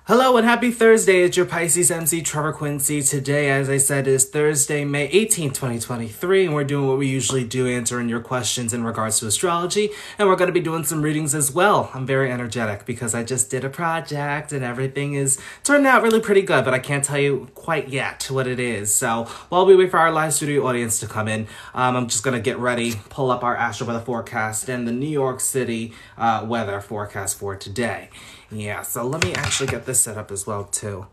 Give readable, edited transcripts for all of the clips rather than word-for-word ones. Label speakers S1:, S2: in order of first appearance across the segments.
S1: Hello and happy Thursday. It's your Pisces MC, Trevor Quincy. Today, as I said, is Thursday, May 18th, 2023, and we're doing what we usually do, answering your questions in regards to astrology, and we're going to be doing some readings as well. I'm very energetic because I just did a project and everything is turned out really pretty good, but I can't tell you quite yet what it is. So while we wait for our live studio audience to come in, I'm just going to get ready, pull up our astro weather forecast and the New York City weather forecast for today. Yeah, so let me actually get this set up as well, too.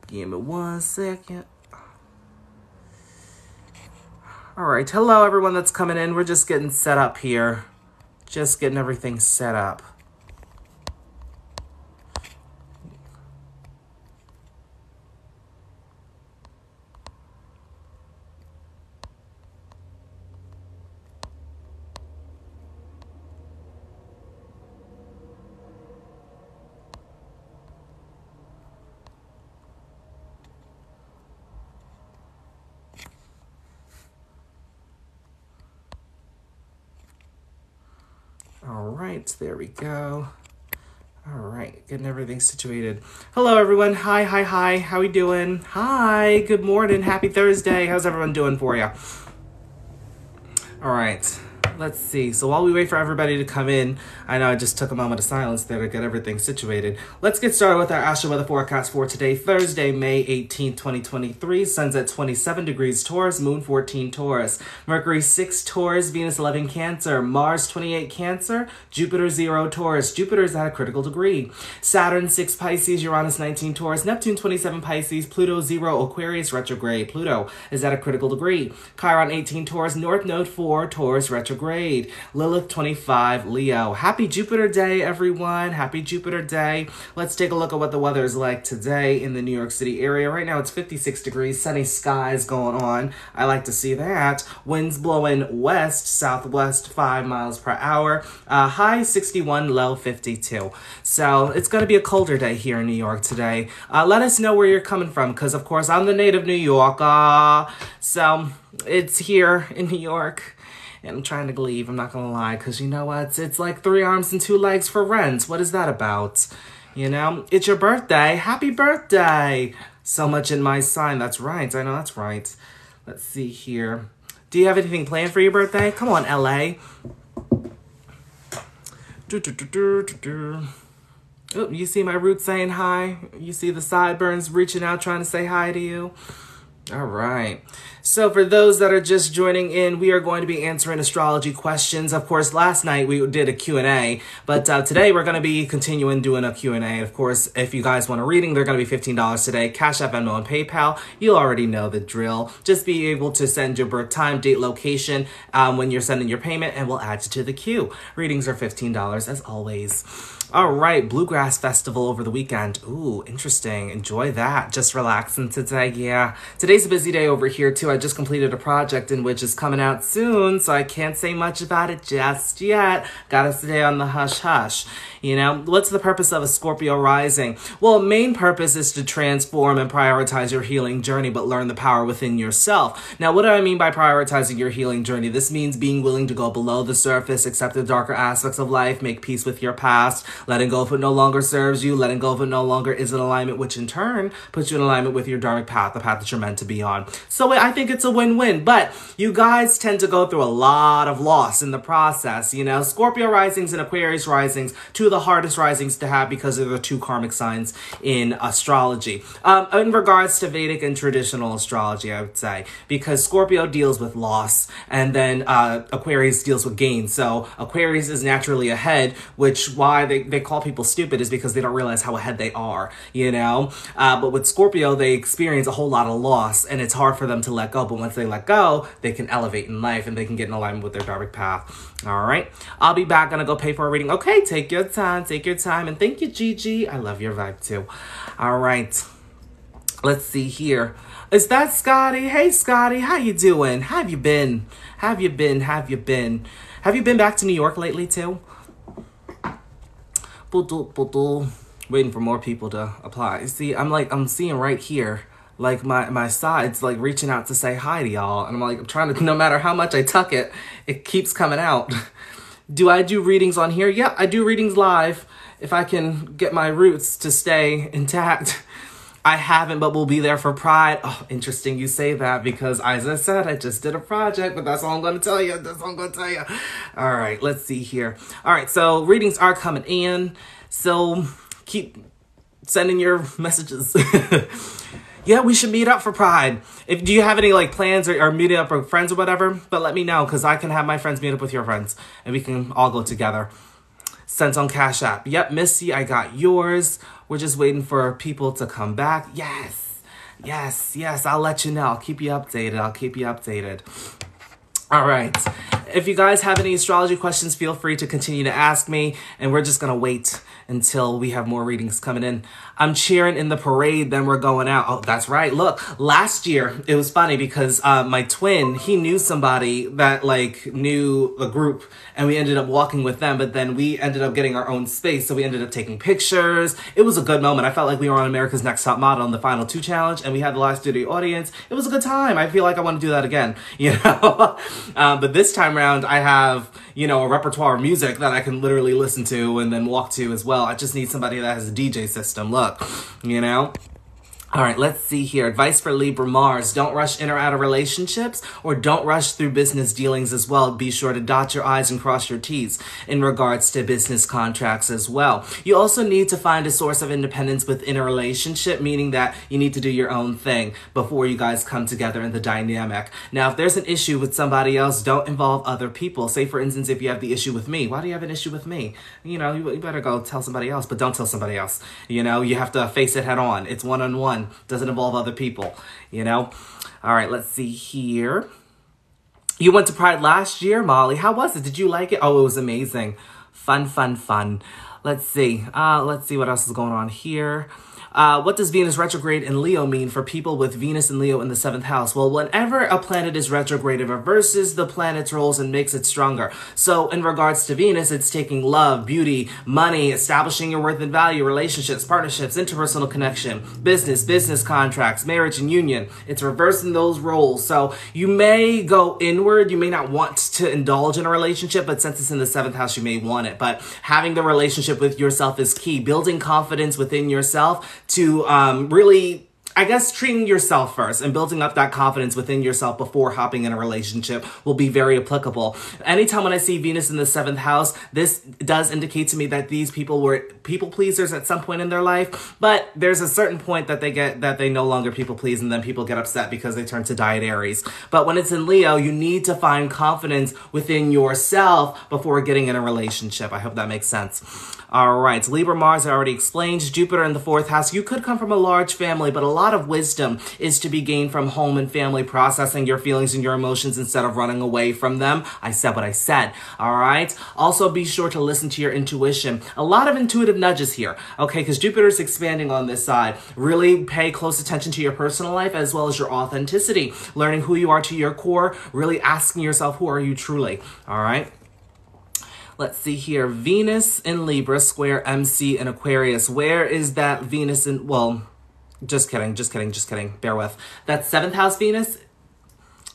S1: Give me 1 second. All right, hello, everyone that's coming in. We're just getting set up here. Just getting everything set up. All right, there we go. All right, getting everything situated. Hello, everyone. Hi. How we doing? Hi, good morning. Happy Thursday. How's everyone doing for you? All right. Let's see. So while we wait for everybody to come in, I know I just took a moment of silence there to get everything situated. Let's get started with our astro weather forecast for today, Thursday, May 18th, 2023. Sun's at 27 degrees Taurus, Moon 14 Taurus, Mercury 6 Taurus, Venus 11 Cancer, Mars 28 Cancer, Jupiter 0 Taurus. Jupiter's at a critical degree. Saturn 6 Pisces, Uranus 19 Taurus, Neptune 27 Pisces, Pluto 0 Aquarius retrograde. Pluto is at a critical degree. Chiron 18 Taurus, North Node 4 Taurus retrograde. Lilith 25 Leo. Happy Jupiter Day, everyone. Happy Jupiter Day. Let's take a look at what the weather is like today in the New York City area. Right now it's 56 degrees, sunny skies going on. I like to see that. Winds blowing west, southwest 5 miles per hour. High 61, low 52. So it's going to be a colder day here in New York today. Let us know where you're coming from because, of course, I'm the native New York. So it's here in New York. And I'm trying to leave, I'm not gonna lie, because you know what? It's like 3 arms and 2 legs for rent. What is that about? You know, it's your birthday. Happy birthday! So much in my sign. That's right. I know that's right. Let's see here. Do you have anything planned for your birthday? Come on, LA. Oh, you see my roots saying hi? You see the sideburns reaching out trying to say hi to you? All right. So for those that are just joining in, we are going to be answering astrology questions. Of course, last night we did a Q&A, but today we're going to be continuing doing a Q&A. Of course, if you guys want a reading, they're going to be $15 today. Cash App, Venmo, and PayPal. You already know the drill. Just be able to send your birth time, date, location when you're sending your payment, and we'll add you to the queue. Readings are $15 as always. All right, Bluegrass Festival over the weekend. Ooh, interesting. Enjoy that. Just relaxing today. Yeah. Today's a busy day over here, too. I just completed a project in which is coming out soon, so I can't say much about it just yet. Gotta stay on the hush-hush. You know, what's the purpose of a Scorpio rising? Well, main purpose is to transform and prioritize your healing journey, but learn the power within yourself. Now, what do I mean by prioritizing your healing journey? This means being willing to go below the surface, accept the darker aspects of life, make peace with your past, letting go of what no longer serves you, letting go of what no longer is in alignment, which in turn puts you in alignment with your dharmic path, the path that you're meant to be on. So I think it's a win-win, but you guys tend to go through a lot of loss in the process. You know, Scorpio risings and Aquarius risings, two of the hardest risings to have because they're the 2 karmic signs in astrology. In regards to Vedic and traditional astrology, I would say, because Scorpio deals with loss and then Aquarius deals with gain. So Aquarius is naturally ahead, which why they call people stupid is because they don't realize how ahead they are, you know? But with Scorpio, they experience a whole lot of loss and it's hard for them to let go. But once they let go, they can elevate in life and they can get in alignment with their dharmic path. All right. I'll be back. Gonna go pay for a reading. Okay, take your time. Take your time. And thank you, Gigi. I love your vibe too. All right. Let's see here. Is that Scotty? Hey, Scotty. How you doing? How have you been? Have you been back to New York lately too? Waiting for more people to apply. See, I'm seeing right here, like my side's like reaching out to say hi to y'all. And I'm trying to, no matter how much I tuck it, it keeps coming out. Do I do readings on here? Yeah, I do readings live. if I can get my roots to stay intact. I haven't, but we'll be there for Pride. Oh, interesting you say that, because as I said, I just did a project, but that's all I'm going to tell you. That's all I'm going to tell you. All right, let's see here. All right, so readings are coming in. So keep sending your messages. Yeah, we should meet up for Pride. Do you have any like plans or meeting up with friends or whatever? But let me know, because I can have my friends meet up with your friends and we can all go together. Sent on Cash App. Yep, Missy, I got yours. We're just waiting for people to come back. Yes, yes, yes. I'll let you know. I'll keep you updated. All right. If you guys have any astrology questions, feel free to continue to ask me. And we're just going to wait until we have more readings coming in. I'm cheering in the parade, then we're going out. Oh, that's right. Look, last year, it was funny because my twin, he knew somebody that like knew the group, and we ended up walking with them, but then we ended up getting our own space. So we ended up taking pictures. It was a good moment. I felt like we were on America's Next Top Model on the Final 2 challenge, and we had the live studio audience. It was a good time. I feel like I want to do that again, you know? But this time around, I have, you know, a repertoire of music that I can literally listen to and then walk to as well. I just need somebody that has a DJ system. Look, you know? All right, let's see here. Advice for Libra Mars. Don't rush in or out of relationships, or don't rush through business dealings as well. Be sure to dot your I's and cross your T's in regards to business contracts as well. You also need to find a source of independence within a relationship, meaning that you need to do your own thing before you guys come together in the dynamic. Now, if there's an issue with somebody else, don't involve other people. Say, for instance, if you have the issue with me, why do you have an issue with me? You know, you better go tell somebody else, but don't tell somebody else. You know, you have to face it head on. It's one-on-one. Doesn't involve other people, you know? All right, let's see here. You went to Pride last year, Molly. How was it? Did you like it? Oh, it was amazing. Fun. Let's see. Let's see what else is going on here. What does Venus retrograde in Leo mean for people with Venus and Leo in the 7th house? Well, whenever a planet is retrograde, it reverses the planet's roles and makes it stronger. So in regards to Venus, it's taking love, beauty, money, establishing your worth and value, relationships, partnerships, interpersonal connection, business contracts, marriage and union. It's reversing those roles. So you may go inward. You may not want to indulge in a relationship, but since it's in the 7th house, you may want it. But having the relationship with yourself is key. Building confidence within yourself to really, I guess, treating yourself first and building up that confidence within yourself before hopping in a relationship will be very applicable. Anytime when I see Venus in the 7th house, this does indicate to me that these people were people pleasers at some point in their life, but there's a certain point that they no longer people please, and then people get upset because they turn to Diet Aries. But when it's in Leo, you need to find confidence within yourself before getting in a relationship. I hope that makes sense. All right, Libra Mars, I already explained. Jupiter in the 4th house. You could come from a large family, but a lot of wisdom is to be gained from home and family, processing your feelings and your emotions instead of running away from them. I said what I said. All right. Also, be sure to listen to your intuition. A lot of intuitive nudges here, okay, because Jupiter's expanding on this side. Really pay close attention to your personal life as well as your authenticity, learning who you are to your core, really asking yourself, who are you truly? All right. Let's see here. Venus in Libra, square MC in Aquarius. Where is that Venus in, well, just kidding. Bear with. That's 7th house Venus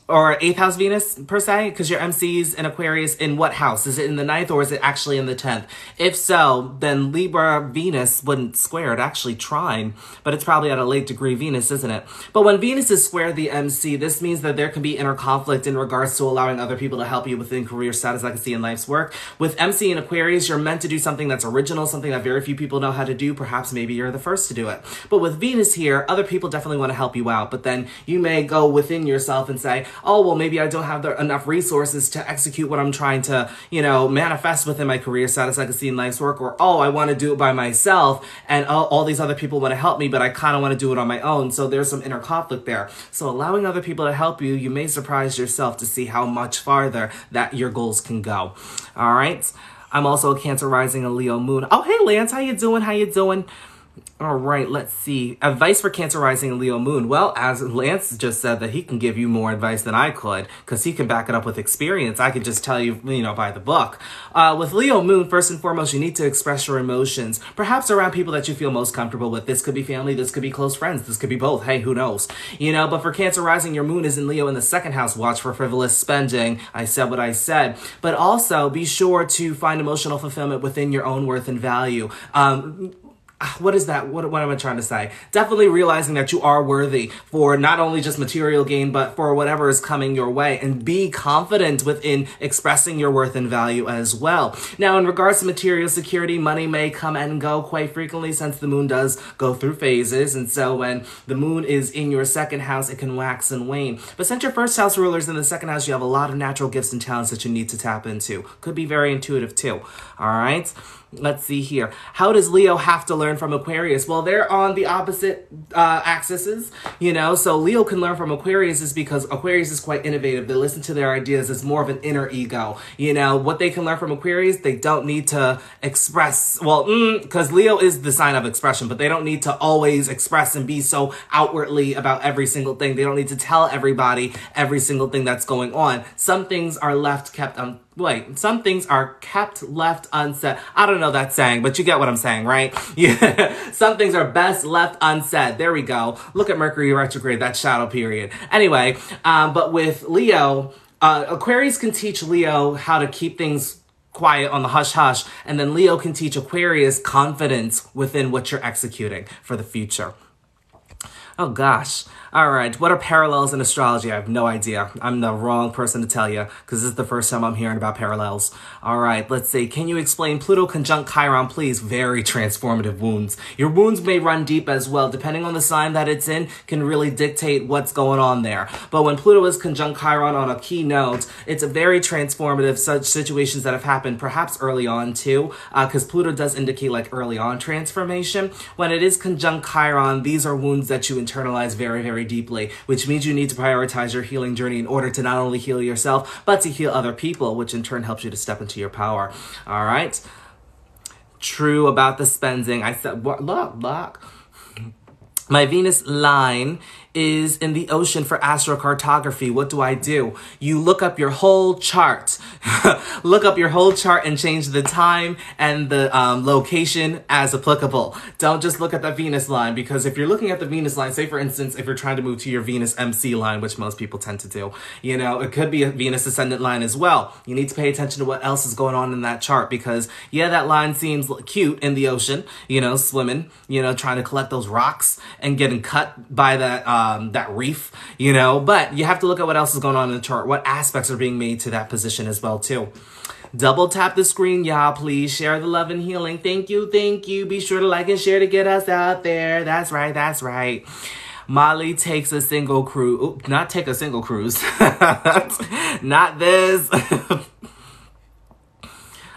S1: or 8th house Venus per se, because your MC's in Aquarius in what house? Is it in the 9th or is it actually in the 10th? If so, then Libra Venus wouldn't square it, actually trine, but it's probably at a late degree Venus, isn't it? But when Venus is square the MC, this means that there can be inner conflict in regards to allowing other people to help you within career status, I can see in life's work. With MC in Aquarius, you're meant to do something that's original, something that very few people know how to do. Perhaps maybe you're the first to do it. But with Venus here, other people definitely want to help you out, but then you may go within yourself and say, oh, well, maybe I don't have enough resources to execute what I'm trying to, you know, manifest within my career status, I can see in life's work, or, oh, I want to do it by myself, and all these other people want to help me, but I kind of want to do it on my own, so there's some inner conflict there. So allowing other people to help you, you may surprise yourself to see how much farther that your goals can go. All right? I'm also a Cancer rising, a Leo moon. Oh, hey, Lance, how you doing? All right, let's see. Advice for Cancer rising and Leo moon. Well, as Lance just said that he can give you more advice than I could because he can back it up with experience. I could just tell you, by the book. With Leo moon, first and foremost, you need to express your emotions, perhaps around people that you feel most comfortable with. This could be family, this could be close friends, this could be both. Hey, who knows? But for Cancer rising, your moon is in Leo in the second house. Watch for frivolous spending. I said what I said. But also be sure to find emotional fulfillment within your own worth and value. What is that? What am I trying to say? Definitely realizing that you are worthy for not only just material gain, but for whatever is coming your way, and be confident within expressing your worth and value as well. Now, in regards to material security, money may come and go quite frequently since the moon does go through phases. And so when the moon is in your second house, it can wax and wane. But since your first house ruler is in the second house, you have a lot of natural gifts and talents that you need to tap into. Could be very intuitive too. All right. Let's see here. How does Leo have to learn from Aquarius? Well, they're on the opposite axes, so Leo can learn from Aquarius is because Aquarius is quite innovative. They listen to their ideas. It's more of an inner ego. What they can learn from Aquarius, they don't need to express, because Leo is the sign of expression, but they don't need to always express and be so outwardly about every single thing. They don't need to tell everybody every single thing that's going on. Some things are some things are kept left unsaid. I don't know that saying, but you get what I'm saying, right? Yeah. Some things are best left unsaid. There we go. Look at Mercury retrograde, that shadow period. Anyway, but with Leo, Aquarius can teach Leo how to keep things quiet on the hush-hush, and then Leo can teach Aquarius confidence within what you're executing for the future. Oh gosh. All right. What are parallels in astrology? I have no idea. I'm the wrong person to tell you because this is the first time I'm hearing about parallels. All right. Let's see. Can you explain Pluto conjunct Chiron, please? Very transformative wounds. Your wounds may run deep as well. Depending on the sign that it's in can really dictate what's going on there. But when Pluto is conjunct Chiron on a key node, it's a very transformative such situations that have happened perhaps early on too, because Pluto does indicate like early on transformation. When it is conjunct Chiron, these are wounds that you internalize very, very deeply, which means you need to prioritize your healing journey in order to not only heal yourself, but to heal other people, which in turn helps you to step into your power. All right. True about the spending. I said, look. My Venus line is in the ocean for astrocartography. What do? You look up your whole chart. Look up your whole chart and change the time and the location as applicable. Don't just look at the Venus line, because if you're looking at the Venus line, say for instance, if you're trying to move to your Venus MC line, which most people tend to do, it could be a Venus ascendant line as well. You need to pay attention to what else is going on in that chart, because yeah, that line seems cute in the ocean, swimming, trying to collect those rocks and getting cut by that reef, but you have to look at what else is going on in the chart, what aspects are being made to that position as well too. Double tap the screen, y'all, please. Share the love and healing. Thank you. Be sure to like and share to get us out there. That's right. Molly takes a single cruise. Ooh, not take a single cruise. Not this.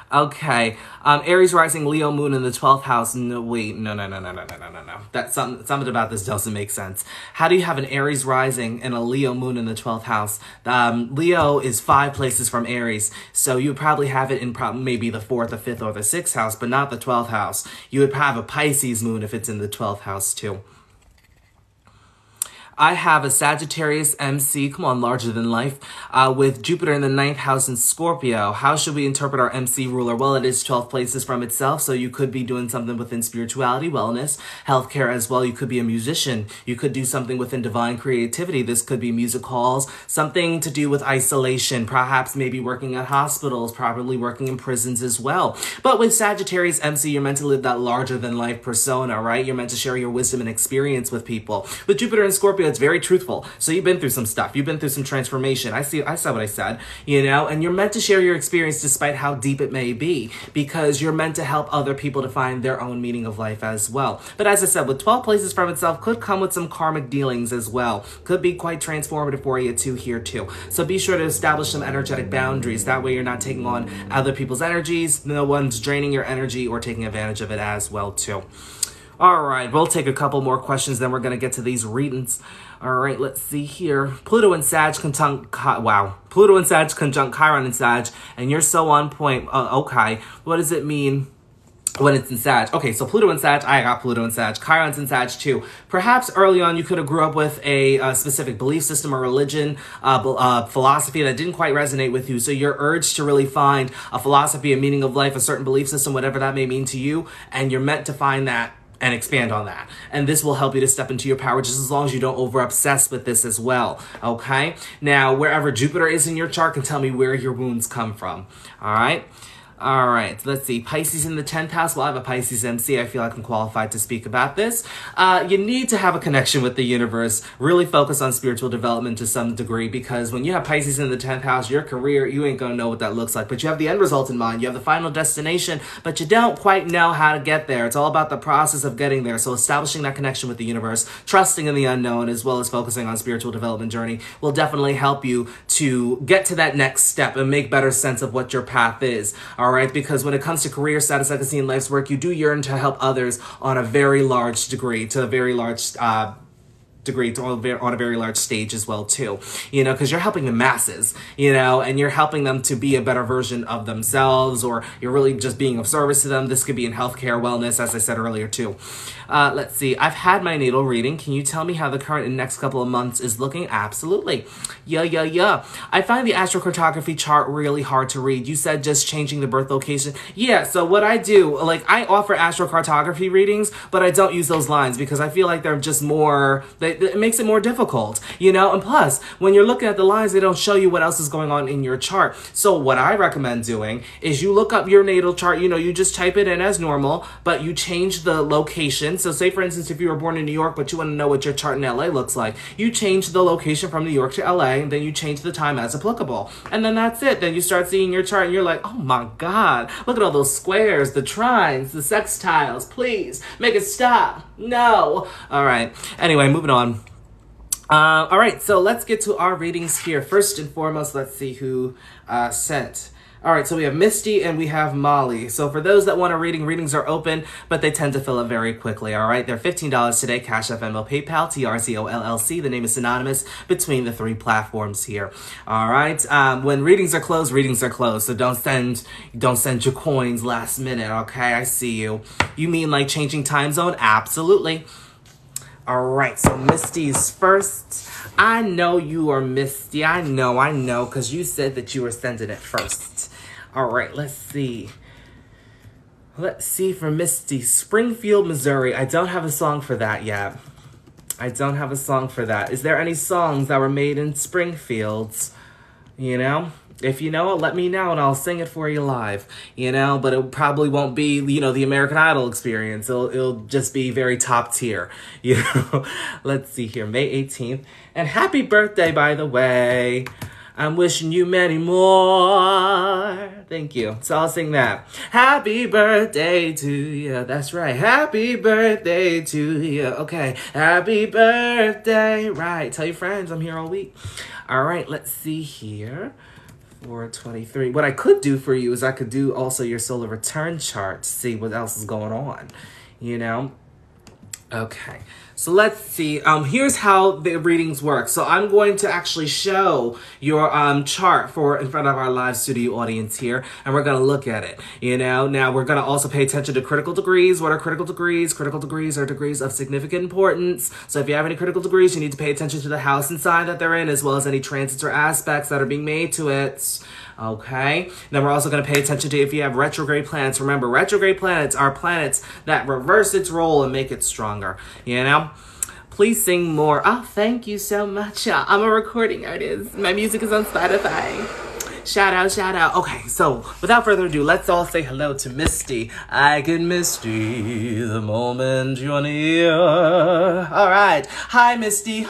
S1: Okay. Aries rising, Leo moon in the 12th house. No. That's something about this doesn't make sense. How do you have an Aries rising and a Leo moon in the 12th house? Leo is 5 places from Aries, so you would probably have it in maybe the 4th, the 5th, or the 6th house, but not the 12th house. You would have a Pisces moon if it's in the 12th house too. I have a Sagittarius MC, come on, larger than life, with Jupiter in the 9th house in Scorpio. How should we interpret our MC ruler? Well, it is 12 places from itself, so you could be doing something within spirituality, wellness, healthcare as well. You could be a musician. You could do something within divine creativity. This could be music halls, something to do with isolation, perhaps maybe working at hospitals, probably working in prisons as well. But with Sagittarius MC, you're meant to live that larger than life persona, right? You're meant to share your wisdom and experience with people. With Jupiter in Scorpio, it's very truthful. So you've been through some stuff. You've been through some transformation. I said what I said, and you're meant to share your experience despite how deep it may be, because you're meant to help other people to find their own meaning of life as well. But as I said, with 12 places from itself could come with some karmic dealings as well. Could be quite transformative for you too here too. So be sure to establish some energetic boundaries. That way you're not taking on other people's energies. No one's draining your energy or taking advantage of it as well too. All right, we'll take a couple more questions, then we're going to get to these readings. All right, let's see here. Pluto and Sag conjunct, Pluto and Sag conjunct Chiron and Sag, and you're so on point. Okay, what does it mean when it's in Sag. Okay, so Pluto in Sag, I got Pluto in Sag. Chiron's in Sag too. Perhaps early on you could have grew up with a specific belief system or religion, philosophy that didn't quite resonate with you. So your urge to really find a philosophy, a meaning of life, a certain belief system, whatever that may mean to you, and you're meant to find that and expand on that. And this will help you to step into your power just as long as you don't over obsess with this as well. Okay? Now, wherever Jupiter is in your chart can tell me where your wounds come from. All right? All right, let's see. Pisces in the 10th house. Well, I have a Pisces MC. I feel like I'm qualified to speak about this. You need to have a connection with the universe. Really focus on spiritual development to some degree, because when you have Pisces in the 10th house, your career, you ain't going to know what that looks like. But you have the end result in mind. You have the final destination, but you don't quite know how to get there. It's all about the process of getting there. So establishing that connection with the universe, trusting in the unknown, as well as focusing on spiritual development journey will definitely help you to get to that next step and make better sense of what your path is. All right, because when it comes to career status, legacy, and life's work, you do yearn to help others on a very large degree, to a very large on a very large stage as well too, you know, because you're helping the masses, you know, and you're helping them to be a better version of themselves, or you're really just being of service to them. This could be in healthcare, wellness, as I said earlier too. Let's see. I've had my natal reading. Can you tell me how the current and next couple of months is looking? Absolutely. Yeah. I find the astrocartography chart really hard to read. You said just changing the birth location. Yeah, so what I do, like, I offer astrocartography readings, but I don't use those lines because I feel like they're just more, it makes it more difficult, you know? And plus, when you're looking at the lines, they don't show you what else is going on in your chart. So what I recommend doing is you look up your natal chart, you know, you just type it in as normal, but you change the location. So say, for instance, if you were born in New York, but you want to know what your chart in LA looks like, you change the location from New York to LA, and then you change the time as applicable. And then that's it. Then you start seeing your chart, and you're like, oh my God, look at all those squares, the trines, the sextiles. Please, make it stop. No. All right. Anyway, moving on. All right, so let's get to our readings here. First and foremost, let's see who sent. All right, so we have Misty and we have Molly. So for those that want a reading, readings are open, but they tend to fill up very quickly, all right? They're $15 today, Cash App, Venmo, PayPal, TRZO LLC. The name is synonymous between the three platforms here, all right? When readings are closed, so don't send your coins last minute, okay? I see you. You mean like changing time zone? Absolutely. All right, so Misty's first. I know you are Misty. I know, because you said that you were sending it first. All right, let's see. Let's see for Misty. Springfield, Missouri. I don't have a song for that yet. Is there any songs that were made in Springfield? You know? If you know it, let me know and I'll sing it for you live, you know, but it probably won't be, you know, the American Idol experience. It'll just be very top tier, you know. Let's see here, May 18th. And happy birthday, by the way. I'm wishing you many more. Thank you. So I'll sing that. Happy birthday to you. That's right. Happy birthday to you. Okay. Happy birthday. Right. Tell your friends I'm here all week. All right. Let's see here. 423. What I could do for you is I could do also your solar return chart to see what else is going on, you know? Okay, so let's see. Here's how the readings work. So I'm going to actually show your chart in front of our live studio audience here, and we're going to look at it. You know, now we're going to also pay attention to critical degrees. What are critical degrees? Critical degrees are degrees of significant importance. So if you have any critical degrees, you need to pay attention to the house and sign that they're in, as well as any transits or aspects that are being made to it. Okay, then we're also going to pay attention to if you have retrograde planets. Remember, retrograde planets are planets that reverse its role and make it stronger, you know? Please sing more. Oh, thank you so much. I'm a recording artist. My music is on Spotify. Shout out. Okay, so without further ado, let's all say hello to Misty. I can Misty the moment you're near. All right. Hi, Misty.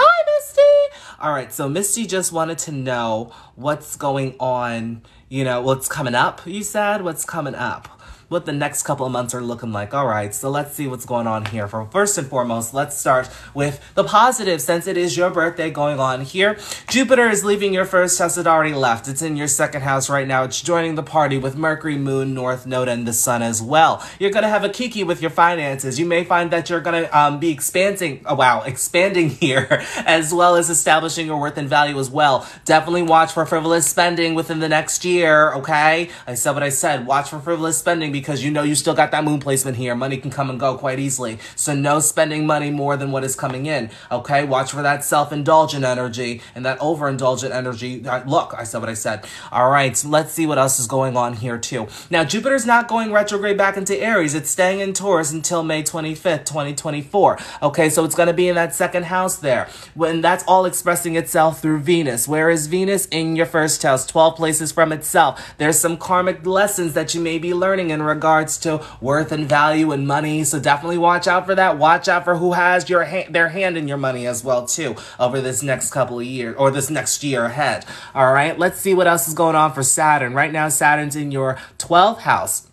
S1: All right, so Misty just wanted to know what's going on, you know, what's coming up, you said? What's coming up? What the next couple of months are looking like. All right, so let's see what's going on here. First and foremost, let's start with the positive, since it is your birthday going on here. Jupiter is leaving your first house. It already left. It's in your second house right now. It's joining the party with Mercury, Moon, North Node, and the Sun as well. You're going to have a kiki with your finances. You may find that you're going to be expanding here, as well as establishing your worth and value as well. Definitely watch for frivolous spending within the next year, okay? I said what I said. Watch for frivolous spending, because you know you still got that moon placement here. Money can come and go quite easily. So no spending money more than what is coming in. Okay, watch for that self-indulgent energy and that overindulgent energy. Look, I said what I said. All right, so let's see what else is going on here too. Now, Jupiter's not going retrograde back into Aries. It's staying in Taurus until May 25th, 2024. Okay, so it's going to be in that second house there. When that's all expressing itself through Venus. Where is Venus? In your first house, 12 places from itself. There's some karmic lessons that you may be learning in regards to worth and value and money. So definitely watch out for that. Watch out for who has their hand in your money as well too over this next couple of years or this next year ahead. All right, let's see what else is going on for Saturn. Right now, Saturn's in your 12th house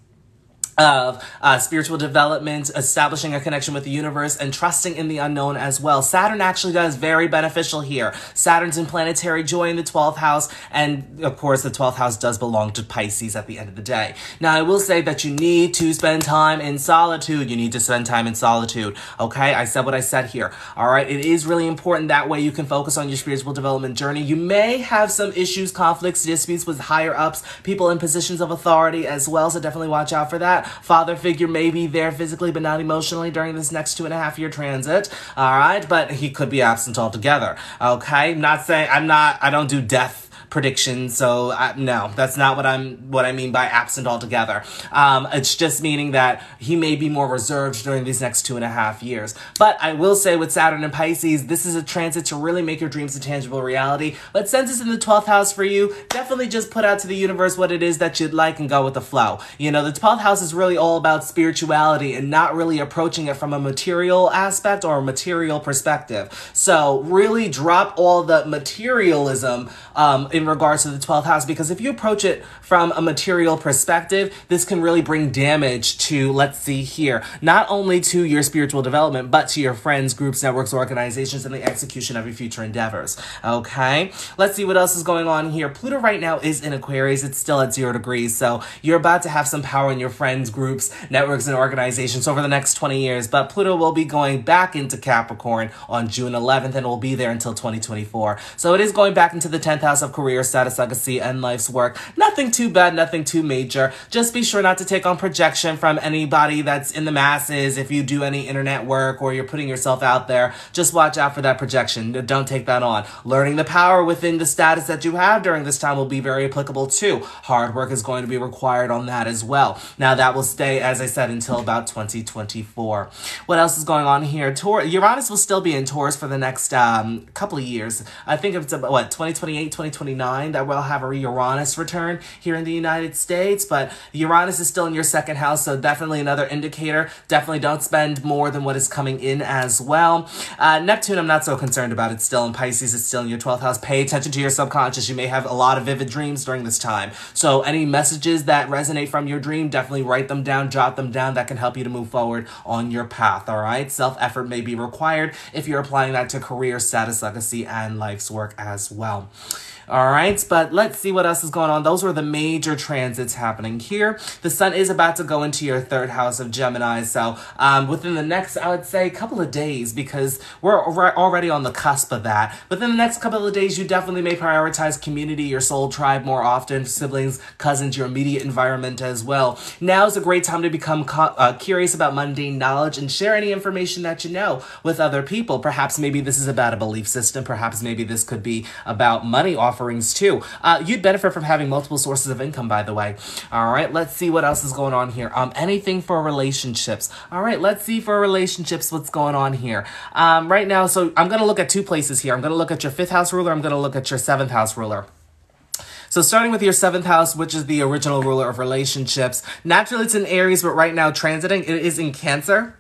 S1: of spiritual development, establishing a connection with the universe, and trusting in the unknown as well. Saturn actually does very beneficial here. Saturn's in planetary joy in the 12th house, and of course the 12th house does belong to Pisces at the end of the day. Now I will say that you need to spend time in solitude. You need to spend time in solitude. Okay, I said what I said here. All right, it is really important. That way you can focus on your spiritual development journey. You may have some issues, conflicts, disputes with higher ups, people in positions of authority as well, so definitely watch out for that. Father figure may be there physically but not emotionally during this next 2.5-year transit. All right, but he could be absent altogether. Okay, I don't do death predictions, so no, that's not what I mean by absent altogether. It's just meaning that he may be more reserved during these next 2.5 years. But I will say with Saturn and Pisces, this is a transit to really make your dreams a tangible reality. But since it's in the 12th house for you, definitely just put out to the universe what it is that you'd like and go with the flow. You know, the 12th house is really all about spirituality and not really approaching it from a material aspect or a material perspective. So really drop all the materialism in regards to the 12th house, because if you approach it from a material perspective, this can really bring damage to, let's see here, not only to your spiritual development, but to your friends, groups, networks, organizations, and the execution of your future endeavors. Okay, let's see what else is going on here. Pluto right now is in Aquarius. It's still at 0 degrees, so you're about to have some power in your friends, groups, networks, and organizations over the next 20 years, but Pluto will be going back into Capricorn on June 11th and will be there until 2024. So it is going back into the 10th house of career, status, legacy, and life's work. Nothing too bad, nothing too major. Just be sure not to take on projection from anybody that's in the masses. If you do any internet work or you're putting yourself out there, just watch out for that projection. Don't take that on. Learning the power within the status that you have during this time will be very applicable too. Hard work is going to be required on that as well. Now that will stay, as I said, until about 2024. What else is going on here? Uranus will still be in Taurus for the next couple of years. I think it's about, 2028, 2029 that we'll have a Uranus return here in the United States, but Uranus is still in your second house, so definitely another indicator. Definitely don't spend more than what is coming in as well. Neptune, I'm not so concerned about. It's still in Pisces. It's still in your 12th house. Pay attention to your subconscious. You may have a lot of vivid dreams during this time. So any messages that resonate from your dream, definitely write them down, jot them down. That can help you to move forward on your path, all right? Self-effort may be required if you're applying that to career, status, legacy, and life's work as well. All right, but let's see what else is going on. Those were the major transits happening here. The sun is about to go into your third house of Gemini, so within the next, I would say, couple of days, because we're already on the cusp of that. Within the next couple of days, you definitely may prioritize community, your soul tribe more often, siblings, cousins, your immediate environment as well. Now is a great time to become curious about mundane knowledge and share any information that you know with other people. Perhaps maybe this is about a belief system. Perhaps maybe this could be about money offerings too. You'd benefit from having multiple sources of income, by the way. All right, let's see what else is going on here. Anything for relationships. All right, let's see for relationships what's going on here. Right now, so I'm going to look at two places here. I'm going to look at your 5th house ruler. I'm going to look at your 7th house ruler. So starting with your 7th house, which is the original ruler of relationships. Naturally, it's in Aries, but right now transiting, it is in Cancer.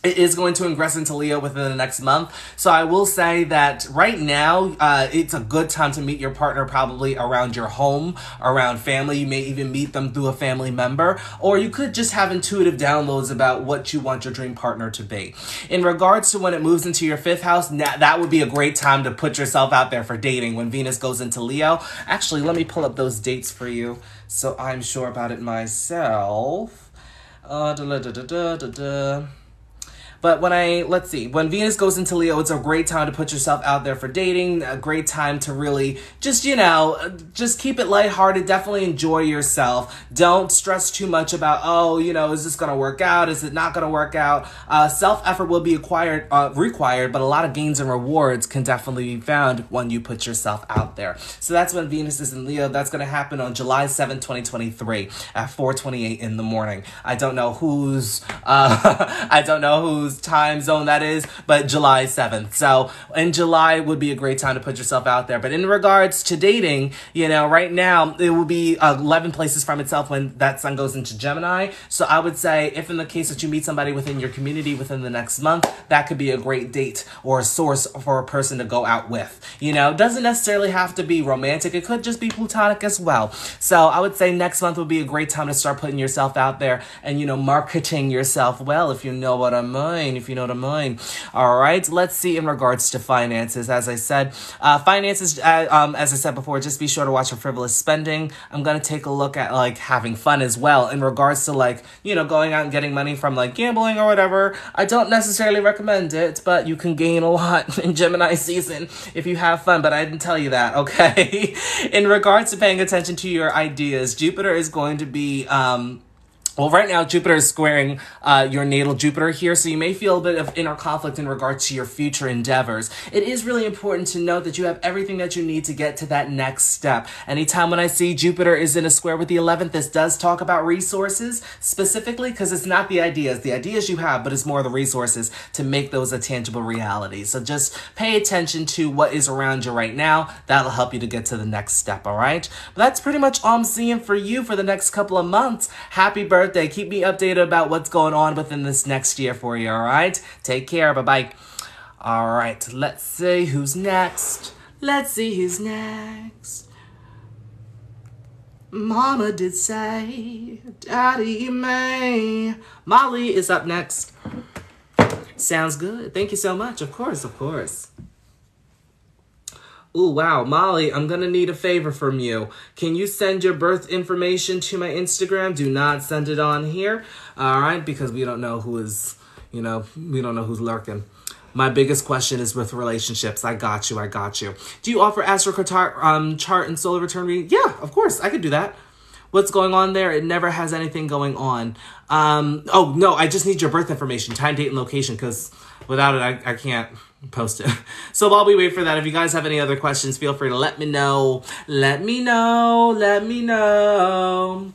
S1: It is going to ingress into Leo within the next month. So I will say that right now, it's a good time to meet your partner probably around your home, around family. You may even meet them through a family member, or you could just have intuitive downloads about what you want your dream partner to be. In regards to when it moves into your 5th house, that would be a great time to put yourself out there for dating when Venus goes into Leo. Actually, let me pull up those dates for you so I'm sure about it myself. But let's see, when Venus goes into Leo, it's a great time to put yourself out there for dating, a great time to really just, just keep it lighthearted, definitely enjoy yourself. Don't stress too much about, is this going to work out? Is it not going to work out? Self-effort will be required, but a lot of gains and rewards can definitely be found when you put yourself out there. So that's when Venus is in Leo. That's going to happen on July 7th, 2023 at 4:28 in the morning. I don't know whose time zone that is, but July 7th. So in July would be a great time to put yourself out there. But in regards to dating, right now it will be 11 places from itself when that sun goes into Gemini. So I would say if in the case that you meet somebody within your community within the next month, that could be a great date or a source for a person to go out with. Doesn't necessarily have to be romantic. It could just be platonic as well. So I would say next month would be a great time to start putting yourself out there and, marketing yourself well, if you know what I mean. All right. Let's see in regards to finances. As I said, finances, as I said before, just be sure to watch for frivolous spending. I'm going to take a look at having fun as well in regards to going out and getting money from gambling or whatever. I don't necessarily recommend it, but you can gain a lot in Gemini season if you have fun, but I didn't tell you that, okay? In regards to paying attention to your ideas, Jupiter is going to be, right now, Jupiter is squaring your natal Jupiter here, so you may feel a bit of inner conflict in regards to your future endeavors. It is really important to note that you have everything that you need to get to that next step. Anytime when I see Jupiter is in a square with the 11th, this does talk about resources specifically, because it's not the ideas you have, but it's more the resources to make those a tangible reality. So just pay attention to what is around you right now. That'll help you to get to the next step, all right? But that's pretty much all I'm seeing for you for the next couple of months. Happy birthday. Keep me updated about what's going on within this next year for you, all right? Take care. Bye-bye. All right. Let's see who's next. Mama did say, Daddy may. Molly is up next. Sounds good. Thank you so much. Of course. Ooh, wow. Molly, I'm going to need a favor from you. Can you send your birth information to my Instagram? Do not send it on here. All right. Because we don't know who is, we don't know who's lurking. My biggest question is with relationships. I got you. Do you offer astro chart and solar return reading? Yeah, of course. I could do that. What's going on there? It never has anything going on. Oh, no. I just need your birth information, time, date, and location, because without it, I can't post it. So while we wait for that, if you guys have any other questions, feel free to let me know.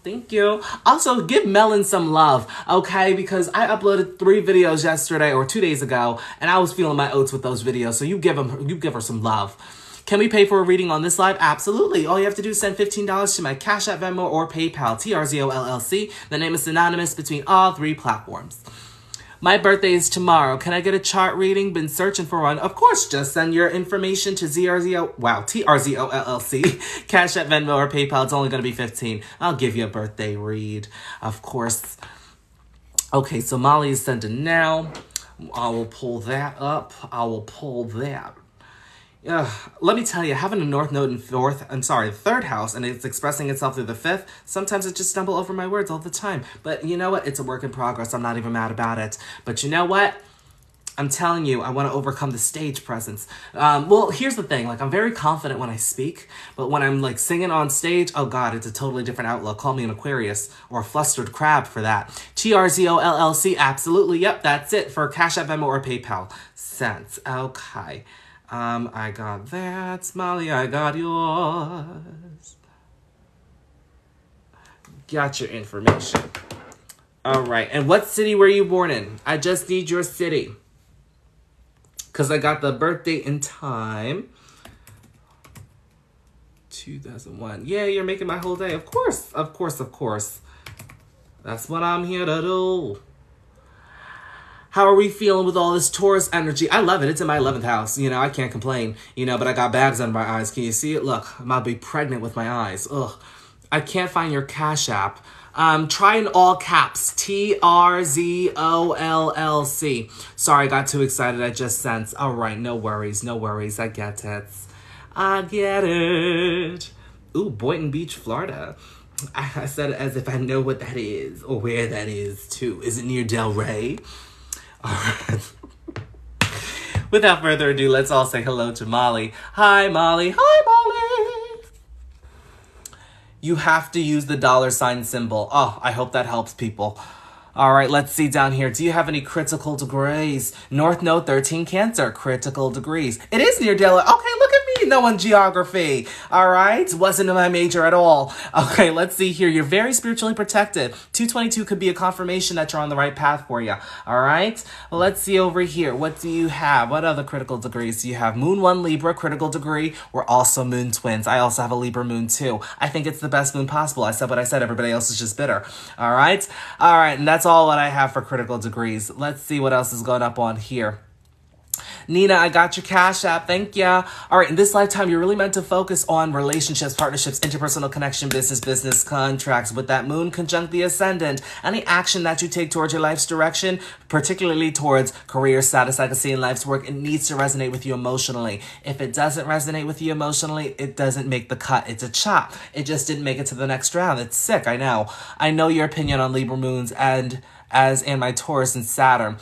S1: Thank you. Also, give Melon some love, okay? Because I uploaded 3 videos yesterday or 2 days ago, and I was feeling my oats with those videos. So you give her some love. Can we pay for a reading on this live? Absolutely. All you have to do is send $15 to my Cash App, Venmo, or PayPal, TRZO LLC. The name is synonymous between all 3 platforms. My birthday is tomorrow. Can I get a chart reading? Been searching for one. Of course, just send your information to TRZO LLC, Cash App, Venmo, or PayPal. It's only going to be $15. I'll give you a birthday read, of course. Okay, so Molly is sending now. I will pull that up. Let me tell you, having a north node in the third house, and it's expressing itself through the 5th, sometimes I just stumble over my words all the time. But you know what? It's a work in progress. I'm not even mad about it. But you know what? I'm telling you, I want to overcome the stage presence. Well, here's the thing. I'm very confident when I speak, but when I'm singing on stage, oh God, it's a totally different outlook. Call me an Aquarius or a flustered crab for that. TRZO LLC, absolutely. Yep, that's it for Cash App, Venmo, or PayPal. Cents. Okay. I got that, Molly, I got yours. Got your information. All right, and what city were you born in? I just need your city. Because I got the birth date and time. 2001. Yeah, you're making my whole day. Of course. That's what I'm here to do. How are we feeling with all this Taurus energy? I love it. It's in my 11th house. I can't complain. But I got bags under my eyes. Can you see it? Look, I'm about to be pregnant with my eyes. Ugh. I can't find your Cash App. Try in all caps. TRZOLLC. Sorry, I got too excited. I just sensed. All right, no worries. I get it. Ooh, Boynton Beach, Florida. I said it as if I know what that is or where that is, too. Is it near Del Rey? All right. Without further ado, let's all say hello to Molly. Hi, Molly. Hi, Molly. You have to use the $ symbol. Oh, I hope that helps people. All right, let's see down here. Do you have any critical degrees? North Node 13 Cancer, critical degrees. It is near Della. Okay, look at me knowing geography. All right, wasn't in my major at all. Okay, let's see here. You're very spiritually protected. 222 could be a confirmation that you're on the right path for you. All right, well, let's see over here. What do you have? What other critical degrees do you have? Moon 1 Libra, critical degree. We're also moon twins. I also have a Libra moon too. I think it's the best moon possible. I said what I said. Everybody else is just bitter. All right, and that's all what I have for critical degrees. Let's see what else is going up on here. Nina, I got your Cash App. Thank ya. All right, in this lifetime, you're really meant to focus on relationships, partnerships, interpersonal connection, business contracts. With that moon conjunct the ascendant, any action that you take towards your life's direction, particularly towards career status, I can see in life's work, it needs to resonate with you emotionally. If it doesn't resonate with you emotionally, it doesn't make the cut. It's a chop. It just didn't make it to the next round. It's sick, I know. I know your opinion on Libra moons and my Taurus and Saturn.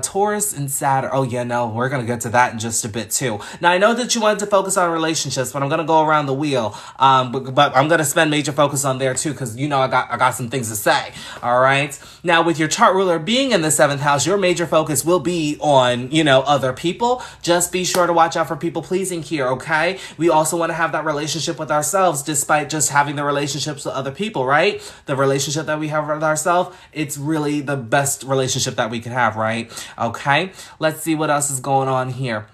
S1: Taurus and Saturn. Oh, yeah, no, we're going to get to that in just a bit, too. Now, I know that you wanted to focus on relationships, but I'm going to go around the wheel. But I'm going to spend major focus on there, too, because, you know, I got some things to say. All right? Now, with your chart ruler being in the 7th house, your major focus will be on, you know, other people. Just be sure to watch out for people pleasing here, okay? We also want to have that relationship with ourselves, despite just having the relationships with other people, right? The relationship that we have with ourselves, it's really the best relationship that we can have, right? Okay, let's see what else is going on here.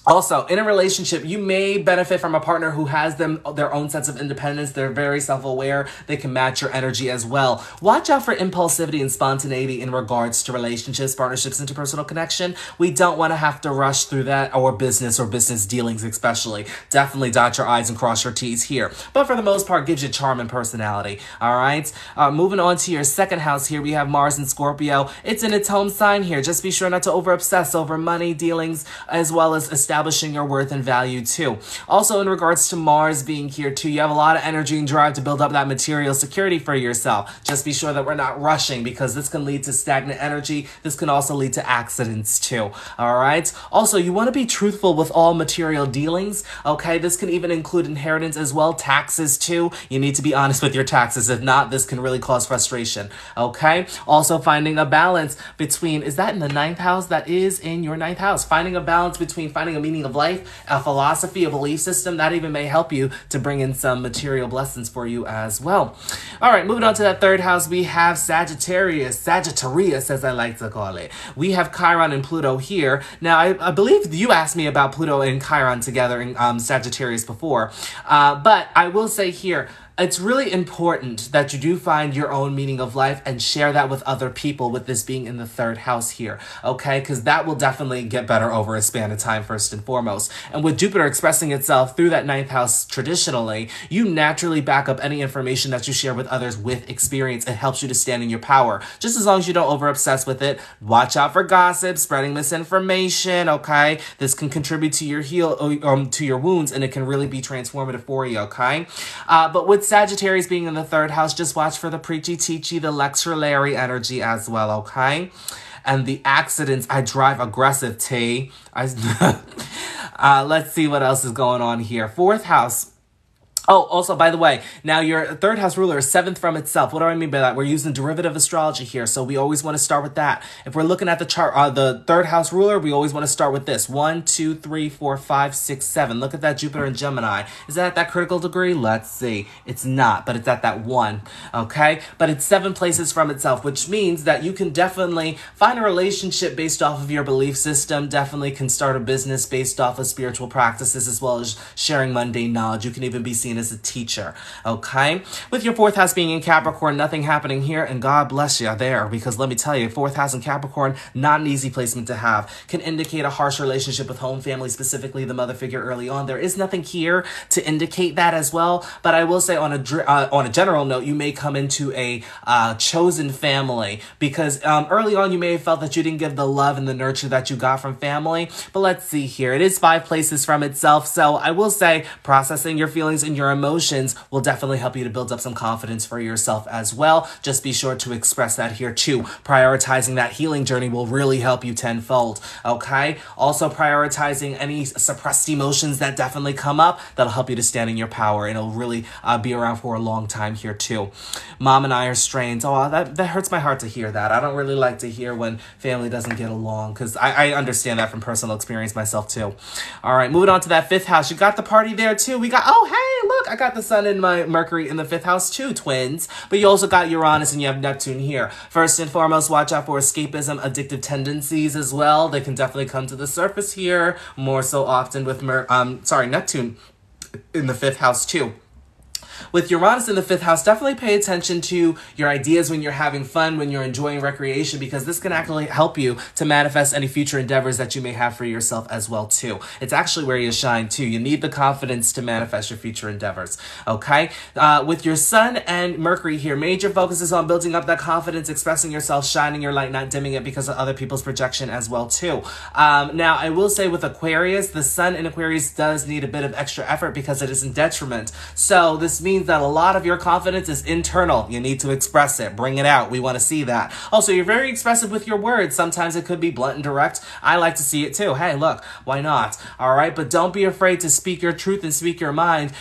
S1: Also, in a relationship, you may benefit from a partner who has their own sense of independence. They're very self-aware. They can match your energy as well. Watch out for impulsivity and spontaneity in regards to relationships, partnerships, interpersonal connection. We don't want to have to rush through that, or business dealings especially. Definitely dot your I's and cross your T's here. But for the most part, gives you charm and personality. All right? Moving on to your 2nd house here, we have Mars in Scorpio. It's in its home sign here. Just be sure not to over-obsess over money, dealings, as well as establishing your worth and value too. Also, in regards to Mars being here too, you have a lot of energy and drive to build up that material security for yourself. Just be sure that we're not rushing, because this can lead to stagnant energy. This can also lead to accidents too. All right. Also, you want to be truthful with all material dealings. Okay. This can even include inheritance as well, taxes too. You need to be honest with your taxes. If not, this can really cause frustration. Okay. Also, finding a balance between, is that in the 9th house? That is in your 9th house. Finding a balance between finding a meaning of life, a philosophy, a belief system, that even may help you to bring in some material blessings for you as well. All right, moving on to that 3rd house, we have Sagittarius as I like to call it. We have Chiron and Pluto here. Now, I believe you asked me about Pluto and Chiron together in Sagittarius before, but I will say here, it's really important that you do find your own meaning of life and share that with other people, with this being in the 3rd house here, okay? Because that will definitely get better over a span of time, first and foremost. And with Jupiter expressing itself through that 9th house traditionally, you naturally back up any information that you share with others with experience. It helps you to stand in your power. Just as long as you don't over-obsess with it. Watch out for gossip, spreading misinformation, okay? This can contribute to your to your wounds, and it can really be transformative for you, okay? But with Sagittarius being in the 3rd house, just watch for the preachy, teachy, the lecturary energy as well, okay? And the accidents, I drive aggressive, T. Let's see what else is going on here. 4th house. Oh, also, by the way, now your 3rd house ruler is 7th from itself. What do I mean by that? We're using derivative astrology here, so we always want to start with that. If we're looking at the chart, the 3rd house ruler, we always want to start with this. 1, 2, 3, 4, 5, 6, 7. Look at that Jupiter in Gemini. Is that at that critical degree? Let's see. It's not, but it's at that 1, okay? But it's 7 places from itself, which means that you can definitely find a relationship based off of your belief system, definitely can start a business based off of spiritual practices, as well as sharing mundane knowledge. You can even be seen as a teacher, okay? With your 4th house being in Capricorn, nothing happening here, and God bless you there, because let me tell you, 4th house in Capricorn, not an easy placement to have. Can indicate a harsh relationship with home, family, specifically the mother figure early on. There is nothing here to indicate that as well, but I will say on a general note, you may come into a chosen family, because early on you may have felt that you didn't give the love and the nurture that you got from family, but let's see here. It is 5 places from itself, so I will say processing your feelings and your your emotions will definitely help you to build up some confidence for yourself as well. Just be sure to express that here too. Prioritizing that healing journey will really help you tenfold, okay? Also prioritizing any suppressed emotions that definitely come up, that'll help you to stand in your power, and it'll really be around for a long time here too. Mom and I are strained. Oh, that hurts my heart to hear that. I don't really like to hear when family doesn't get along, because I understand that from personal experience myself too. All right, moving on to that 5th house. You got the party there too. We got, oh, hey, look, I got the sun and my Mercury in the 5th house too, twins. But you also got Uranus and you have Neptune here. First and foremost, watch out for escapism, addictive tendencies as well. They can definitely come to the surface here more so often with Neptune in the 5th house too. With Uranus in the 5th house, definitely pay attention to your ideas when you're having fun, when you're enjoying recreation, because this can actually help you to manifest any future endeavors that you may have for yourself as well too. It's actually where you shine too. You need the confidence to manifest your future endeavors, okay? With your Sun and Mercury here, major focus is on building up that confidence, expressing yourself, shining your light, not dimming it because of other people's projection as well too. Now, I will say with Aquarius, the Sun in Aquarius does need a bit of extra effort because it is in detriment. So this means that a lot of your confidence is internal. You need to express it, bring it out. We want to see that. Also, you're very expressive with your words. Sometimes it could be blunt and direct. I like to see it too. Hey, look, why not? All right, but don't be afraid to speak your truth and speak your mind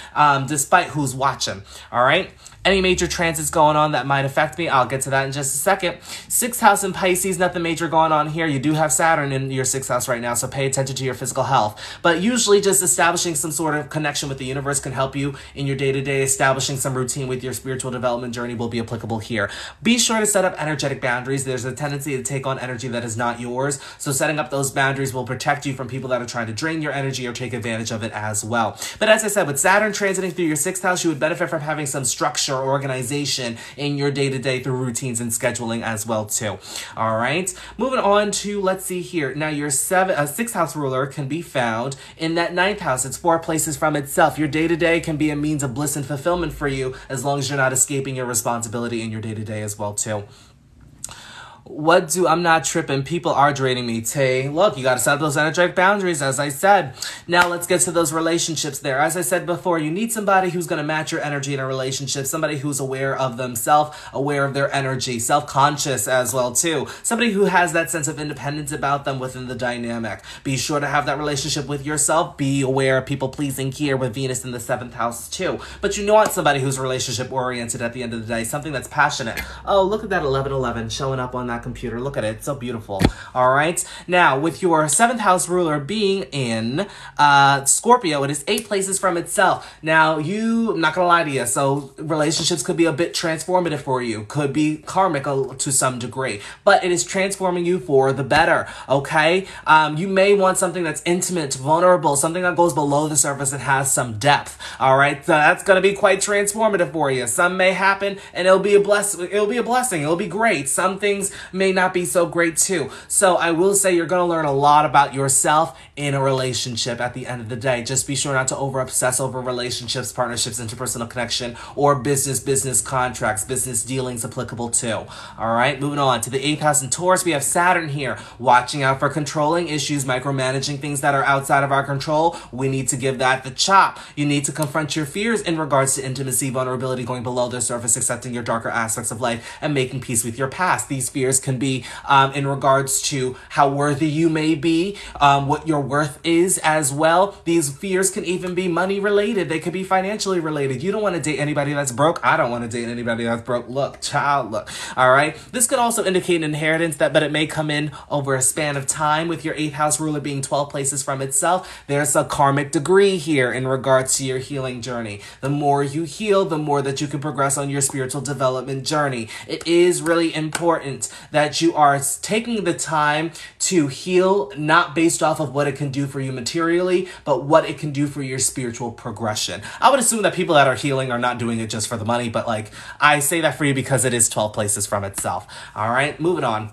S1: despite who's watching. All right. Any major transits going on that might affect me, I'll get to that in just a second. 6th house in Pisces, nothing major going on here. You do have Saturn in your 6th house right now, so pay attention to your physical health. But usually just establishing some sort of connection with the universe can help you in your day-to-day. Establishing some routine with your spiritual development journey will be applicable here. Be sure to set up energetic boundaries. There's a tendency to take on energy that is not yours, so setting up those boundaries will protect you from people that are trying to drain your energy or take advantage of it as well. But as I said, with Saturn transiting through your 6th house, you would benefit from having some structure or organization in your day-to-day through routines and scheduling as well too. All right, moving on to, let's see here. Now your 6th house ruler can be found in that 9th house. It's 4 places from itself. Your day-to-day can be a means of bliss and fulfillment for you as long as you're not escaping your responsibility in your day-to-day as well too. I'm not tripping. People are draining me. Tay, look, you got to set up those energetic boundaries, as I said. Now let's get to those relationships there. As I said before, you need somebody who's going to match your energy in a relationship, somebody who's aware of themselves, aware of their energy, self-conscious as well too. Somebody who has that sense of independence about them within the dynamic. Be sure to have that relationship with yourself. Be aware of people pleasing here with Venus in the 7th house too. But you want somebody who's relationship oriented at the end of the day, something that's passionate. Oh, look at that 1111 showing up on that computer. Look at it. It's so beautiful. All right. Now, with your 7th house ruler being in Scorpio, it is 8 places from itself. Now, I'm not going to lie to you. So relationships could be a bit transformative for you. Could be karmic to some degree. But it is transforming you for the better. Okay. You may want something that's intimate, vulnerable, something that goes below the surface and has some depth. All right. So that's going to be quite transformative for you. Some may happen and it'll be a blessing. It'll be great. Some things may not be so great too. So I will say you're going to learn a lot about yourself in a relationship at the end of the day. Just be sure not to over obsess over relationships, partnerships, interpersonal connection, or business contracts, business dealings applicable too. All right, moving on to the 8th house in Taurus, we have Saturn here. Watching out for controlling issues, micromanaging things that are outside of our control. We need to give that the chop. You need to confront your fears in regards to intimacy, vulnerability, going below the surface, accepting your darker aspects of life, and making peace with your past. These fears can be in regards to how worthy you may be, what your worth is as well. These fears can even be money related. They could be financially related. You don't want to date anybody that's broke. I don't want to date anybody that's broke. Look, child, look. All right. This could also indicate an inheritance, but it may come in over a span of time. With your 8th house ruler being 12 places from itself, there's a karmic degree here in regards to your healing journey. The more you heal, the more that you can progress on your spiritual development journey. It is really important that you are taking the time to heal, not based off of what it can do for you materially, but what it can do for your spiritual progression. I would assume that people that are healing are not doing it just for the money, but I say that for you because it is 12 places from itself. All right, moving on.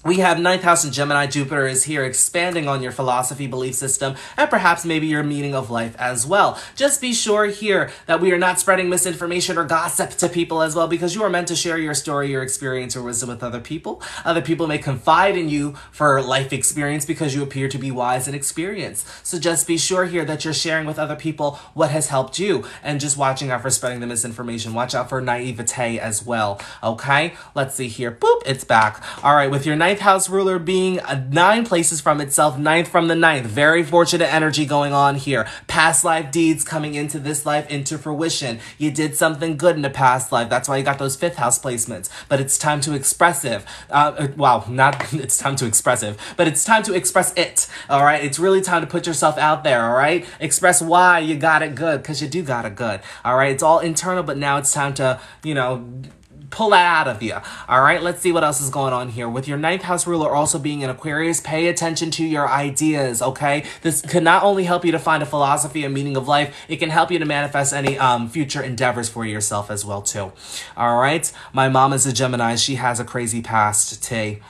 S1: We have ninth house in Gemini. Jupiter is here expanding on your philosophy, belief system, and perhaps maybe your meaning of life as well. Just be sure here that we are not spreading misinformation or gossip to people as well, because you are meant to share your story, your experience, or wisdom with other people. Other people may confide in you for life experience because you appear to be wise and experienced. So just be sure here that you're sharing with other people what has helped you, and just watching out for spreading the misinformation. Watch out for naivete as well. Okay, let's see here. Boop, it's back. All right, with your ninth house ruler being 9 places from itself, ninth from the ninth. Very fortunate energy going on here. Past life deeds coming into this life into fruition. You did something good in the past life. That's why you got those 5th house placements. But it's time to expressive. Not it's time to expressive, but it's time to express it. All right, it's really time to put yourself out there. All right, express why you got it good, because you do got it good. All right, it's all internal, but now it's time to, pull that out of you. All right, let's see what else is going on here. With your ninth house ruler also being in Aquarius, pay attention to your ideas, okay? This can not only help you to find a philosophy and meaning of life, it can help you to manifest any future endeavors for yourself as well, too. All right, my mom is a Gemini. She has a crazy past, Tay.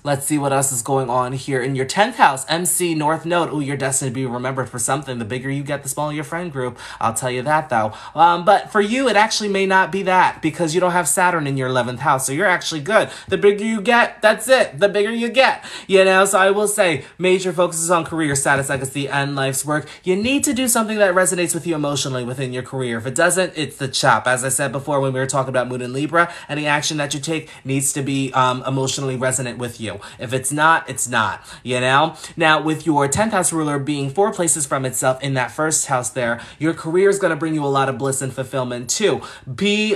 S1: Let's see what else is going on here. In your 10th house, MC North Node. Oh, you're destined to be remembered for something. The bigger you get, the smaller your friend group. I'll tell you that, though. But for you, it actually may not be that, because you don't have Saturn in your 11th house. So you're actually good. The bigger you get, that's it. The bigger you get. So I will say, major focuses on career status, legacy, and life's work. You need to do something that resonates with you emotionally within your career. If it doesn't, it's the chop. As I said before when we were talking about Moon and Libra, any action that you take needs to be emotionally resonant with you. If it's not, it's not, Now, with your 10th house ruler being 4 places from itself in that 1st house there, your career is going to bring you a lot of bliss and fulfillment too. Be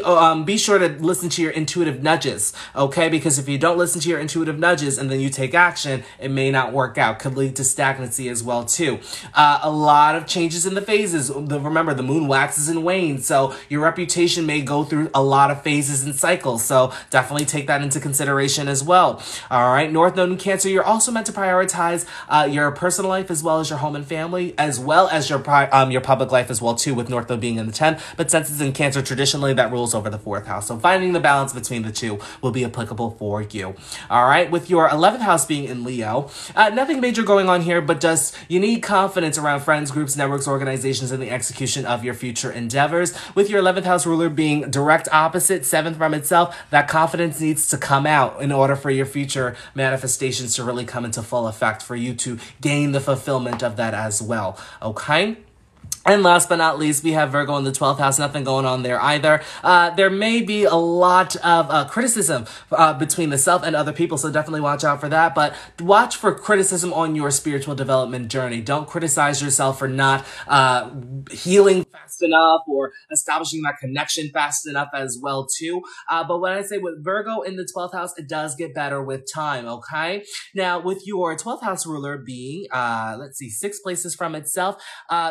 S1: sure to listen to your intuitive nudges, okay? Because if you don't listen to your intuitive nudges and then you take action, it may not work out. Could lead to stagnancy as well too. A lot of changes in the phases. Remember, the moon waxes and wanes, so your reputation may go through a lot of phases and cycles. So definitely take that into consideration as well. All right, North Node in Cancer, you're also meant to prioritize your personal life as well as your home and family, as well as your public life as well too, with North Node being in the 10th. But since it's in Cancer, traditionally that rules over the 4th house. So finding the balance between the two will be applicable for you. All right, with your 11th house being in Leo, nothing major going on here, but just you need confidence around friends, groups, networks, organizations, and the execution of your future endeavors. With your 11th house ruler being direct opposite, 7th from itself, that confidence needs to come out in order for your future manifestations to really come into full effect, for you to gain the fulfillment of that as well, okay? And last but not least, we have Virgo in the 12th house. Nothing going on there either. There may be a lot of criticism between the self and other people, so definitely watch out for that. But watch for criticism on your spiritual development journey. Don't criticize yourself for not healing fast enough or establishing that connection fast enough as well, too. But when I say with Virgo in the 12th house, it does get better with time, okay? Now, with your 12th house ruler being, 6 places from itself,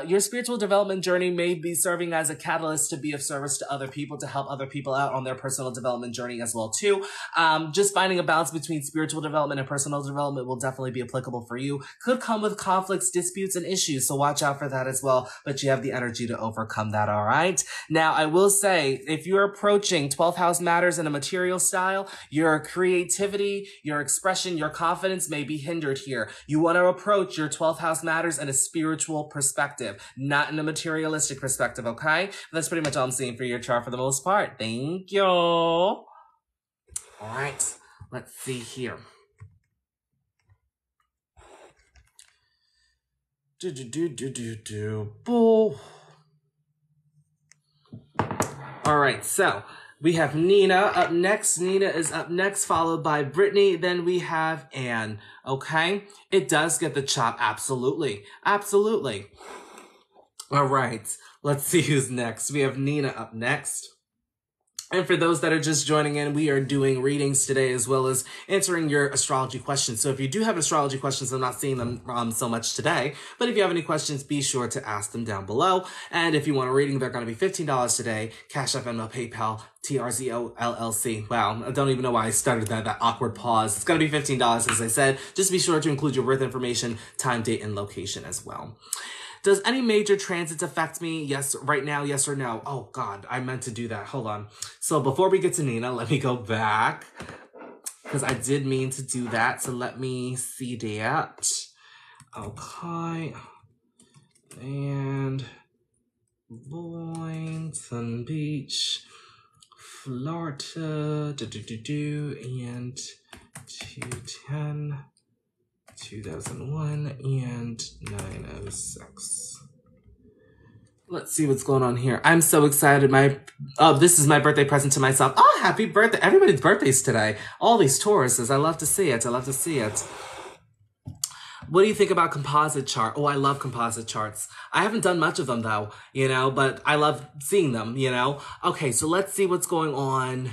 S1: your spiritual development journey may be serving as a catalyst to be of service to other people, to help other people out on their personal development journey as well too. Just finding a balance between spiritual development and personal development will definitely be applicable for you. Could come with conflicts, disputes, and issues, so watch out for that as well, but you have the energy to overcome that, all right? Now, I will say, if you're approaching 12th house matters in a material style, your creativity, your expression, your confidence may be hindered here. You want to approach your 12th house matters in a spiritual perspective, not in a materialistic perspective, okay? That's pretty much all I'm seeing for your chart for the most part. Thank you. All right, let's see here. All right, so we have Nina up next. Nina is up next, followed by Brittany. Then we have Anne, okay? It does get the chop, absolutely. Absolutely. All right, let's see who's next. We have Nina up next. And for those that are just joining in, we are doing readings today as well as answering your astrology questions. So if you do have astrology questions, I'm not seeing them so much today, but if you have any questions, be sure to ask them down below. And if you want a reading, they're going to be $15 today. Cash App, Venmo, PayPal, TRZO LLC. Wow, I don't even know why I started that awkward pause. It's going to be $15, as I said. Just be sure to include your birth information, time, date, and location as well. Does any major transits affect me? Yes, right now, yes or no? Oh, God, I meant to do that. Hold on. So before we get to Nina, let me go back. because I did mean to do that. So let me see that. Okay. And Boynton Beach, Florida, and 210, 2001, and 906. Let's see what's going on here. I'm so excited. This is my birthday present to myself. Oh, happy birthday. Everybody's birthdays today. All these Tauruses. I love to see it. I love to see it. What do you think about composite chart? Oh, I love composite charts. I haven't done much of them though, you know, but I love seeing them, you know. Okay, so let's see what's going on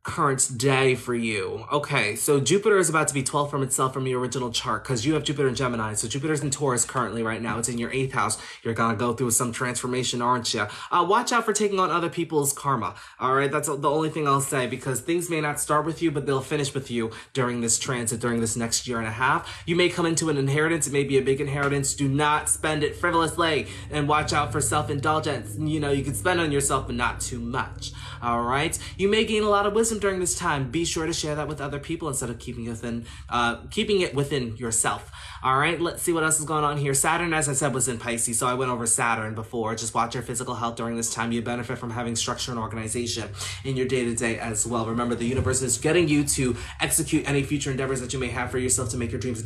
S1: current day for you. Okay, so Jupiter is about to be 12 from itself from your original chart because you have Jupiter in Gemini. So Jupiter's in Taurus currently right now. It's in your 8th house. You're gonna go through some transformation, aren't you? Watch out for taking on other people's karma. All right, that's the only thing I'll say, because things may not start with you, but they'll finish with you during this transit, during this next year and a half. You may come into an inheritance. It may be a big inheritance. Do not spend it frivolously, and watch out for self-indulgence. You know, you can spend on yourself, but not too much. All right, you may gain a lot of wisdom during this time. Be sure to share that with other people instead of keeping it within yourself. All right, let's see what else is going on here. Saturn, as I said, was in Pisces, so I went over Saturn before. Just watch your physical health during this time. You benefit from having structure and organization in your day-to-day as well. Remember, the universe is getting you to execute any future endeavors that you may have for yourself to make your dreams a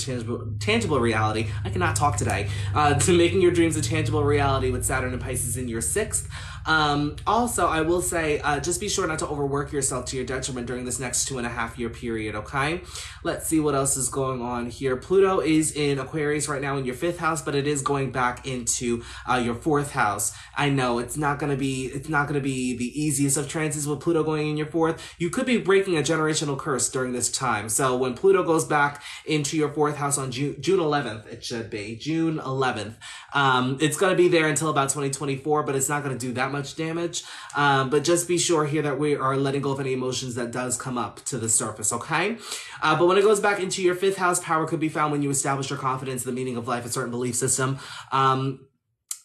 S1: tangible reality. I cannot talk today. To making your dreams a tangible reality with Saturn and Pisces in your 6th. Also, I will say, just be sure not to overwork yourself to your detriment during this next 2.5-year period, okay? Let's see what else is going on here. Pluto is in Aquarius right now in your 5th house, but it is going back into your 4th house. I know it's not gonna be the easiest of transits with Pluto going in your 4th. You could be breaking a generational curse during this time. So when Pluto goes back into your 4th house on June 11th, it should be June 11th. It's gonna be there until about 2024, but it's not gonna do that much damage. But just be sure here that we are letting go of any emotions that does come up to the surface, okay? But when it goes back into your 5th house, power could be found when you establish your confidence, the meaning of life, a certain belief system.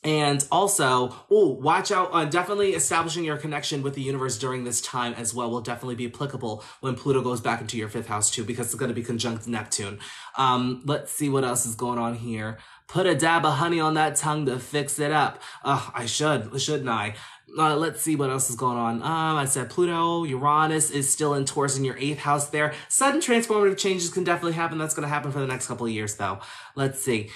S1: And also, watch out, definitely establishing your connection with the universe during this time as well will definitely be applicable when Pluto goes back into your 5th house too, because it's going to be conjunct Neptune. Let's see what else is going on here. Put a dab of honey on that tongue to fix it up. I shouldn't I? Let's see what else is going on. I said Pluto, Uranus is still in Taurus in your 8th house there. Sudden transformative changes can definitely happen. That's going to happen for the next couple of years though. Let's see.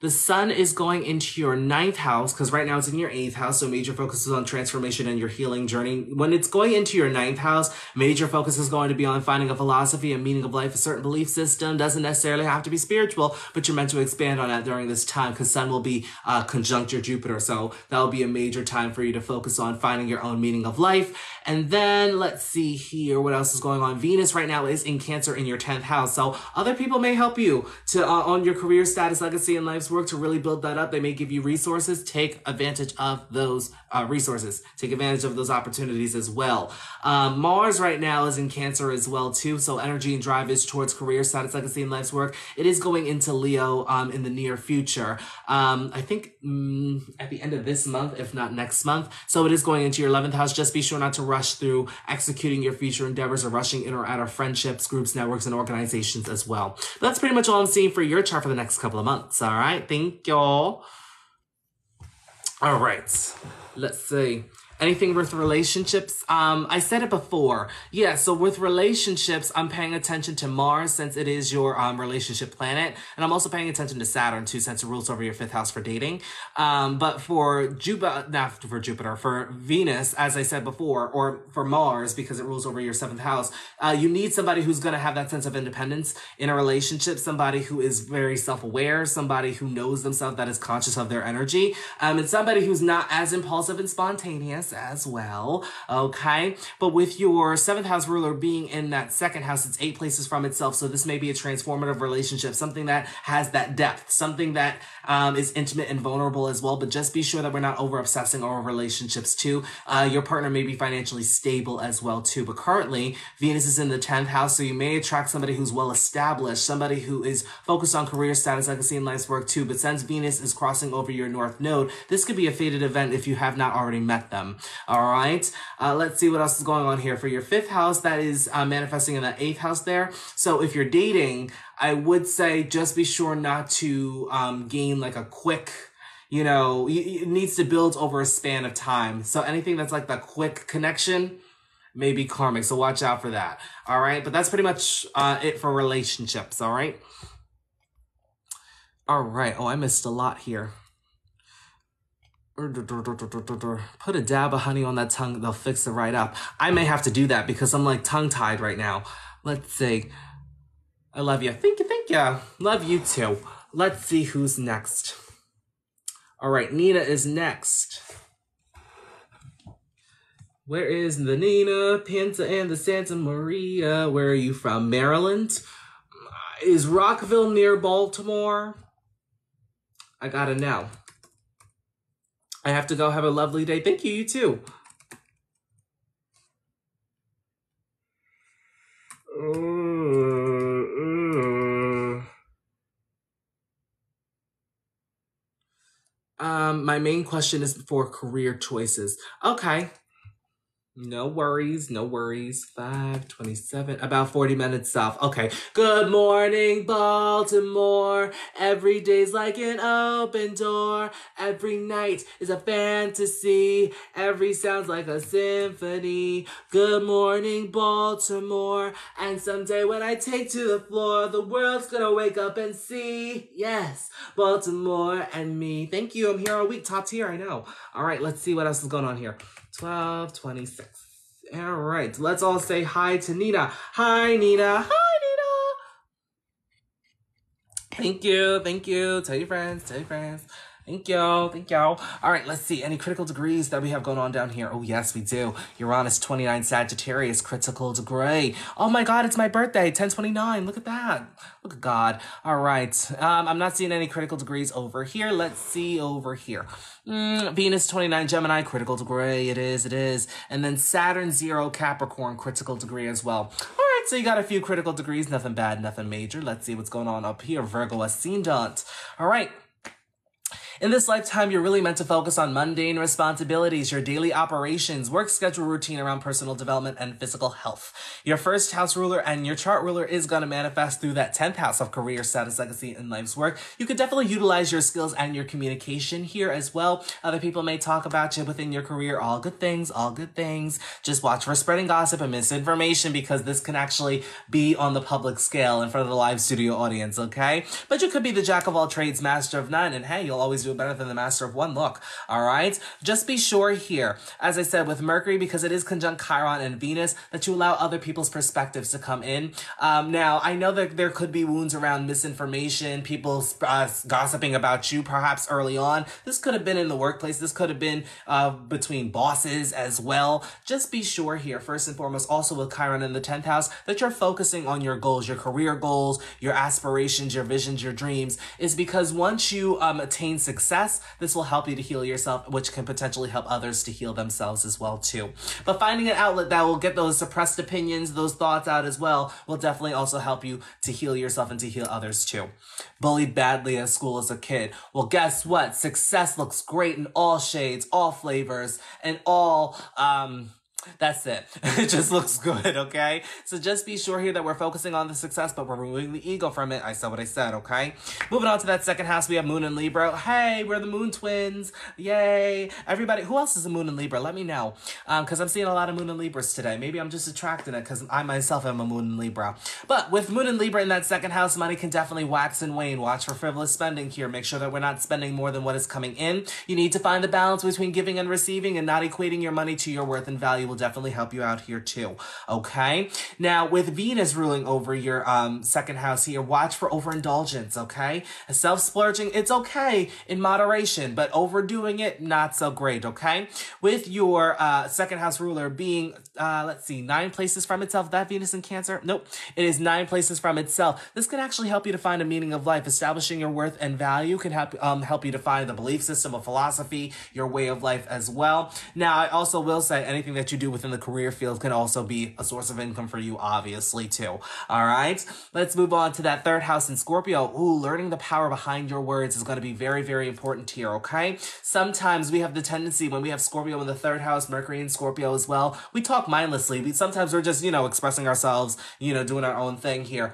S1: The sun is going into your 9th house, because right now it's in your 8th house, so major focus is on transformation and your healing journey. When it's going into your 9th house, major focus is going to be on finding a philosophy, a meaning of life, a certain belief system. Doesn't necessarily have to be spiritual, but you're meant to expand on that during this time, because sun will be conjunct your Jupiter, so that'll be a major time for you to focus on finding your own meaning of life. And then let's see here, what else is going on? Venus right now is in Cancer in your 10th house, so other people may help you to on your career status, legacy, and life's work to really build that up. They may give you resources. Take advantage of those resources. Take advantage of those opportunities as well. Mars right now is in Cancer as well too, so energy and drive is towards career status, legacy, and life's work. It is going into Leo in the near future. I think at the end of this month, if not next month. So it is going into your 11th house. Just be sure not to rush through executing your future endeavors or rushing in or out of friendships, groups, networks, and organizations as well. But that's pretty much all I'm seeing for your chart for the next couple of months. All right. Thank y'all. All right. Let's see. Anything with relationships? I said it before. Yeah, so with relationships, I'm paying attention to Mars since it is your relationship planet. And I'm also paying attention to Saturn too, since it rules over your 5th house for dating. But for for Venus, as I said before, or for Mars, because it rules over your 7th house, you need somebody who's going to have that sense of independence in a relationship, somebody who is very self-aware, somebody who knows themselves, that is conscious of their energy, and somebody who's not as impulsive and spontaneous as well, okay? But with your 7th house ruler being in that 2nd house, it's 8 places from itself, so this may be a transformative relationship, something that has that depth, something that is intimate and vulnerable as well, but just be sure that we're not over-obsessing over relationships too. Your partner may be financially stable as well too, but currently, Venus is in the 10th house, so you may attract somebody who's well-established, somebody who is focused on career status, legacy, and life's work too, but since Venus is crossing over your North Node, this could be a fated event if you have not already met them. All right. Let's see what else is going on here. For your 5th house, that is manifesting in the 8th house there. So if you're dating, I would say just be sure not to gain like a quick, you know, it needs to build over a span of time. So anything that's like the quick connection may be karmic. So watch out for that. All right. But that's pretty much it for relationships. All right. All right. Oh, I missed a lot here. Put a dab of honey on that tongue. They'll fix it right up. I may have to do that because I'm like tongue-tied right now. Let's see. I love you. Thank you. Thank you. Love you too. Let's see who's next. All right. Nina is next. Where is the Nina, Pinta, and the Santa Maria? Where are you from? Maryland? Is Rockville near Baltimore? I gotta know. I have to go. Have a lovely day. Thank you. You too. My main question is for career choices. Okay. No worries, no worries. 5:27, about 40 minutes south. Okay. Good morning, Baltimore. Every day's like an open door. Every night is a fantasy. Every sound's like a symphony. Good morning, Baltimore. And someday when I take to the floor, the world's gonna wake up and see. Yes, Baltimore and me. Thank you. I'm here all week. Top tier, I know. All right, let's see what else is going on here. 12:26. All right, let's all say hi to Nina. Hi, Nina. Hi, Nina. Thank you. Thank you. Tell your friends. Tell your friends. Thank you. Thank you. All right, let's see. Any critical degrees that we have going on down here? Oh, yes, we do. Uranus 29 Sagittarius, critical degree. Oh, my God, it's my birthday, 10/29. Look at that. Look at God. All right. I'm not seeing any critical degrees over here. Let's see over here. Venus 29 Gemini, critical degree. It is. And then Saturn 0 Capricorn, critical degree as well. All right, so you got a few critical degrees. Nothing bad, nothing major. Let's see what's going on up here. Virgo Ascendant. All right. In this lifetime, you're really meant to focus on mundane responsibilities, your daily operations, work schedule routine around personal development and physical health. Your 1st house ruler and your chart ruler is going to manifest through that 10th house of career, status, legacy, and life's work. You could definitely utilize your skills and your communication here as well. Other people may talk about you within your career. All good things, all good things. Just watch for spreading gossip and misinformation because this can actually be on the public scale in front of the live studio audience, okay? But you could be the jack of all trades, master of none, and hey, you'll always do better than the master of one. Look, all right? Just be sure here, as I said, with Mercury, because it is conjunct Chiron and Venus, that you allow other people's perspectives to come in. Now, I know that there could be wounds around misinformation, people gossiping about you perhaps early on. This could have been in the workplace. This could have been between bosses as well. Just be sure here, first and foremost, also with Chiron in the 10th house, that you're focusing on your goals, your career goals, your aspirations, your visions, your dreams, is because once you attain success, this will help you to heal yourself, which can potentially help others to heal themselves as well too. But finding an outlet that will get those suppressed opinions, those thoughts out as well, will definitely also help you to heal yourself and to heal others too. Bullied badly at school as a kid. Well, guess what? Success looks great in all shades, all flavors, and all, that's it. It just looks good, okay? So just be sure here that we're focusing on the success, but we're removing the ego from it. I said what I said, okay? Moving on to that 2nd house, we have Moon and Libra. Hey, we're the Moon twins. Yay. Everybody, who else is a Moon and Libra? Let me know. Because I'm seeing a lot of Moon and Libras today. Maybe I'm just attracting it because I myself am a Moon and Libra. But with Moon and Libra in that 2nd house, money can definitely wax and wane. Watch for frivolous spending here. Make sure that we're not spending more than what is coming in. You need to find the balance between giving and receiving and not equating your money to your worth and value will definitely help you out here too. Okay. Now with Venus ruling over your 2nd house here, watch for overindulgence. Okay. Self-splurging, it's okay in moderation, but overdoing it, not so great. Okay. With your 2nd house ruler being, let's see, 9 places from itself, that Venus in Cancer. Nope. It is 9 places from itself. This can actually help you to find a meaning of life. Establishing your worth and value can help you to find the belief system, a philosophy, your way of life as well. Now, I also will say anything that you do within the career field can also be a source of income for you, obviously, too. All right, let's move on to that third house in Scorpio. Ooh, learning the power behind your words is going to be very, very important here, okay? Sometimes we have the tendency, when we have Scorpio in the third house, Mercury in Scorpio as well, we talk mindlessly. Sometimes we're just, expressing ourselves, doing our own thing here.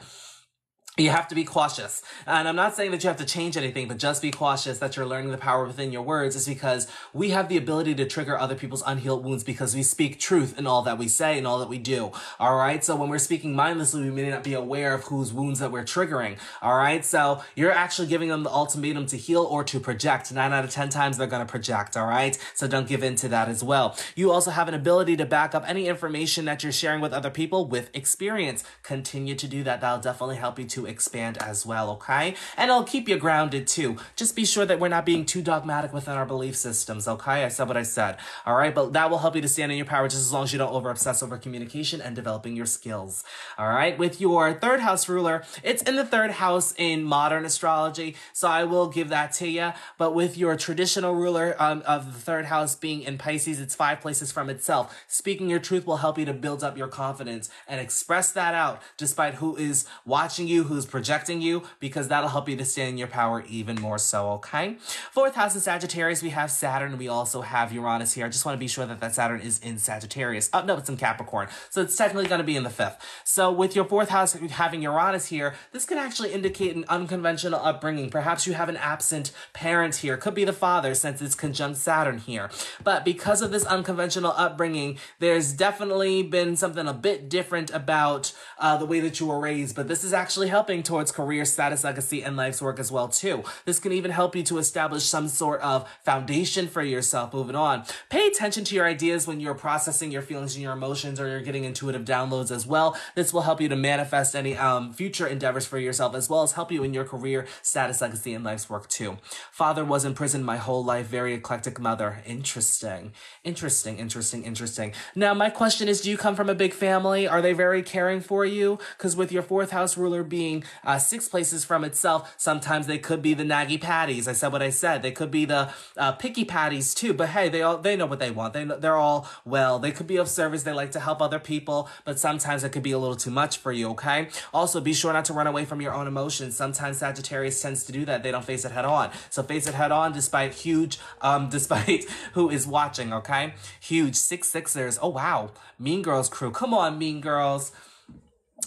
S1: You have to be cautious. And I'm not saying that you have to change anything, but just be cautious that you're learning the power within your words, is because we have the ability to trigger other people's unhealed wounds because we speak truth in all that we say and all that we do. All right. So when we're speaking mindlessly, we may not be aware of whose wounds that we're triggering. All right. So you're actually giving them the ultimatum to heal or to project. 9 out of 10 times they're going to project. All right. So don't give in to that as well. You also have an ability to back up any information that you're sharing with other people with experience. Continue to do that. That'll definitely help you to expand as well, okay? And it'll keep you grounded too. Just be sure that we're not being too dogmatic within our belief systems, okay? I said what I said, all right? But that will help you to stand in your power just as long as you don't over-obsess over communication and developing your skills, all right? With your third house ruler, it's in the third house in modern astrology, so I will give that to you. But with your traditional ruler of the third house being in Pisces, it's 5 places from itself. Speaking your truth will help you to build up your confidence and express that out despite who is watching you, who's projecting you, because that'll help you to stand in your power even more so, okay? Fourth house in Sagittarius, we have Saturn. We also have Uranus here. I just want to be sure that Saturn is in Sagittarius. Oh, no, it's in Capricorn. So it's technically going to be in the 5th. So with your 4th house having Uranus here, this could actually indicate an unconventional upbringing. Perhaps you have an absent parent here. Could be the father, since it's conjunct Saturn here. But because of this unconventional upbringing, there's definitely been something a bit different about the way that you were raised. But this is actually helping towards career, status, legacy, and life's work as well too. This can even help you to establish some sort of foundation for yourself moving on. Pay attention to your ideas when you're processing your feelings and your emotions, or you're getting intuitive downloads as well. This will help you to manifest any future endeavors for yourself, as well as help you in your career, status, legacy, and life's work too. Father was in prison my whole life. Very eclectic mother. Interesting. Now, my question is, do you come from a big family? Are they very caring for you? Because with your 4th house ruler being 6 places from itself, sometimes they could be the naggy patties. I said what I said. They could be the picky patties too, but hey, they know what they want. They're all well. They could be of service. They like to help other people, but sometimes it could be a little too much for you, okay? Also, be sure not to run away from your own emotions. Sometimes Sagittarius tends to do that. They don't face it head on. So face it head on despite who is watching, okay? Huge 6-6ers. Oh, wow. Mean Girls crew. Come on, Mean Girls.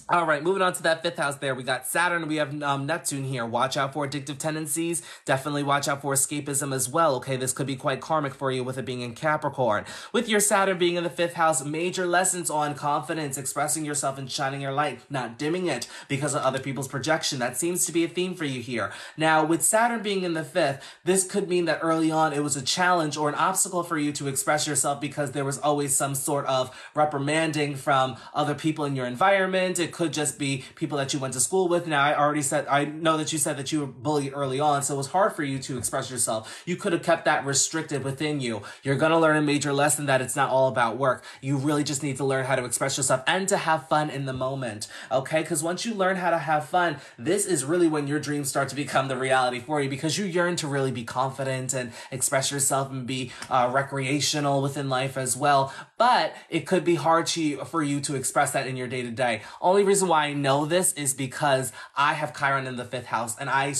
S1: All right, moving on to that 5th house there. We got Saturn. We have Neptune here. Watch out for addictive tendencies. Definitely watch out for escapism as well. Okay, this could be quite karmic for you with it being in Capricorn. With your Saturn being in the 5th house, major lessons on confidence, expressing yourself and shining your light, not dimming it because of other people's projection. That seems to be a theme for you here. Now, with Saturn being in the 5th, this could mean that early on it was a challenge or an obstacle for you to express yourself because there was always some sort of reprimanding from other people in your environment. It could just be people that you went to school with. Now, I know that you said that you were bullied early on, so it was hard for you to express yourself. You could have kept that restricted within you. You're going to learn a major lesson that it's not all about work. You really just need to learn how to express yourself and to have fun in the moment, okay? Because once you learn how to have fun, this is really when your dreams start to become the reality for you, because you yearn to really be confident and express yourself and be recreational within life as well. But it could be hard for you to express that in your day-to-day. Only reason why I know this is because I have Chiron in the 5th house, and I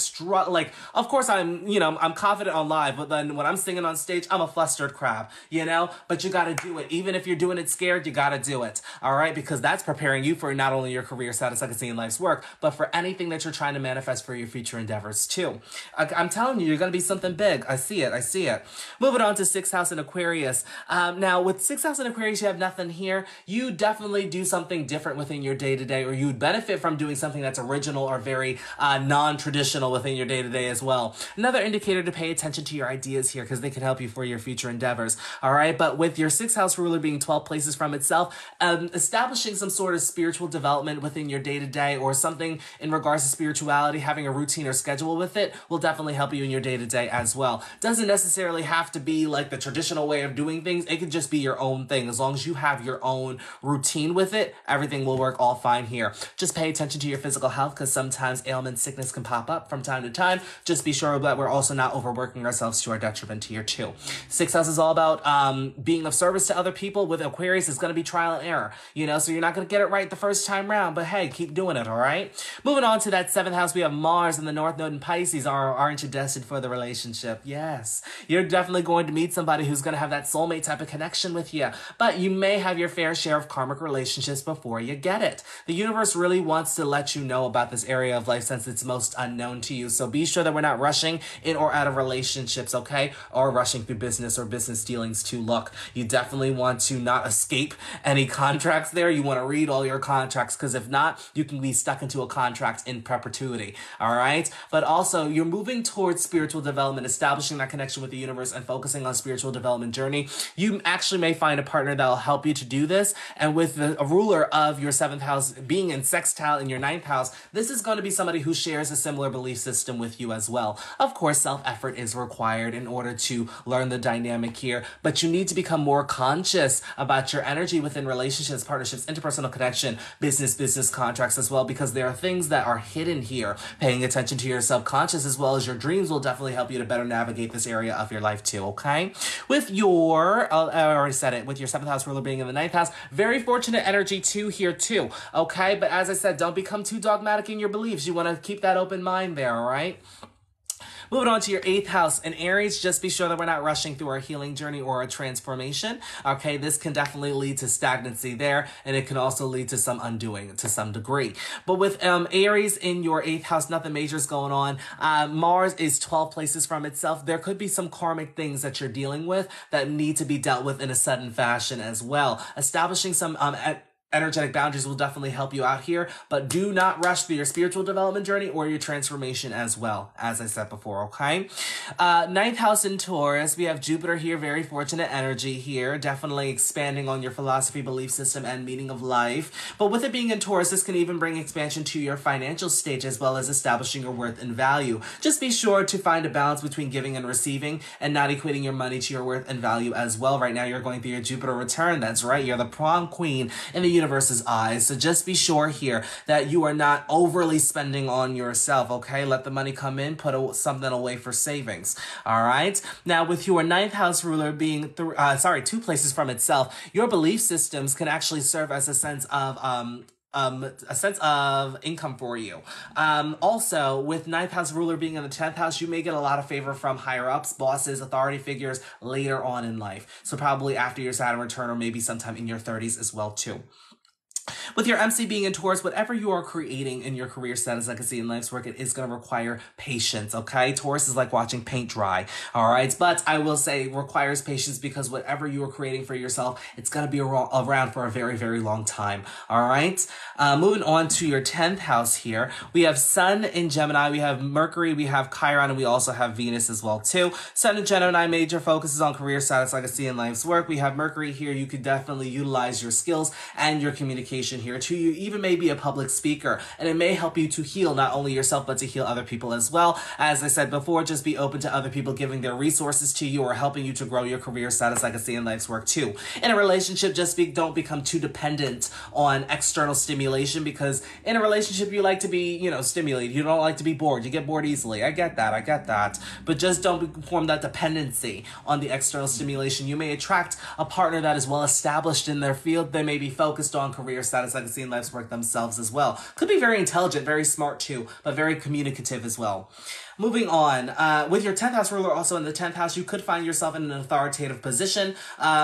S1: of course I'm confident on live, but then when I'm singing on stage, I'm a flustered crab, but you got to do it. Even if you're doing it scared, you got to do it. All right. Because that's preparing you for not only your career, status, legacy, and life's work, but for anything that you're trying to manifest for your future endeavors too. I'm telling you, you're going to be something big. I see it. Moving on to 6th house in Aquarius. Now with 6th house in Aquarius, you have nothing here. You definitely do something different within your day-to-day, or you would benefit from doing something that's original or very non-traditional within your day-to-day as well. Another indicator to pay attention to your ideas here, because they can help you for your future endeavors. All right. But with your 6th house ruler being 12 places from itself, establishing some sort of spiritual development within your day-to-day, or something in regards to spirituality, having a routine or schedule with it, will definitely help you in your day-to-day as well. Doesn't necessarily have to be like the traditional way of doing things. It could just be your own thing. As long as you have your own routine with it, everything will work all fine fine here. Just pay attention to your physical health because sometimes ailment, sickness can pop up from time to time. Just be sure that we're also not overworking ourselves to our detriment here too. Sixth house is all about being of service to other people. With Aquarius, it's going to be trial and error, you know, so you're not going to get it right the first time round, but hey, keep doing it, all right? Moving on to that seventh house, we have Mars in the North Node in Pisces. Aren't you destined for the relationship? Yes. You're definitely going to meet somebody who's going to have that soulmate type of connection with you, but you may have your fair share of karmic relationships before you get it. The universe really wants to let you know about this area of life since it's most unknown to you, so be sure that we're not rushing in or out of relationships, okay? Or rushing through business or business dealings to look. You definitely want to not escape any contracts there. You want to read all your contracts because if not, you can be stuck into a contract in perpetuity, all right? But also, you're moving towards spiritual development, establishing that connection with the universe and focusing on spiritual development journey. You actually may find a partner that will help you to do this. And with a ruler of your seventh house being in sextile in your ninth house, this is going to be somebody who shares a similar belief system with you as well. Of course, self-effort is required in order to learn the dynamic here, but you need to become more conscious about your energy within relationships, partnerships, interpersonal connection, business contracts as well, because there are things that are hidden here. Paying attention to your subconscious as well as your dreams will definitely help you to better navigate this area of your life too, okay? With your, I already said it, with your seventh house ruler being in the ninth house, very fortunate energy too here too, okay? But as I said, don't become too dogmatic in your beliefs. You want to keep that open mind there, all right? Moving on to your eighth house. In Aries, just be sure that we're not rushing through our healing journey or a transformation. Okay, this can definitely lead to stagnancy there, and it can also lead to some undoing to some degree. But with Aries in your eighth house, nothing major is going on. Mars is 12 places from itself. There could be some karmic things that you're dealing with that need to be dealt with in a sudden fashion as well. Establishing some energetic boundaries will definitely help you out here, but do not rush through your spiritual development journey or your transformation as well, as I said before, okay? Ninth house in Taurus, we have Jupiter here, very fortunate energy here, definitely expanding on your philosophy, belief system, and meaning of life. But with it being in Taurus, this can even bring expansion to your financial stage as well as establishing your worth and value. Just be sure to find a balance between giving and receiving and not equating your money to your worth and value as well. Right now, you're going through your Jupiter return. That's right. You're the prom queen in the universe's eyes. So just be sure here that you are not overly spending on yourself, okay? Let the money come in, put something away for savings, all right? Now, with your ninth house ruler being, two places from itself, your belief systems can actually serve as a sense of income for you. Also, with ninth house ruler being in the 10th house, you may get a lot of favor from higher ups, bosses, authority figures later on in life. So probably after your Saturn return or maybe sometime in your 30s as well too. With your MC being in Taurus, whatever you are creating in your career status, legacy, and life's work, it is going to require patience, okay? Taurus is like watching paint dry, all right? But I will say it requires patience because whatever you are creating for yourself, it's going to be around for a very, very long time, all right? Moving on to your 10th house here, we have Sun in Gemini, we have Mercury, we have Chiron, and we also have Venus as well, too. Sun in Gemini, major focuses on career status, legacy, and life's work. We have Mercury here. You could definitely utilize your skills and your communication here too. You even may be a public speaker, and it may help you to heal not only yourself but to heal other people as well. As I said before, just be open to other people giving their resources to you or helping you to grow your career status, legacy, and life's work too. In a relationship, don't become too dependent on external stimulation, because in a relationship you like to be, stimulated. You don't like to be bored. You get bored easily. I get that. But just don't form that dependency on the external stimulation. You may attract a partner that is well established in their field. They may be focused on career status, legacy, and life's work themselves as well. Could be very intelligent, very smart too, but very communicative as well. Moving on, with your 10th house ruler also in the 10th house, you could find yourself in an authoritative position.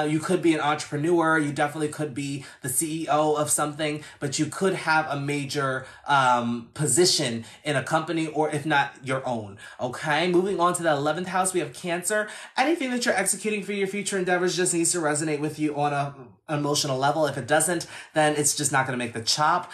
S1: You could be an entrepreneur. You definitely could be the CEO of something, but you could have a major position in a company, or if not, your own. Okay, moving on to the 11th house, we have Cancer. Anything that you're executing for your future endeavors just needs to resonate with you on an emotional level. If it doesn't, then it's just not going to make the chop.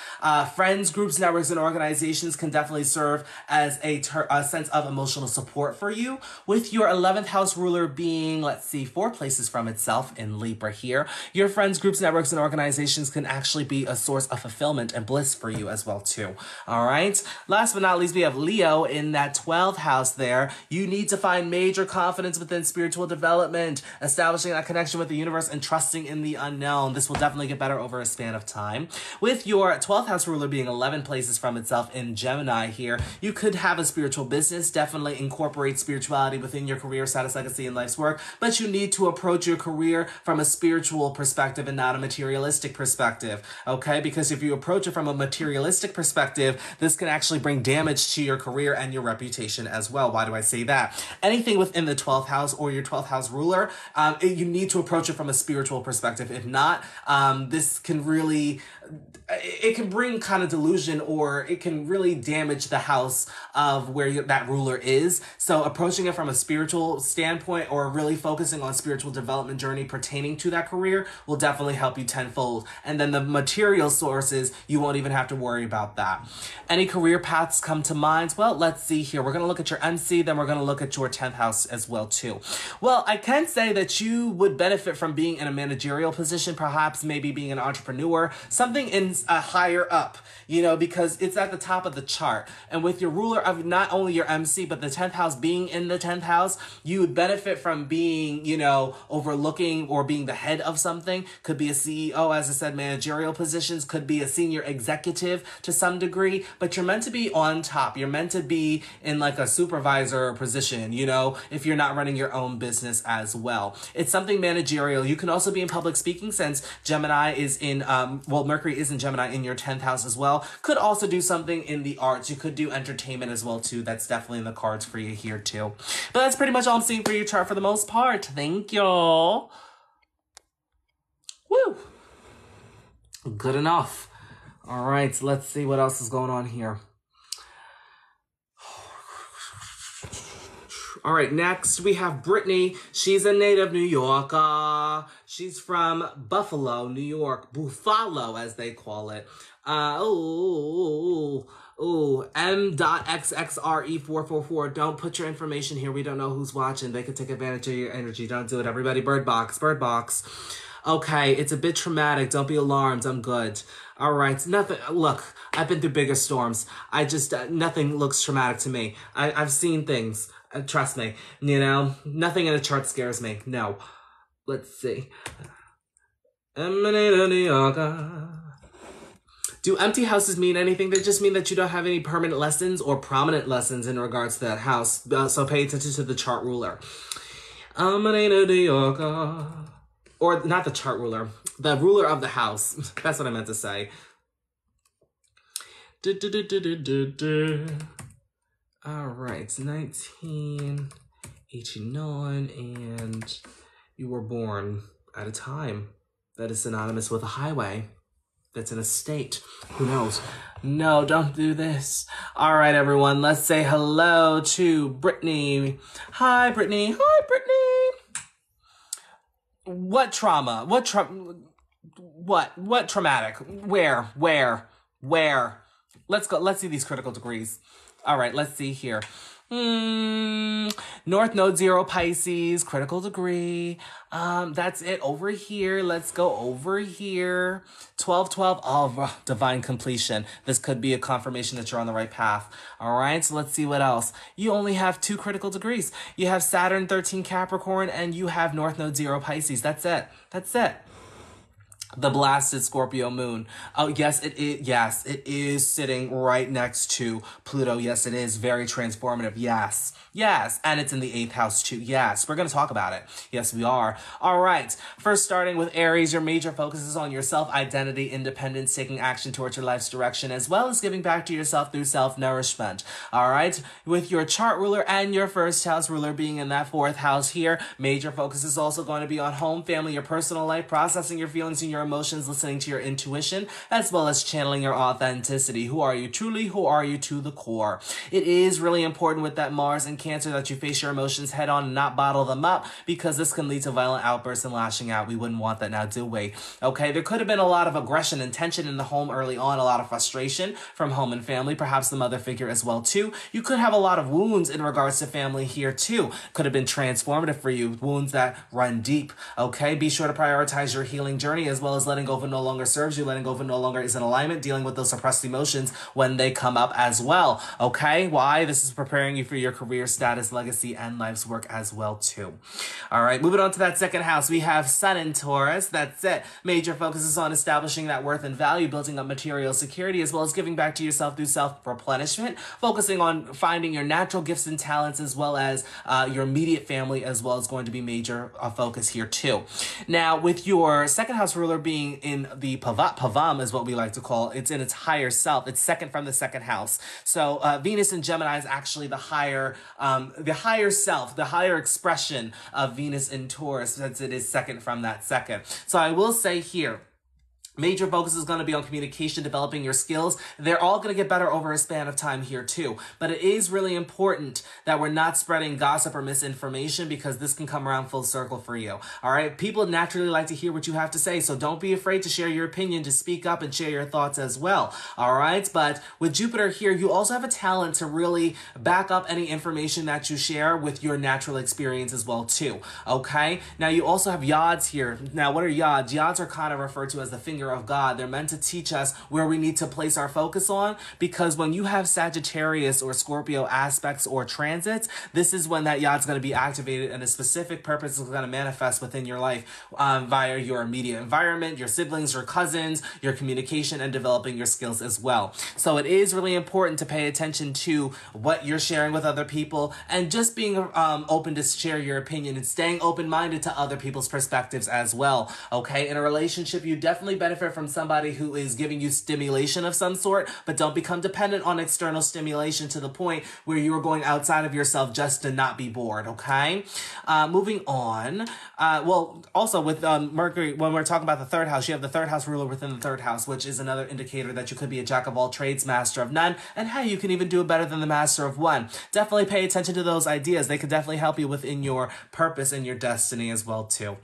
S1: Friends, groups, networks, and organizations can definitely serve as a sense sense of emotional support for you, with your 11th house ruler being, let's see, 4 places from itself in Libra here. Your friends, groups, networks, and organizations can actually be a source of fulfillment and bliss for you as well too. All right. Last but not least, we have Leo in that 12th house there. You need to find major confidence within spiritual development, establishing that connection with the universe and trusting in the unknown. This will definitely get better over a span of time. With your 12th house ruler being 11 places from itself in Gemini here, you could have a spiritual business, definitely incorporate spirituality within your career, status, legacy, and life's work, but you need to approach your career from a spiritual perspective and not a materialistic perspective, okay? Because if you approach it from a materialistic perspective, this can actually bring damage to your career and your reputation as well. Why do I say that? Anything within the 12th house or your 12th house ruler, you need to approach it from a spiritual perspective. If not, this can really, it can bring kind of delusion, or it can really damage the house of where that ruler is. So approaching it from a spiritual standpoint, or really focusing on spiritual development journey pertaining to that career, will definitely help you tenfold. And then the material sources, you won't even have to worry about that. Any career paths come to mind? Well, let's see here. We're going to look at your MC, then we're going to look at your 10th house as well too. Well, I can say that you would benefit from being in a managerial position, perhaps maybe being an entrepreneur, something in higher up, you know, because it's at the top of the chart. And with your ruler of not only your MC, but the 10th house being in the 10th house, you would benefit from being, you know, overlooking or being the head of something. Could be a CEO, as I said, managerial positions, could be a senior executive to some degree, but you're meant to be on top. You're meant to be in like a supervisor position, you know, if you're not running your own business as well. It's something managerial. You can also be in public speaking, since Gemini is in, Mercury is in Gemini in your 10th house as well. Could also do something in the arts. You could do entertainment as well too. That's definitely in the cards for you here too. But that's pretty much all I'm seeing for your chart for the most part. Thank y'all. Woo! Good enough. All right, let's see what else is going on here. All right, next we have Brittany. She's a native New Yorker. She's from Buffalo, New York. Buffalo, as they call it. M.XXRE444. Don't put your information here. We don't know who's watching. They could take advantage of your energy. Don't do it. Everybody, bird box, bird box. Okay, it's a bit traumatic. Don't be alarmed. I'm good. All right, nothing. Look, I've been through bigger storms. I just, nothing looks traumatic to me. I've seen things. Trust me, you know, nothing in a chart scares me. No. Let's see. Do empty houses mean anything? They just mean that you don't have any permanent lessons or prominent lessons in regards to that house. So pay attention to the chart ruler. Or not the chart ruler, the ruler of the house. That's what I meant to say. All right, 1989, and you were born at a time that is synonymous with a highway. That's in a state. Who knows? No, don't do this. All right, everyone, let's say hello to Brittany. Hi, Brittany. Hi, Brittany. What trauma? What traumatic? Where? Let's go. Let's see these critical degrees. All right, let's see here. North Node 0 Pisces, critical degree. That's it over here. Let's go over here. 1212, oh, divine completion. This could be a confirmation that you're on the right path. All right, so let's see what else. You only have 2 critical degrees. You have Saturn 13 Capricorn, and you have North Node 0 Pisces. That's it. That's it. The blasted Scorpio moon. Oh, yes, it is. Yes, it is sitting right next to Pluto. Yes, it is. Very transformative. Yes. Yes. And it's in the 8th house too. Yes. We're going to talk about it. Yes, we are. All right. First, starting with Aries, your major focus is on your self-identity, independence, taking action towards your life's direction, as well as giving back to yourself through self-nourishment. All right. With your chart ruler and your first house ruler being in that 4th house here, major focus is also going to be on home, family, your personal life, processing your feelings and your emotions, listening to your intuition, as well as channeling your authenticity. Who are you truly? Who are you to the core? It is really important with that Mars in Cancer that you face your emotions head on and not bottle them up, because this can lead to violent outbursts and lashing out. We wouldn't want that now, do we? Okay, there could have been a lot of aggression and tension in the home early on, a lot of frustration from home and family, perhaps the mother figure as well too. You could have a lot of wounds in regards to family here too. Could have been transformative for you, wounds that run deep. Okay, be sure to prioritize your healing journey, as well as letting go of what no longer serves you, letting go of what no longer is in alignment, dealing with those suppressed emotions when they come up as well. Okay, why? This is preparing you for your career, status, legacy, and life's work as well too. All right, moving on to that second house, we have Sun in Taurus. That's it. Major focus is on establishing that worth and value, building up material security, as well as giving back to yourself through self-replenishment, focusing on finding your natural gifts and talents, as well as your immediate family, as well as going to be major focus here too. Now, with your second house ruler being in the Pavam is what we like to call it. It's in its higher self. It's second from the second house. So Venus in Gemini is actually the higher self, the higher expression of Venus in Taurus, since it is second from that second. So I will say here, major focus is going to be on communication, developing your skills. They're all going to get better over a span of time here too. But it is really important that we're not spreading gossip or misinformation, because this can come around full circle for you. All right. People naturally like to hear what you have to say. So don't be afraid to share your opinion, to speak up and share your thoughts as well. All right. But with Jupiter here, you also have a talent to really back up any information that you share with your natural experience as well too. Okay. Now you also have yods here. Now, what are yods? Yods are kind of referred to as the finger of God. They're meant to teach us where we need to place our focus on, because when you have Sagittarius or Scorpio aspects or transits, this is when that yod's going to be activated, and a specific purpose is going to manifest within your life via your immediate environment, your siblings, your cousins, your communication, and developing your skills as well. So it is really important to pay attention to what you're sharing with other people, and just being open to share your opinion and staying open-minded to other people's perspectives as well. Okay, in a relationship, you definitely benefit from somebody who is giving you stimulation of some sort, but don't become dependent on external stimulation to the point where you're going outside of yourself just to not be bored. Okay, moving on. Well, also with Mercury, when we're talking about the third house, you have the third house ruler within the third house, which is another indicator that you could be a jack of all trades, master of none, and hey, you can even do it better than the master of one. Definitely pay attention to those ideas. They could definitely help you within your purpose and your destiny as well too.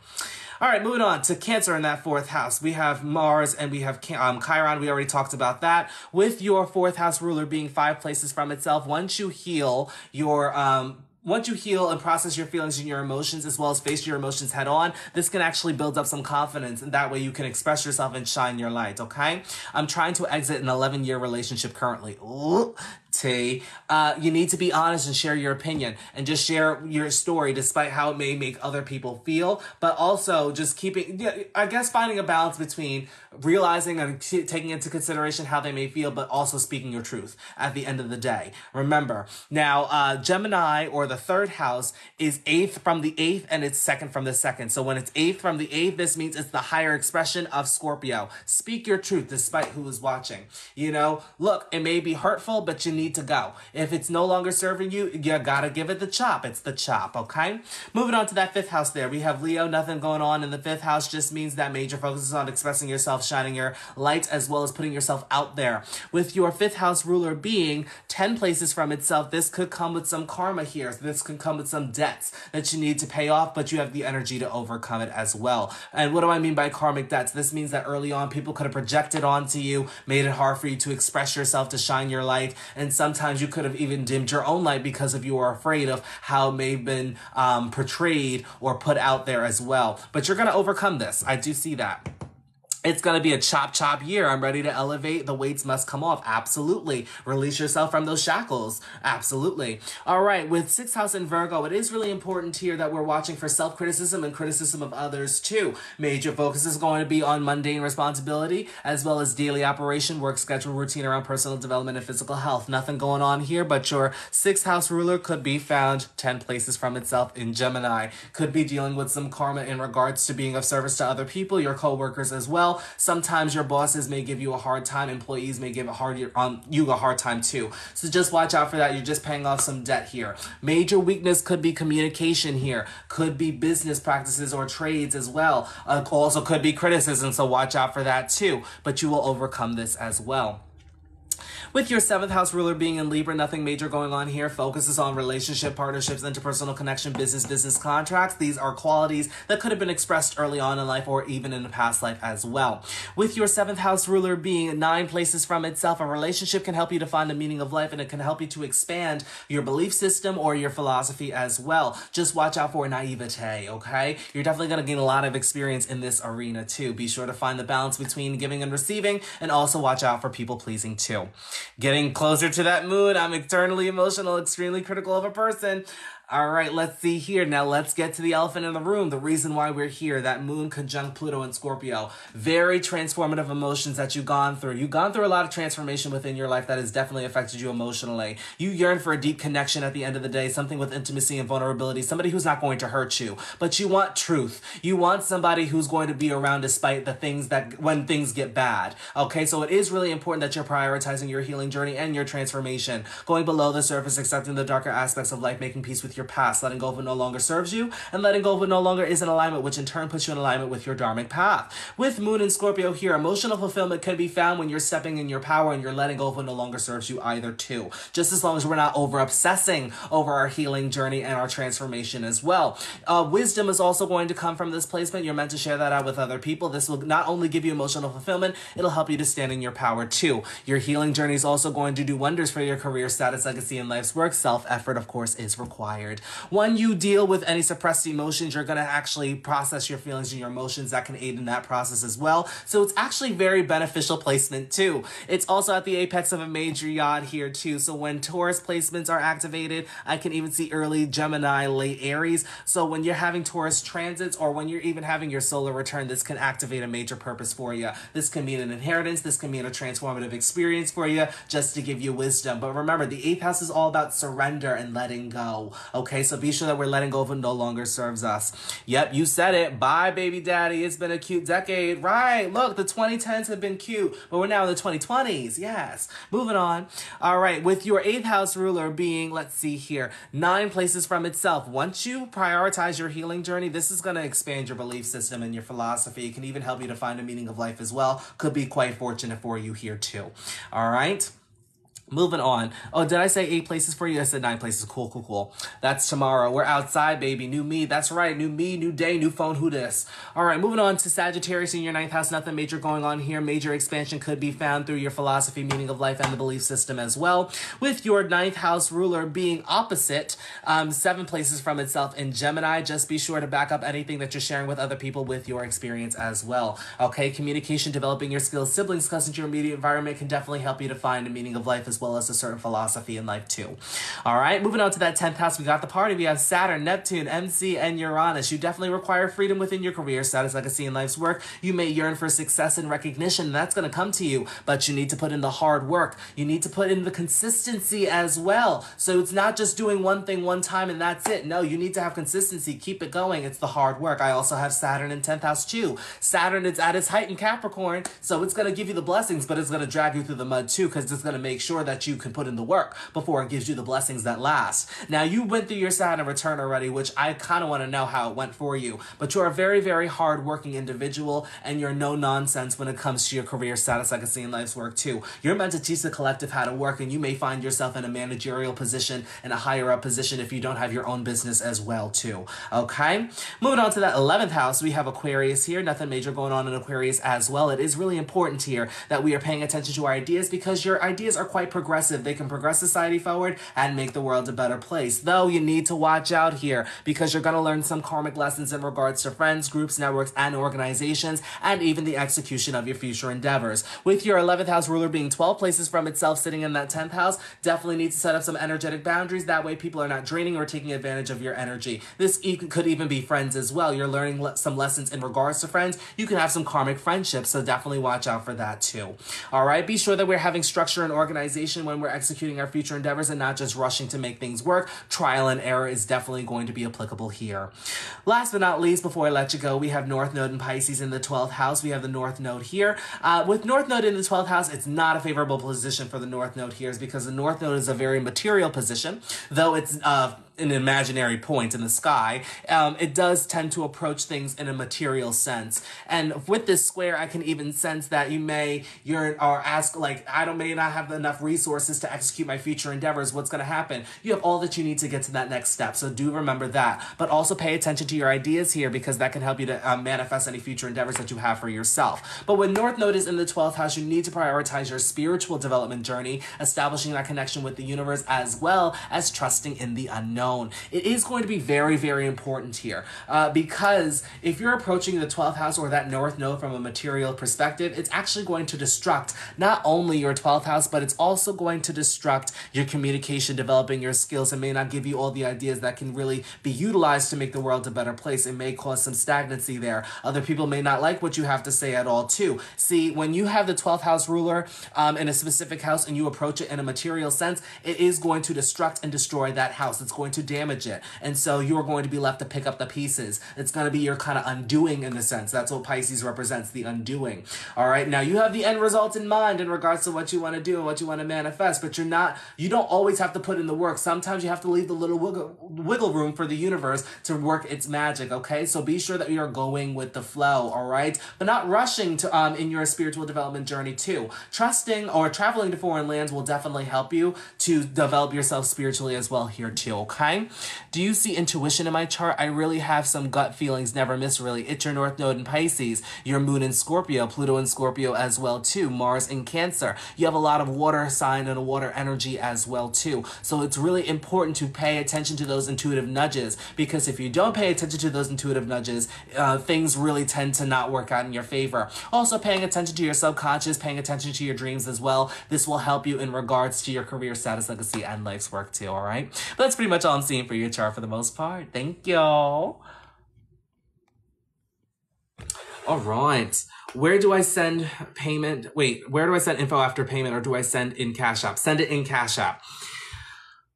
S1: All right, moving on to Cancer in that fourth house. We have Mars and we have Chiron. We already talked about that. With your fourth house ruler being 5 places from itself, once you heal and process your feelings and your emotions, as well as face your emotions head on, this can actually build up some confidence, and that way you can express yourself and shine your light, okay? I'm trying to exit an 11-year relationship currently. Ooh. You need to be honest and share your opinion, and just share your story despite how it may make other people feel, but also just finding a balance between realizing and taking into consideration how they may feel, but also speaking your truth at the end of the day. Remember, now Gemini, or the third house, is 8th from the 8th, and it's 2nd from the 2nd. So when it's 8th from the 8th, this means it's the higher expression of Scorpio. Speak your truth despite who is watching. You know, look, it may be hurtful, but you need to go. If it's no longer serving you, you gotta give it the chop. It's the chop, okay? Moving on to that 5th house there. We have Leo, nothing going on in the 5th house. Just means that major focus is on expressing yourself, shining your light, as well as putting yourself out there. With your 5th house ruler being 10 places from itself, this could come with some karma here. This could come with some debts that you need to pay off, but you have the energy to overcome it as well. And what do I mean by karmic debts? This means that early on, people could have projected onto you, made it hard for you to express yourself, to shine your light, and sometimes you could have even dimmed your own light because of you are afraid of how it may have been portrayed or put out there as well. But you're going to overcome this. I do see that. It's going to be a chop year. I'm ready to elevate. The weights must come off. Absolutely. Release yourself from those shackles. Absolutely. All right. With 6th house in Virgo, it is really important here that we're watching for self-criticism and criticism of others too. Major focus is going to be on mundane responsibility, as well as daily operation, work schedule, routine around personal development and physical health. Nothing going on here, but your 6th house ruler could be found 10 places from itself in Gemini. Could be dealing with some karma in regards to being of service to other people, your co-workers as well. well. Sometimes your bosses may give you a hard time. Employees may give you a hard time too. So just watch out for that. You're just paying off some debt here. Major weakness could be communication here. Could be business practices or trades as well. Also could be criticism. So watch out for that too. But you will overcome this as well. With your 7th house ruler being in Libra, nothing major going on here. Focuses on relationship, partnerships, interpersonal connection, business contracts. These are qualities that could have been expressed early on in life or even in a past life as well. With your 7th house ruler being 9 places from itself, a relationship can help you to find the meaning of life, and it can help you to expand your belief system or your philosophy as well. Just watch out for naivete, okay? You're definitely going to gain a lot of experience in this arena too. Be sure to find the balance between giving and receiving, and also watch out for people pleasing too. Getting closer to that moon, I'm eternally emotional, extremely critical of a person. All right, let's see here. Now let's get to the elephant in the room. The reason why we're here, that moon conjunct Pluto and Scorpio. Very transformative emotions that you've gone through. You've gone through a lot of transformation within your life that has definitely affected you emotionally. You yearn for a deep connection at the end of the day, something with intimacy and vulnerability, somebody who's not going to hurt you, but you want truth. You want somebody who's going to be around despite the things that, when things get bad. Okay, so it is really important that you're prioritizing your healing journey and your transformation. Going below the surface, accepting the darker aspects of life, making peace with your past, letting go of what no longer serves you, and letting go of what no longer is in alignment, which in turn puts you in alignment with your dharmic path. With Moon and Scorpio here, emotional fulfillment can be found when you're stepping in your power and you're letting go of what no longer serves you either too. Just as long as we're not over-obsessing over our healing journey and our transformation as well. Wisdom is also going to come from this placement. You're meant to share that out with other people. This will not only give you emotional fulfillment, it'll help you to stand in your power too. Your healing journey is also going to do wonders for your career, status, legacy, and life's work. Self-effort, of course, is required. When you deal with any suppressed emotions, you're going to actually process your feelings and your emotions. That can aid in that process as well. So it's actually very beneficial placement too. It's also at the apex of a major yod here too. So when Taurus placements are activated, I can even see early Gemini, late Aries. So when you're having Taurus transits or when you're even having your solar return, this can activate a major purpose for you. This can mean an inheritance. This can mean a transformative experience for you, just to give you wisdom. But remember, the 8th house is all about surrender and letting go. Okay, so be sure that we're letting go of what no longer serves us. Yep, you said it. Bye, baby daddy. It's been a cute decade. Right, look, the 2010s have been cute, but we're now in the 2020s. Yes, moving on. All right, with your 8th house ruler being, let's see here, 9 places from itself. Once you prioritize your healing journey, this is going to expand your belief system and your philosophy. It can even help you to find a meaning of life as well. Could be quite fortunate for you here too. All right. Moving on. Oh, did I say 8 places for you? I said 9 places. Cool. That's tomorrow. We're outside, baby. New me. That's right. New me, new day, new phone. Who dis? All right, moving on to Sagittarius in your 9th house. Nothing major going on here. Major expansion could be found through your philosophy, meaning of life, and the belief system as well. With your 9th house ruler being opposite, 7 places from itself in Gemini. Just be sure to back up anything that you're sharing with other people with your experience as well. Okay, communication, developing your skills, siblings, cousins, your immediate environment can definitely help you to find a meaning of life as well as a certain philosophy in life too. All right, moving on to that 10th house, we got the party. We have Saturn, Neptune, MC, and Uranus. You definitely require freedom within your career, status, legacy, and life's work. You may yearn for success and recognition, and that's going to come to you, but you need to put in the hard work. You need to put in the consistency as well. So it's not just doing one thing one time and that's it. No, you need to have consistency. Keep it going. It's the hard work. I also have Saturn in 10th house too. Saturn is at its height in Capricorn, so it's going to give you the blessings, but it's going to drag you through the mud too, because it's going to make sure that you can put in the work before it gives you the blessings that last. Now, you went through your Saturn return already, which I kind of want to know how it went for you, but you're a very, very hard-working individual, and you're no nonsense when it comes to your career, status, legacy, and life's work too. You're meant to teach the collective how to work, and you may find yourself in a managerial position and a higher-up position if you don't have your own business as well too. Okay? Moving on to that 11th house, we have Aquarius here. Nothing major going on in Aquarius as well. It is really important here that we are paying attention to our ideas, because your ideas are quite progressive. They can progress society forward and make the world a better place. Though you need to watch out here, because you're going to learn some karmic lessons in regards to friends, groups, networks, and organizations, and even the execution of your future endeavors. With your 11th house ruler being 12 places from itself, sitting in that 10th house, definitely need to set up some energetic boundaries. That way people are not draining or taking advantage of your energy. This could even be friends as well. You're learning some lessons in regards to friends. You can have some karmic friendships, so definitely watch out for that too. All right, be sure that we're having structure and organization communication when we're executing our future endeavors and not just rushing to make things work. Trial and error is definitely going to be applicable here. Last but not least, before I let you go, we have North Node in Pisces in the 12th house. We have the North Node here. With North Node in the 12th house, it's not a favorable position for the North Node here, is because the North Node is a very material position, though it's an imaginary point in the sky. It does tend to approach things in a material sense. And with this square, I can even sense that you may ask, like, I may not have enough resources to execute my future endeavors. What's going to happen? You have all that you need to get to that next step. So do remember that. But also pay attention to your ideas here, because that can help you to manifest any future endeavors that you have for yourself. But when North Node is in the 12th house, you need to prioritize your spiritual development journey, establishing that connection with the universe, as well as trusting in the unknown. It is going to be very, very important here, because if you're approaching the 12th house or that North Node from a material perspective, it's actually going to destruct not only your 12th house, but it's also going to destruct your communication, developing your skills, and may not give you all the ideas that can really be utilized to make the world a better place. It may cause some stagnancy there. Other people may not like what you have to say at all too. See, when you have the 12th house ruler in a specific house and you approach it in a material sense, it is going to destruct and destroy that house. It's going to damage it. And so you're going to be left to pick up the pieces. It's going to be your kind of undoing in the sense. That's what Pisces represents, the undoing. All right. Now you have the end result in mind in regards to what you want to do and what you want to manifest, but you don't always have to put in the work. Sometimes you have to leave the little wiggle room for the universe to work its magic. Okay. So be sure that you're going with the flow. All right. But not rushing to, in your spiritual development journey too. Trusting or traveling to foreign lands will definitely help you to develop yourself spiritually as well here too. Okay. Do you see intuition in my chart? I really have some gut feelings, never miss really. It's your North Node in Pisces, your Moon in Scorpio, Pluto in Scorpio as well too, Mars in Cancer. You have a lot of water sign and a water energy as well too. So it's really important to pay attention to those intuitive nudges, because if you don't pay attention to those intuitive nudges, things really tend to not work out in your favor. Also paying attention to your subconscious, paying attention to your dreams as well. This will help you in regards to your career status, legacy, and life's work too, all right? But that's pretty much all I'm seeing for your chart for the most part. Thank you. All right. Where do I send payment? Wait, where do I send info after payment, or do I send in Cash App? Send it in Cash App.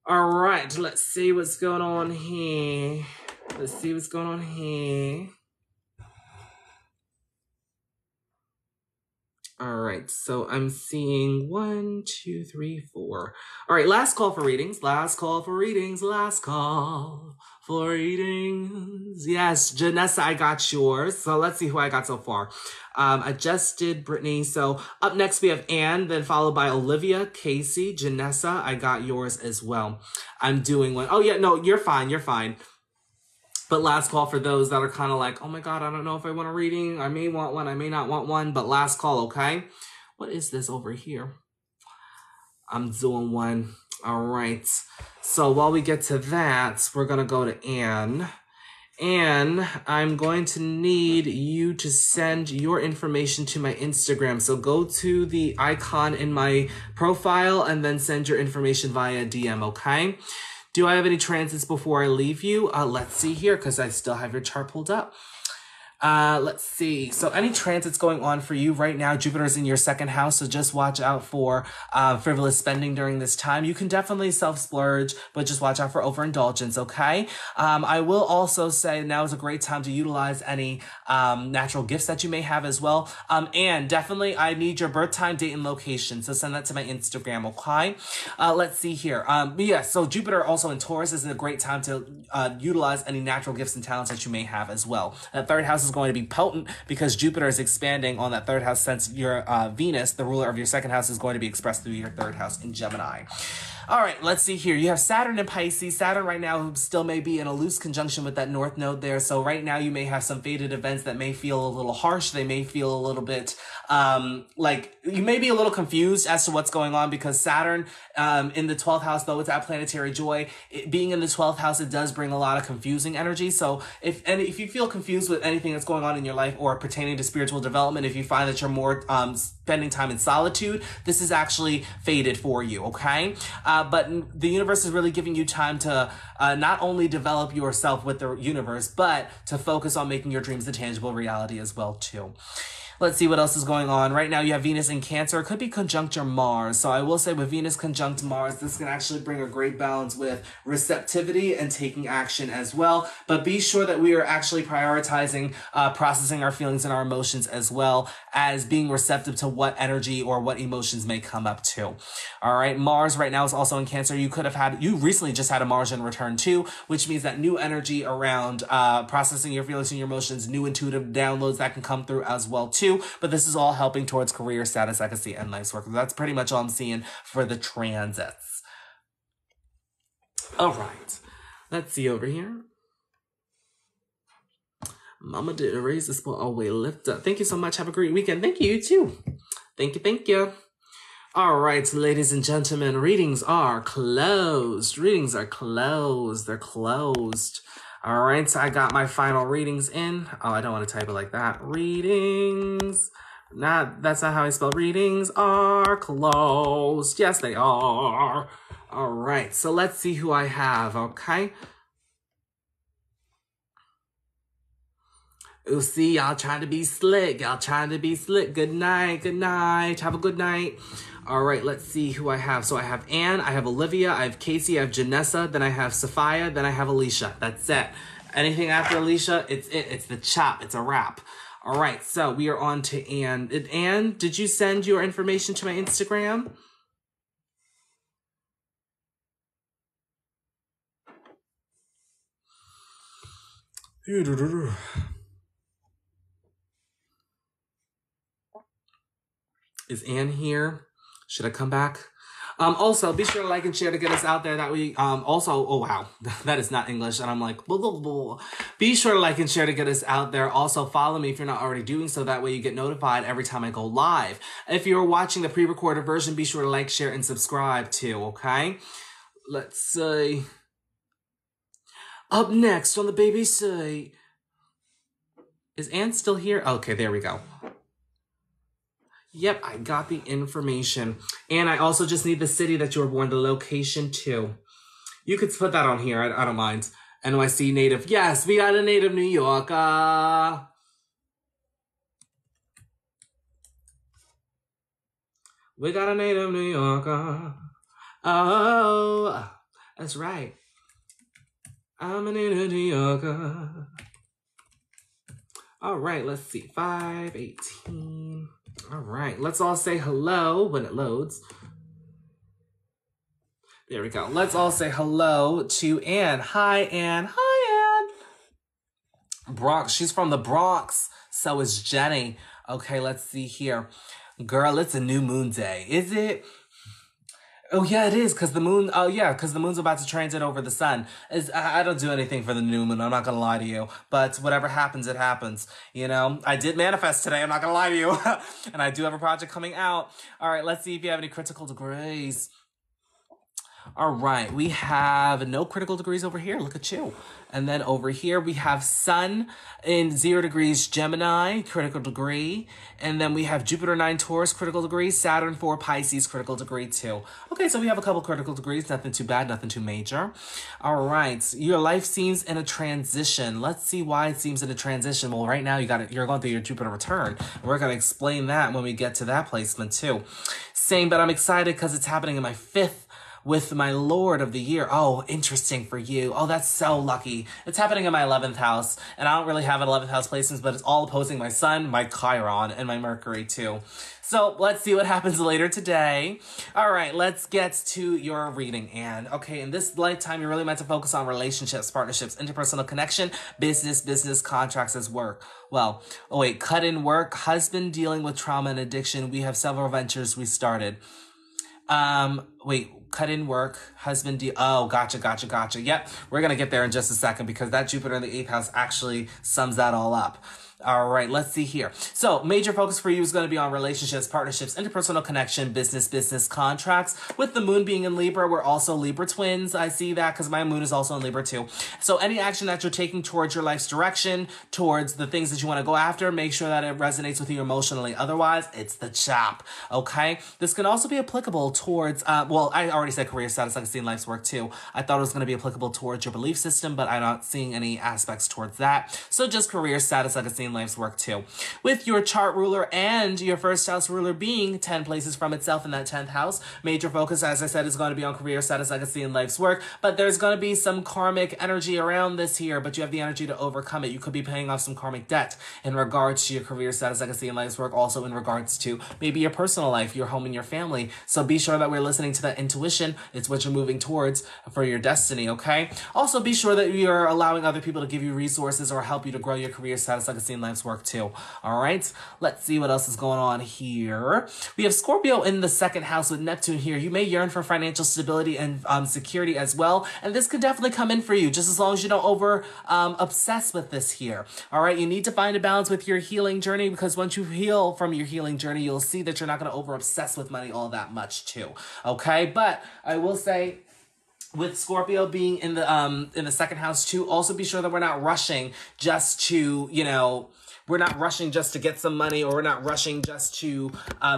S1: All right. Let's see what's going on here. All right, so I'm seeing 1, 2, 3, 4. All right, last call for readings. Yes, Janessa, I got yours. So let's see who I got so far. I just did Brittany. So up next we have Anne, then followed by Olivia, Casey, Janessa. I got yours as well. I'm doing one. Oh yeah, no, you're fine. But last call for those that are kind of like, oh my God, I don't know if I want a reading. I may want one. I may not want one. But last call, okay? What is this over here? I'm doing one. All right. So while we get to that, we're going to go to Anne. Anne, I'm going to need you to send your information to my Instagram. So go to the icon in my profile and then send your information via DM, okay? Do I have any transits before I leave you? Let's see here, because I still have your chart pulled up. Let's see. So any transits going on for you right now, Jupiter's in your second house, so just watch out for frivolous spending during this time. You can definitely self-splurge, but just watch out for overindulgence, okay? I will also say now is a great time to utilize any natural gifts that you may have as well. And definitely I need your birth time, date, and location, so send that to my Instagram, okay? Let's see here. Yeah, so Jupiter also in Taurus is a great time to utilize any natural gifts and talents that you may have as well. That third house is going to be potent because Jupiter is expanding on that third house, since your Venus, the ruler of your second house, is going to be expressed through your third house in Gemini. All right, let's see here. You have Saturn in Pisces. Saturn right now still may be in a loose conjunction with that North Node there. So right now you may have some fated events that may feel a little harsh. They may feel a little bit like you may be a little confused as to what's going on, because Saturn in the 12th house, though it's at planetary joy, being in the 12th house, it does bring a lot of confusing energy. So if you feel confused with anything that's going on in your life or pertaining to spiritual development, if you find that you're more spending time in solitude, this is actually fated for you, okay? But the universe is really giving you time to not only develop yourself with the universe, but to focus on making your dreams a tangible reality as well, too. Let's see what else is going on. Right now, you have Venus in Cancer. It could be conjunct your Mars. So I will say with Venus conjunct Mars, this can actually bring a great balance with receptivity and taking action as well. But be sure that we are actually prioritizing processing our feelings and our emotions as well as being receptive to what energy or what emotions may come up to. All right. Mars right now is also in Cancer. You recently just had a Mars in return too, which means that new energy around processing your feelings and your emotions, new intuitive downloads that can come through as well too. But this is all helping towards career status, I can see, and life's work. That's pretty much all I'm seeing for the transits. All right. Let's see over here. Mama did raise the spot. Oh, wait, lift up. Thank you so much. Have a great weekend. Thank you, you too. Thank you. Thank you. All right, ladies and gentlemen, readings are closed. Readings are closed. They're closed. All right, so I got my final readings in. Oh, I don't want to type it like that. Readings. That's not how I spell readings are closed. Yes, they are. All right, so let's see who I have, okay? Oh, see, y'all trying to be slick. Y'all trying to be slick. Good night. Good night. Have a good night. All right, let's see who I have. So I have Anne, I have Olivia, I have Casey, I have Janessa, then I have Sophia, then I have Alicia. That's it. Anything after Alicia, it's it. It's the chop. It's a wrap. All right, so we are on to Anne. Anne, did you send your information to my Instagram? Is Anne here? Should I come back? Also, be sure to like and share to get us out there. That we, also, oh wow, that is not English. And I'm like, blah, blah, blah. Be sure to like and share to get us out there. Also, follow me if you're not already doing so. That way you get notified every time I go live. If you're watching the pre-recorded version, be sure to like, share, and subscribe too, okay? Let's see. Up next on the BBC. Is Anne still here? Okay, there we go. Yep, I got the information. And I also just need the city that you were born, the location too. You could put that on here. I don't mind. NYC native. Yes, we got a native New Yorker. We got a native New Yorker. Oh, that's right. I'm a native New Yorker. All right, let's see. 518. All right, let's all say hello when it loads. There we go. Let's all say hello to Anne. Hi, Anne. Hi, Anne. Bronx. She's from the Bronx. So is Jenny. Okay, let's see here. Girl, it's a new moon day. Is it? Oh, yeah, it is, because the moon, oh, yeah, because the moon's about to transit over the sun. I don't do anything for the new moon, I'm not going to lie to you, but whatever happens, it happens, you know? I did manifest today, I'm not going to lie to you, and I do have a project coming out. All right, let's see if you have any critical degrees. All right, we have no critical degrees over here. Look at you. And then over here, we have Sun in 0 degrees Gemini, critical degree. And then we have Jupiter 9 Taurus, critical degree. Saturn 4 Pisces, critical degree too. Okay, so we have a couple critical degrees. Nothing too bad, nothing too major. All right, your life seems in a transition. Let's see why it seems in a transition. Well, right now, you're going through your Jupiter return. We're going to explain that when we get to that placement too. Same, but I'm excited because it's happening in my 5th. With my Lord of the Year. Oh, interesting for you. Oh, that's so lucky. It's happening in my 11th house. And I don't really have an 11th house placements, but it's all opposing my Sun, my Chiron, and my Mercury too. So let's see what happens later today. All right, let's get to your reading, Anne. Okay, in this lifetime, you're really meant to focus on relationships, partnerships, interpersonal connection, business, contracts as work. Well, oh wait, cut in work, husband dealing with trauma and addiction. We have several ventures we started. Wait, cut in work, husband oh, gotcha. Yep, we're gonna get there in just a second because that Jupiter in the 8th house actually sums that all up. All right, let's see here. So major focus for you is going to be on relationships, partnerships, interpersonal connection, business, contracts. With the moon being in Libra, we're also Libra twins. I see that because my moon is also in Libra too. So any action that you're taking towards your life's direction, towards the things that you want to go after, make sure that it resonates with you emotionally. Otherwise, it's the chop. Okay. This can also be applicable towards, well, I already said career status. I can see in life's work too. I thought it was going to be applicable towards your belief system, but I'm not seeing any aspects towards that. So just career status, I can see in and life's work too. With your chart ruler and your first house ruler being 10 places from itself in that 10th house, major focus, as I said, is going to be on career, status, legacy, and life's work. But there's going to be some karmic energy around this here, but you have the energy to overcome it. You could be paying off some karmic debt in regards to your career, status, legacy, and life's work. Also in regards to maybe your personal life, your home, and your family. So be sure that we're listening to that intuition. It's what you're moving towards for your destiny, okay? Also be sure that you're allowing other people to give you resources or help you to grow your career, status, legacy, and life's work too. All right? Let's see what else is going on here. We have Scorpio in the second house with Neptune here. You may yearn for financial stability and security as well. And this could definitely come in for you, just as long as you don't obsess with this here. All right? You need to find a balance with your healing journey, because once you heal from your healing journey, you'll see that you're not going to over-obsess with money all that much too. Okay? But I will say, with Scorpio being in the second house too, also be sure that we're not rushing just to, we're not rushing just to get some money, or we're not rushing just to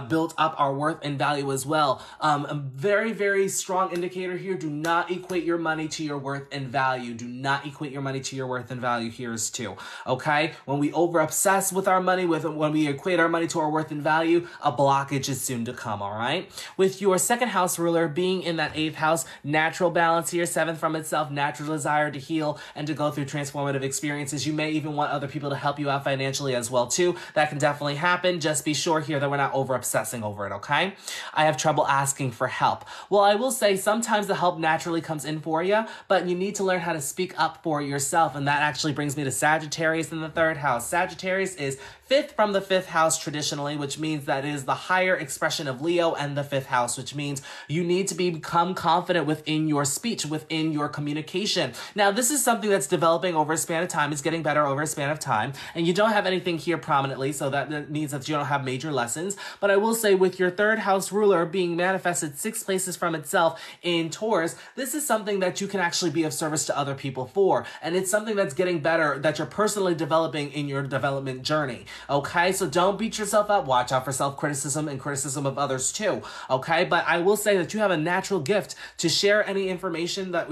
S1: build up our worth and value as well. A very, very strong indicator here: do not equate your money to your worth and value. Do not equate your money to your worth and value here is too. Okay? When we over obsess with our money, when we equate our money to our worth and value, a blockage is soon to come. All right? With your second house ruler being in that 8th house, natural balance here, 7th from itself, natural desire to heal and to go through transformative experiences. You may even want other people to help you out financially as well too. That can definitely happen. Just be sure here that we're not over obsessing over it, okay? I have trouble asking for help. Well, I will say sometimes the help naturally comes in for you, but you need to learn how to speak up for yourself. And that actually brings me to Sagittarius in the 3rd house. Sagittarius is 5th from the 5th house traditionally, which means that is the higher expression of Leo and the 5th house, which means you need to become confident within your speech, within your communication. Now, this is something that's developing over a span of time. It's getting better over a span of time, and you don't have anything here prominently, so that means that you don't have major lessons. But I will say, with your 3rd house ruler being manifested 6 places from itself in Taurus, this is something that you can actually be of service to other people for, and it's something that's getting better, that you're personally developing in your development journey. Okay, so don't beat yourself up. Watch out for self-criticism and criticism of others too. Okay, but I will say that you have a natural gift to share any information that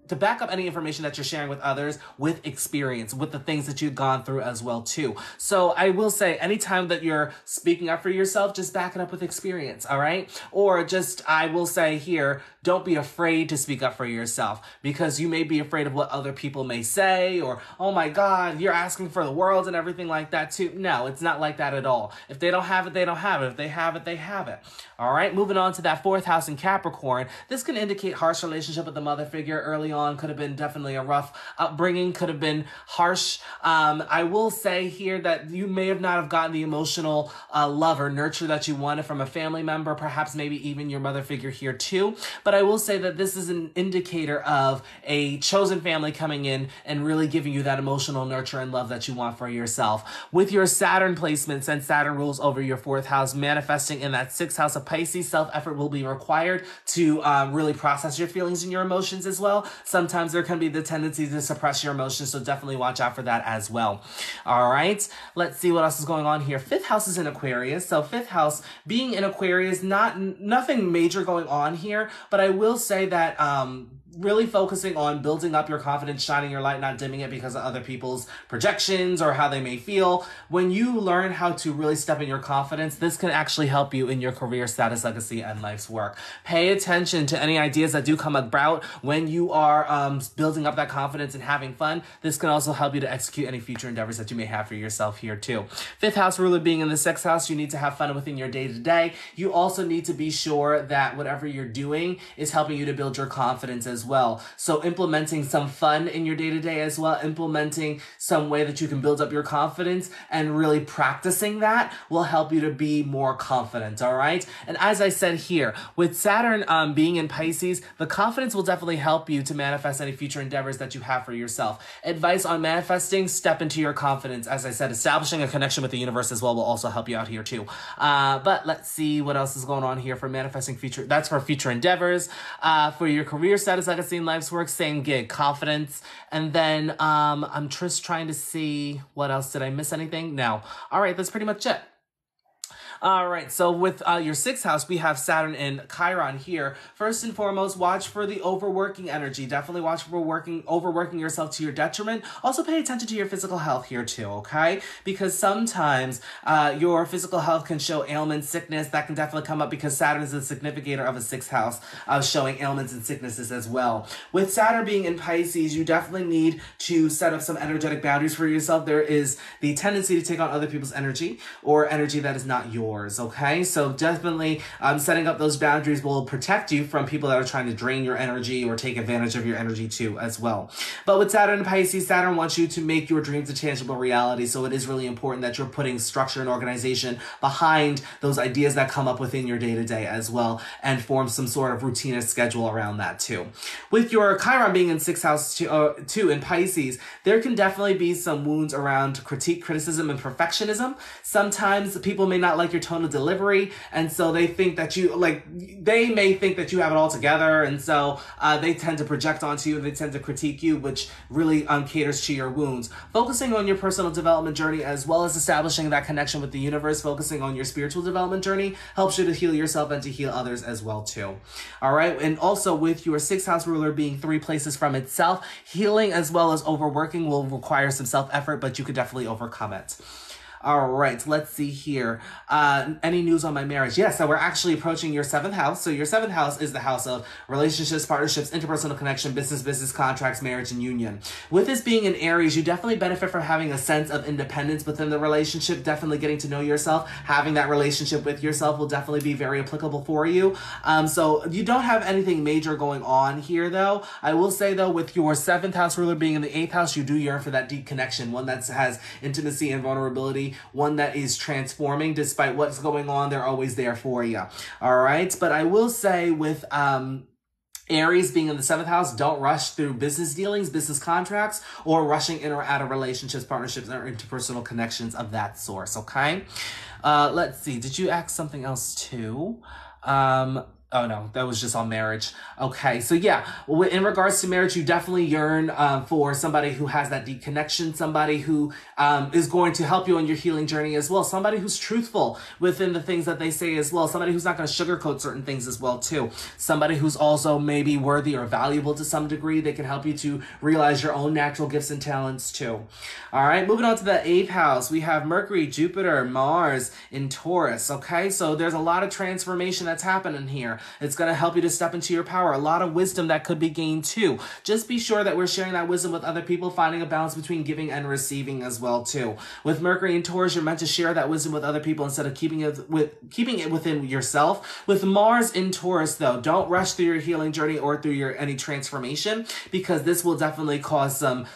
S1: to back up any information that you're sharing with others with experience, with the things that you've gone through as well too. So I will say, anytime that you're speaking up for yourself, just back it up with experience, all right? Or just, I will say here, don't be afraid to speak up for yourself, because you may be afraid of what other people may say, or, oh my God, you're asking for the world and everything like that too. No, it's not like that at all. If they don't have it, they don't have it. If they have it, they have it. All right, moving on to that 4th house in Capricorn. This can indicate harsh relationship with the mother figure early on. Could have been definitely a rough upbringing, could have been harsh. I will say here that you may have not have gotten the emotional love or nurture that you wanted from a family member, perhaps maybe even your mother figure here too. But I will say that this is an indicator of a chosen family coming in and really giving you that emotional nurture and love that you want for yourself. With your Saturn placements, and Saturn rules over your 4th house, manifesting in that 6th house of Pisces, self-effort will be required to really process your feelings and your emotions as well. Sometimes there can be the tendency to suppress your emotions, so definitely watch out for that as well. All right, let's see what else is going on here. 5th house is in Aquarius, so 5th house being in Aquarius, nothing major going on here, but I will say that really focusing on building up your confidence, shining your light, not dimming it because of other people's projections or how they may feel. When you learn how to really step in your confidence, this can actually help you in your career, status, legacy, and life's work. Pay attention to any ideas that do come about when you are building up that confidence and having fun. This can also help you to execute any future endeavors that you may have for yourself here too. 5th house ruler being in the 6th house, you need to have fun within your day-to-day. You also need to be sure that whatever you're doing is helping you to build your confidence as well. So implementing some fun in your day-to-day as well, implementing some way that you can build up your confidence and really practicing that will help you to be more confident, all right? And as I said here, with Saturn being in Pisces, the confidence will definitely help you to manifest any future endeavors that you have for yourself. Advice on manifesting: step into your confidence. As I said, establishing a connection with the universe as well will also help you out here too. But let's see what else is going on here for manifesting future. That's for future endeavors. For your career status, legacy, and life's work, same gig, confidence. And then I'm just trying to see what else. Did I miss anything? No. All right, that's pretty much it. All right, so with your 6th house, we have Saturn and Chiron here. First and foremost, watch for the overworking energy. Definitely watch for overworking yourself to your detriment. Also pay attention to your physical health here too, okay? Because sometimes your physical health can show ailments, sickness. That can definitely come up because Saturn is a significator of a 6th house, showing ailments and sicknesses as well. With Saturn being in Pisces, you definitely need to set up some energetic boundaries for yourself. There is the tendency to take on other people's energy or energy that is not yours, okay? So definitely setting up those boundaries will protect you from people that are trying to drain your energy or take advantage of your energy too as well. But with Saturn and Pisces, Saturn wants you to make your dreams a tangible reality. So it is really important that you're putting structure and organization behind those ideas that come up within your day-to-day as well, and form some sort of routine and schedule around that too. With your Chiron being in 6th house too in Pisces, there can definitely be some wounds around critique, criticism, and perfectionism. Sometimes people may not like your tone of delivery, and so they think that they may think that you have it all together, and so they tend to project onto you, they tend to critique you, which really caters to your wounds. Focusing on your personal development journey as well as establishing that connection with the universe, focusing on your spiritual development journey, helps you to heal yourself and to heal others as well too. All right, and also with your 6th house ruler being 3 places from itself, healing as well as overworking will require some self-effort, but you could definitely overcome it. All right, let's see here. Any news on my marriage? Yes, so we're actually approaching your 7th house. So your 7th house is the house of relationships, partnerships, interpersonal connection, business contracts, marriage, and union. With this being in Aries, you definitely benefit from having a sense of independence within the relationship, definitely getting to know yourself. Having that relationship with yourself will definitely be very applicable for you. So you don't have anything major going on here, though. I will say, though, with your 7th house ruler being in the 8th house, you do yearn for that deep connection, one that has intimacy and vulnerability, one that is transforming. Despite what's going on, they're always there for you. All right. But I will say with Aries being in the 7th house, don't rush through business dealings, business contracts, or rushing in or out of relationships, partnerships, or interpersonal connections of that source. Okay. Let's see. Did you ask something else too? Oh no, that was just on marriage. Okay, so yeah, in regards to marriage, you definitely yearn for somebody who has that deep connection, somebody who is going to help you on your healing journey as well, somebody who's truthful within the things that they say as well, somebody who's not going to sugarcoat certain things as well too, somebody who's also maybe worthy or valuable to some degree. They can help you to realize your own natural gifts and talents too. All right, moving on to the 8th house, we have Mercury, Jupiter, Mars in Taurus. Okay, so there's a lot of transformation that's happening here. It's going to help you to step into your power. A lot of wisdom that could be gained too. Just be sure that we're sharing that wisdom with other people, finding a balance between giving and receiving as well too. With Mercury in Taurus, you're meant to share that wisdom with other people instead of keeping it within yourself. With Mars in Taurus, though, don't rush through your healing journey or through any transformation, because this will definitely cause some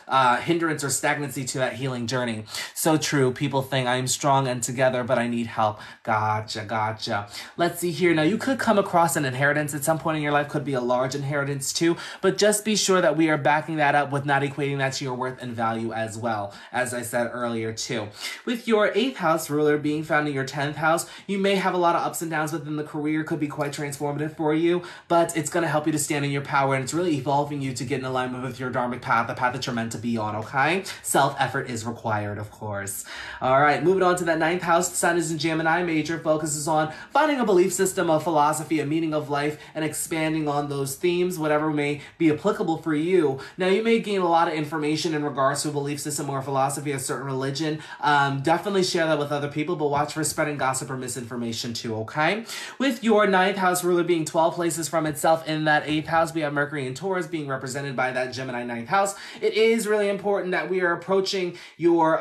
S1: hindrance or stagnancy to that healing journey. So true. People think I'm strong and together, but I need help. Gotcha. Let's see here. Now, you could come across an inheritance at some point in your life, could be a large inheritance too, but just be sure that we are backing that up with not equating that to your worth and value as well, as I said earlier too. With your 8th house ruler being found in your 10th house, you may have a lot of ups and downs within the career, could be quite transformative for you, but it's going to help you to stand in your power, and it's really evolving you to get in alignment with your dharmic path, the path that you're meant to be on, okay? Self-effort is required, of course. All right, moving on to that 9th house, the sun is in Gemini, major focuses on finding a belief system, a philosophy, a meaning of life, and expanding on those themes, whatever may be applicable for you. Now, you may gain a lot of information in regards to a belief system or philosophy, a certain religion. Definitely share that with other people, but watch for spreading gossip or misinformation too, okay? With your 9th house ruler being 12 places from itself in that 8th house, we have Mercury and Taurus being represented by that Gemini 9th house. It is really important that we are approaching your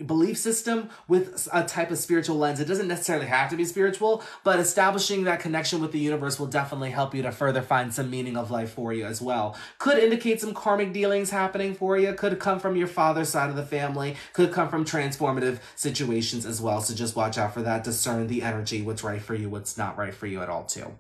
S1: belief system with a type of spiritual lens. It doesn't necessarily have to be spiritual, but establishing that connection with the universe will definitely help you to further find some meaning of life for you as well. Could indicate some karmic dealings happening for you. Could come from your father's side of the family. Could come from transformative situations as well. So just watch out for that. Discern the energy, what's right for you, what's not right for you at all too.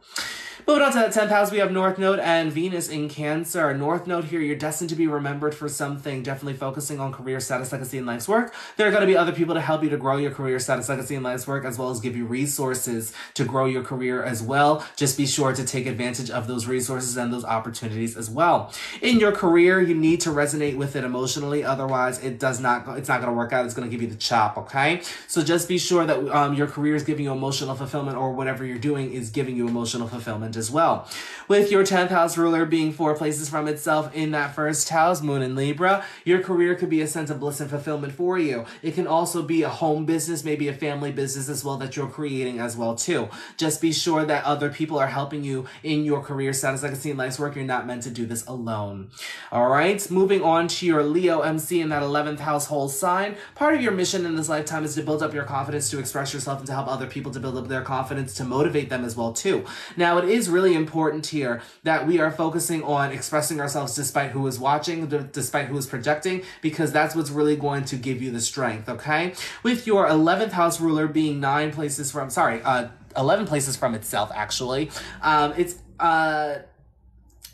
S1: Moving on to the 10th house, we have North Node and Venus in Cancer. North Node here, you're destined to be remembered for something, definitely focusing on career, status, legacy, and life's work. There are going to be other people to help you to grow your career, status, legacy, and life's work, as well as give you resources to grow your career as well. just be sure to take advantage of those resources and those opportunities as well. In your career, you need to resonate with it emotionally. Otherwise, it's not going to work out. It's going to give you the chop, okay? So just be sure that your career is giving you emotional fulfillment, or whatever you're doing is giving you emotional fulfillment as well. With your 10th house ruler being 4 places from itself in that first house, Moon in Libra, your career could be a sense of bliss and fulfillment for you. It can also be a home business, maybe a family business as well that you're creating as well too. Just be sure that other people are helping you in your career status. Like I see in life's work, you're not meant to do this alone. All right, moving on to your Leo MC in that 11th household sign. Part of your mission in this lifetime is to build up your confidence, to express yourself, and to help other people to build up their confidence, to motivate them as well too. Now, it is really important here that we are focusing on expressing ourselves despite who is watching, despite who is projecting, because that's what's really going to give you the strength, okay? With your 11th house ruler being 11 places from itself, actually,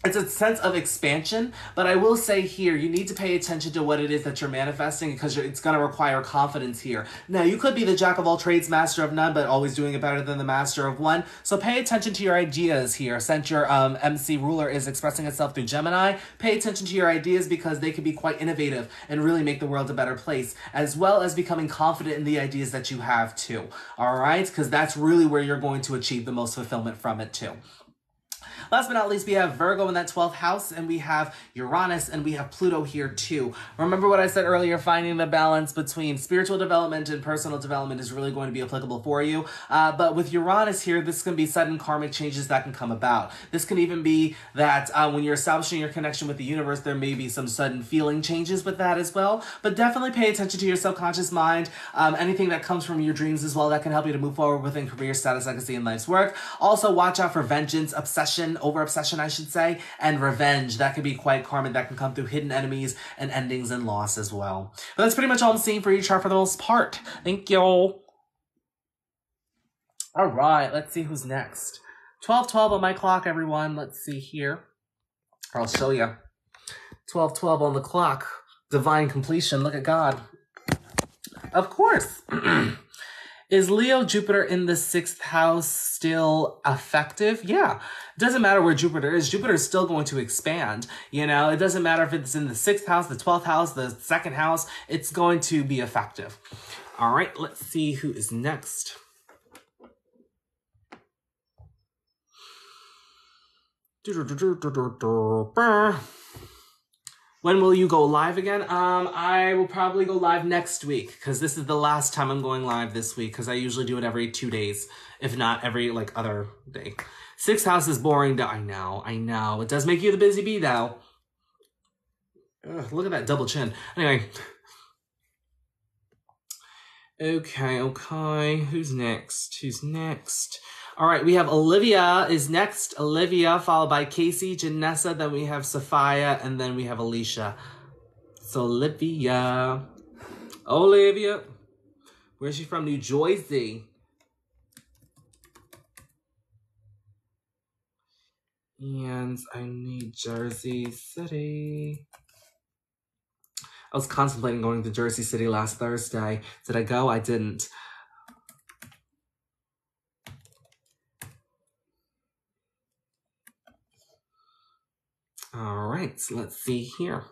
S1: it's a sense of expansion, but I will say here, you need to pay attention to what it is that you're manifesting, because it's going to require confidence here. Now, you could be the jack of all trades, master of none, but always doing it better than the master of one. So pay attention to your ideas here. Since your MC ruler is expressing itself through Gemini, pay attention to your ideas, because they could be quite innovative and really make the world a better place, as well as becoming confident in the ideas that you have too. All right? Because that's really where you're going to achieve the most fulfillment from it too. Last but not least, we have Virgo in that 12th house, and we have Uranus, and we have Pluto here too. Remember what I said earlier, finding the balance between spiritual development and personal development is really going to be applicable for you. But with Uranus here, this can be sudden karmic changes that can come about. This can even be that when you're establishing your connection with the universe, there may be some sudden feeling changes with that as well. But definitely pay attention to your subconscious mind, anything that comes from your dreams as well that can help you to move forward within career status, legacy, and life's work. Also, watch out for vengeance, obsession, over-obsession, I should say, and revenge. That can be quite karmic. That can come through hidden enemies and endings and loss as well. But that's pretty much all I'm seeing for your chart for the most part. Thank you. All right, let's see who's next. 12:12 on my clock, everyone. Let's see here. I'll show you. 12:12 on the clock. Divine completion. Look at God. Of course. Is Leo Jupiter in the 6th house still effective? Yeah. It doesn't matter where Jupiter is. Jupiter is still going to expand. You know, it doesn't matter if it's in the 6th house, the 12th house, the 2nd house. It's going to be effective. All right, let's see who is next. When will you go live again? I will probably go live next week, because this is the last time I'm going live this week, because I usually do it every 2 days, if not every other day. 6th house is boring. I know. It does make you the busy bee though. Ugh, look at that double chin. Anyway. Okay. Who's next? All right, we have Olivia is next. Olivia, followed by Casey, Janessa, then we have Sophia, and then we have Alicia. So Olivia. Where's she from? New Jersey. And I need Jersey City. I was contemplating going to Jersey City last Thursday. Did I go? I didn't. All right, so let's see here.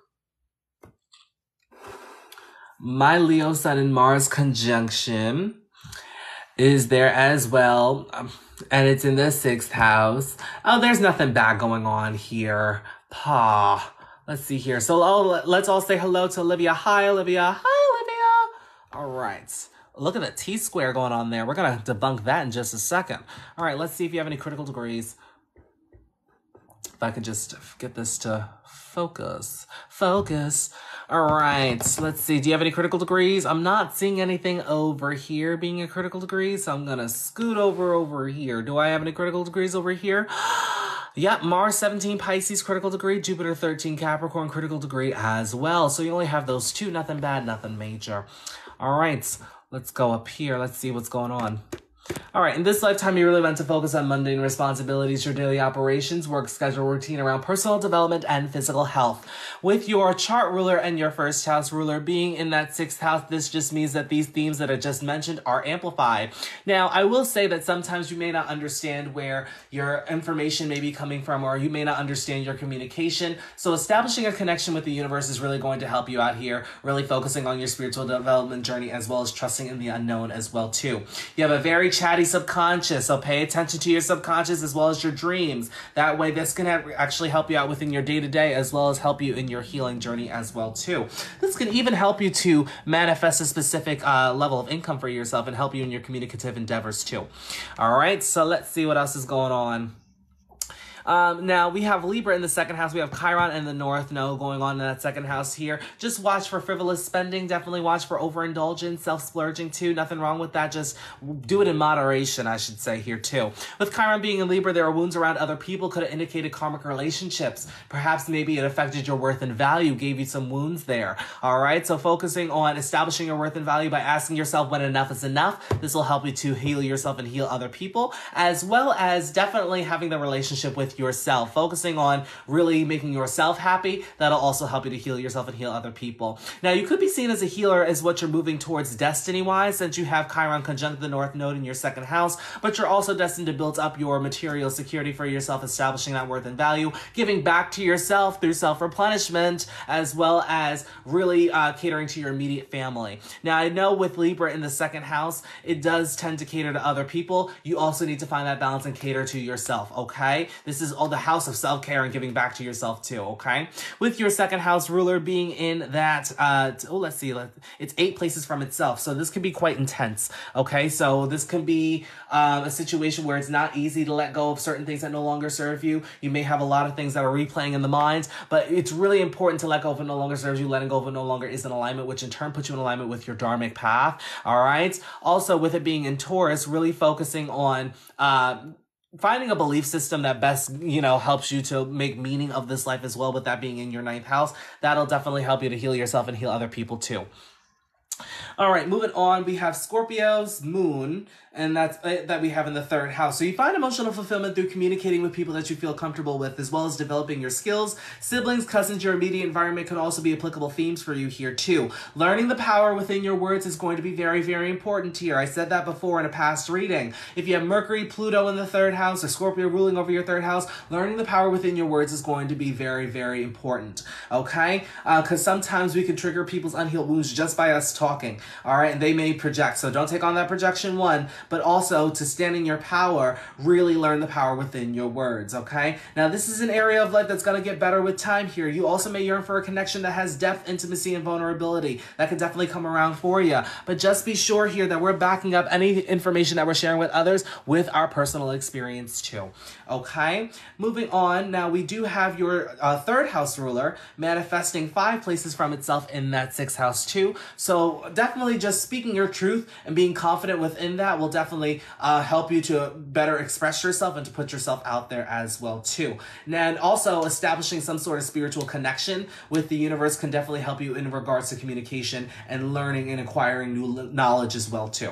S1: My Leo Sun and Mars conjunction is there as well, and it's in the 6th house. Oh, there's nothing bad going on here. Let's see here. So let's all say hello to Olivia. Hi, Olivia. Hi, Olivia. All right. Look at the T-square going on there. We're going to debunk that in just a second. All right, let's see if you have any critical degrees. If I could just get this to focus. All right, let's see. Do you have any critical degrees? I'm not seeing anything over here being a critical degree, so I'm gonna scoot over here. Do I have any critical degrees over here? Yep, Mars 17 Pisces critical degree, Jupiter 13 Capricorn critical degree as well. So you only have those 2, nothing bad, nothing major. All right, let's go up here. Let's see what's going on. All right, in this lifetime, you really meant to focus on mundane responsibilities, your daily operations, work schedule, routine around personal development and physical health. With your chart ruler and your first house ruler being in that sixth house, this just means that these themes that I just mentioned are amplified. Now, I will say that sometimes you may not understand where your information may be coming from, or you may not understand your communication. So establishing a connection with the universe is really going to help you out here, really focusing on your spiritual development journey, as well as trusting in the unknown as well, too. You have a very chatty subconscious, so pay attention to your subconscious as well as your dreams. That way, this can actually help you out within your day-to-day, as well as help you in your healing journey as well, too. This can even help you to manifest a specific level of income for yourself and help you in your communicative endeavors, too. All right, so let's see what else is going on. Now, we have Libra in the second house. We have Chiron in the North Node going on in that second house here. Just watch for frivolous spending. Definitely watch for overindulgence, self-splurging too. Nothing wrong with that. Just do it in moderation, I should say here too. With Chiron being in Libra, there are wounds around other people. Could have indicated karmic relationships. Perhaps maybe it affected your worth and value, gave you some wounds there. All right, so focusing on establishing your worth and value by asking yourself when enough is enough. This will help you to heal yourself and heal other people, as well as definitely having the relationship with yourself, focusing on really making yourself happy. That'll also help you to heal yourself and heal other people. Now, you could be seen as a healer as what you're moving towards destiny-wise, since you have Chiron conjunct the North Node in your second house, but you're also destined to build up your material security for yourself, establishing that worth and value, giving back to yourself through self-replenishment, as well as really catering to your immediate family. Now, I know with Libra in the second house, it does tend to cater to other people. You also need to find that balance and cater to yourself, okay? This is all the house of self-care and giving back to yourself too, okay? With your second house ruler being in that, let's see, it's 8 places from itself. So this could be quite intense, okay? So this could be a situation where it's not easy to let go of certain things that no longer serve you. You may have a lot of things that are replaying in the mind, but it's really important to let go of what no longer serves you. Letting go of what no longer is in alignment, which in turn puts you in alignment with your dharmic path, all right? Also, with it being in Taurus, really focusing on finding a belief system that best, helps you to make meaning of this life as well, with that being in your 9th house. That'll definitely help you to heal yourself and heal other people too. All right, moving on, we have Scorpio's moon, and that's that we have in the 3rd house. So you find emotional fulfillment through communicating with people that you feel comfortable with, as well as developing your skills. Siblings, cousins, your immediate environment can also be applicable themes for you here too. Learning the power within your words is going to be very, very important here. I said that before in a past reading. If you have Mercury, Pluto in the 3rd house, or Scorpio ruling over your 3rd house, learning the power within your words is going to be very, very important, okay? Because sometimes we can trigger people's unhealed wounds just by us talking. All right, and they may project. So don't take on that projection one, but also to stand in your power, really learn the power within your words, okay? Now, this is an area of life that's going to get better with time here. You also may yearn for a connection that has depth, intimacy, and vulnerability. That can definitely come around for you. But just be sure here that we're backing up any information that we're sharing with others with our personal experience too, okay? Moving on, now we do have your 3rd house ruler manifesting 5 places from itself in that 6th house too. So definitely just speaking your truth and being confident within that will definitely help you to better express yourself and to put yourself out there as well too. And also establishing some sort of spiritual connection with the universe can definitely help you in regards to communication and learning and acquiring new knowledge as well too.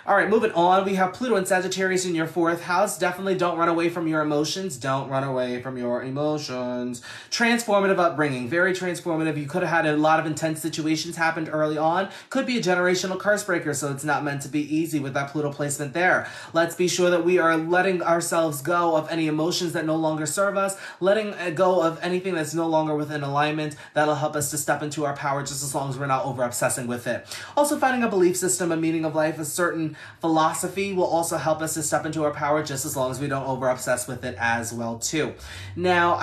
S1: All right, moving on, we have Pluto and Sagittarius in your 4th house. Definitely don't run away from your emotions. Don't run away from your emotions. Transformative upbringing, very transformative. You could have had a lot of intense situations happened early on. Could be a generational curse breaker, so it's not meant to be easy with that Pluto placement there. Let's be sure that we are letting ourselves go of any emotions that no longer serve us, letting go of anything that's no longer within alignment. That'll help us to step into our power just as long as we're not over-obsessing with it. Also, finding a belief system, a meaning of life, a certain philosophy will also help us to step into our power just as long as we don't over-obsess with it as well too. Now,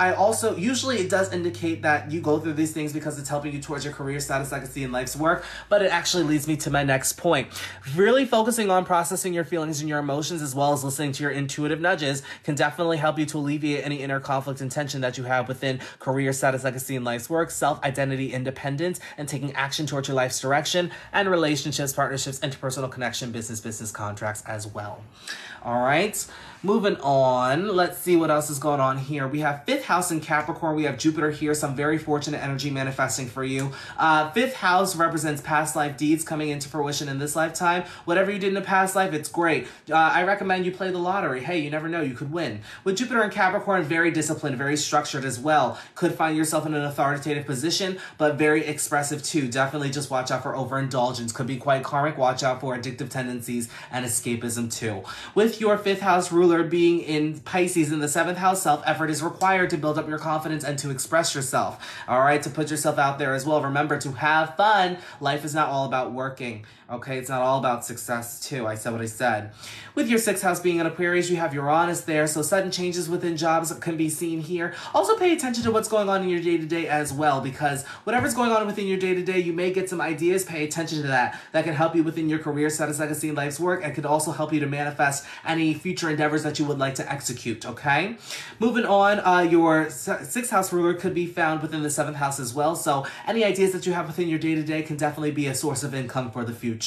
S1: usually it does indicate that you go through these things because it's helping you towards your career status, I can see in life's work, but it actually leads me to my next point. Really focusing on processing your feelings and your emotions as well as listening to your intuitive nudges can definitely help you to alleviate any inner conflict and tension that you have within career status, I can see in life's work, self-identity, independence, and taking action towards your life's direction, and relationships, partnerships, interpersonal connection, business contracts as well. All right. Moving on, let's see what else is going on here. We have 5th house in Capricorn. We have Jupiter here, some very fortunate energy manifesting for you. 5th house represents past life deeds coming into fruition in this lifetime. Whatever you did in a past life, it's great. I recommend you play the lottery. Hey, you never know, you could win. With Jupiter in Capricorn, very disciplined, very structured as well. Could find yourself in an authoritative position, but very expressive too. Definitely just watch out for overindulgence. Could be quite karmic. Watch out for addictive tendencies and escapism too. With your 5th house ruler being in Pisces in the 7th house, self-effort is required to build up your confidence and to express yourself. All right, to put yourself out there as well. Remember to have fun. Life is not all about working. Okay, it's not all about success too. I said what I said. With your 6th house being in Aquarius, you have Uranus there, so sudden changes within jobs can be seen here. Also pay attention to what's going on in your day-to-day as well, because whatever's going on within your day-to-day, you may get some ideas. Pay attention to that. That can help you within your career status, legacy, and life's work, and could also help you to manifest any future endeavors that you would like to execute, okay? Moving on, your 6th house ruler could be found within the 7th house as well, so any ideas that you have within your day-to-day can definitely be a source of income for the future.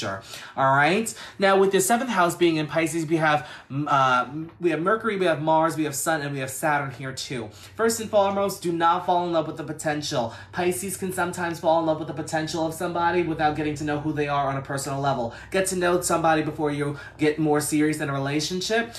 S1: All right. Now, with your 7th house being in Pisces, we have Mercury, we have Mars, we have Sun, and we have Saturn here too. First and foremost, do not fall in love with the potential. Pisces can sometimes fall in love with the potential of somebody without getting to know who they are on a personal level. Get to know somebody before you get more serious in a relationship.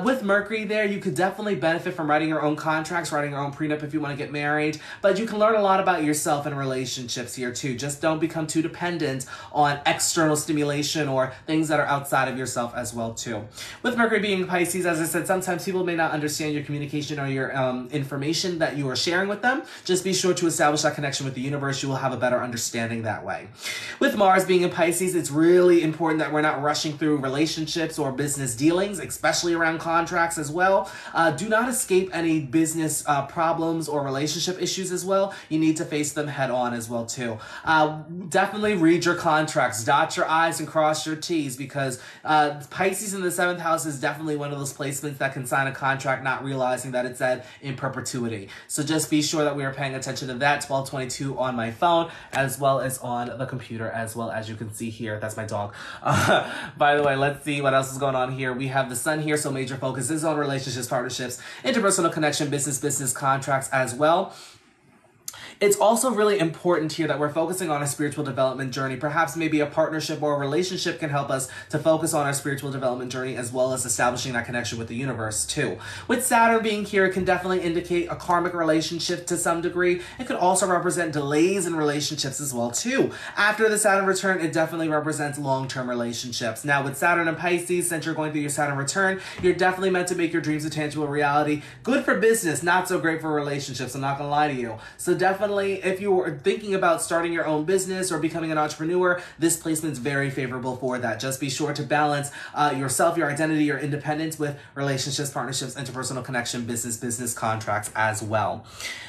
S1: With Mercury there, you could definitely benefit from writing your own contracts, writing your own prenup if you want to get married, but you can learn a lot about yourself in relationships here too. Just don't become too dependent on external stimulation or things that are outside of yourself as well too. With Mercury being Pisces, as I said, sometimes people may not understand your communication or your information that you are sharing with them. Just be sure to establish that connection with the universe. You will have a better understanding that way. With Mars being in Pisces, it's really important that we're not rushing through relationships or business dealings, especially around contracts as well. Do not escape any business problems or relationship issues as well. You need to face them head on as well too. Definitely read your contracts. Dot your I's and cross your T's, because Pisces in the 7th house is definitely one of those placements that can sign a contract not realizing that it's said in perpetuity. So just be sure that we are paying attention to that. 1222 on my phone as well as on the computer, as well as you can see here. That's my dog. By the way, let's see what else is going on here. We have the Sun here, so major focus is on relationships, partnerships, interpersonal connection, business contracts as well. It's also really important here that we're focusing on a spiritual development journey. Perhaps maybe a partnership or a relationship can help us to focus on our spiritual development journey, as well as establishing that connection with the universe too. With Saturn being here, it can definitely indicate a karmic relationship to some degree. It could also represent delays in relationships as well too. After the Saturn return, it definitely represents long-term relationships. Now with Saturn and Pisces, since you're going through your Saturn return, you're definitely meant to make your dreams a tangible reality. Good for business, not so great for relationships. I'm not gonna lie to you. So definitely, if you were thinking about starting your own business or becoming an entrepreneur, this placement is very favorable for that. Just be sure to balance yourself, your identity, your independence with relationships, partnerships, interpersonal connection, business contracts as well.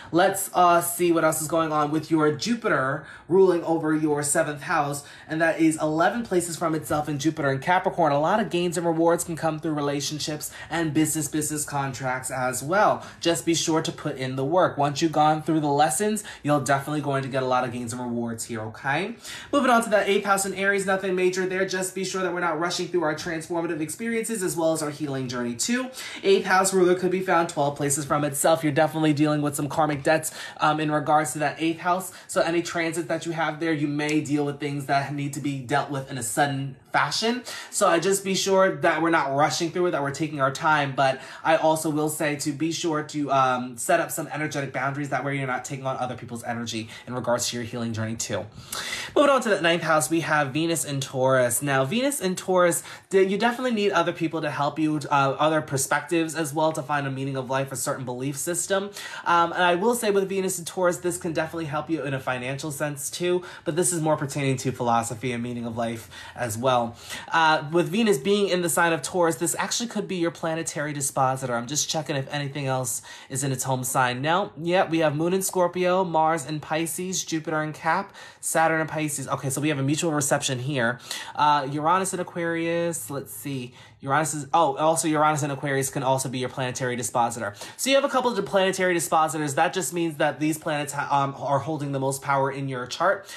S1: Let's see what else is going on with your Jupiter ruling over your 7th house, and that is 11 places from itself in Jupiter in Capricorn. A lot of gains and rewards can come through relationships and business contracts as well. Just be sure to put in the work. Once you've gone through the lessons, you're definitely going to get a lot of gains and rewards here, okay? Moving on to the 8th house in Aries, nothing major there. Just be sure that we're not rushing through our transformative experiences as well as our healing journey too. 8th house ruler could be found 12 places from itself. You're definitely dealing with some karmic debts in regards to that 8th house. So any transit that you have there, you may deal with things that need to be dealt with in a sudden fashion. So I just be sure that we're not rushing through it, that we're taking our time. But I also will say to be sure to set up some energetic boundaries. That way you're not taking on other people's energy in regards to your healing journey too. Moving on to the 9th house, we have Venus in Taurus. Now, Venus in Taurus, you definitely need other people to help you, other perspectives as well, to find a meaning of life, a certain belief system. And I will say with Venus in Taurus, this can definitely help you in a financial sense too, but this is more pertaining to philosophy and meaning of life as well. With Venus being in the sign of Taurus, this actually could be your planetary dispositor. I'm just checking if anything else is in its home sign. Now, yeah, we have Moon in Scorpio, Mars in Pisces, Jupiter in Cap, Saturn in Pisces. Okay, so we have a mutual reception here. Uranus in Aquarius. Let's see. Also Uranus and Aquarius can also be your planetary dispositor. So you have a couple of planetary dispositors. That just means that these planets are holding the most power in your chart.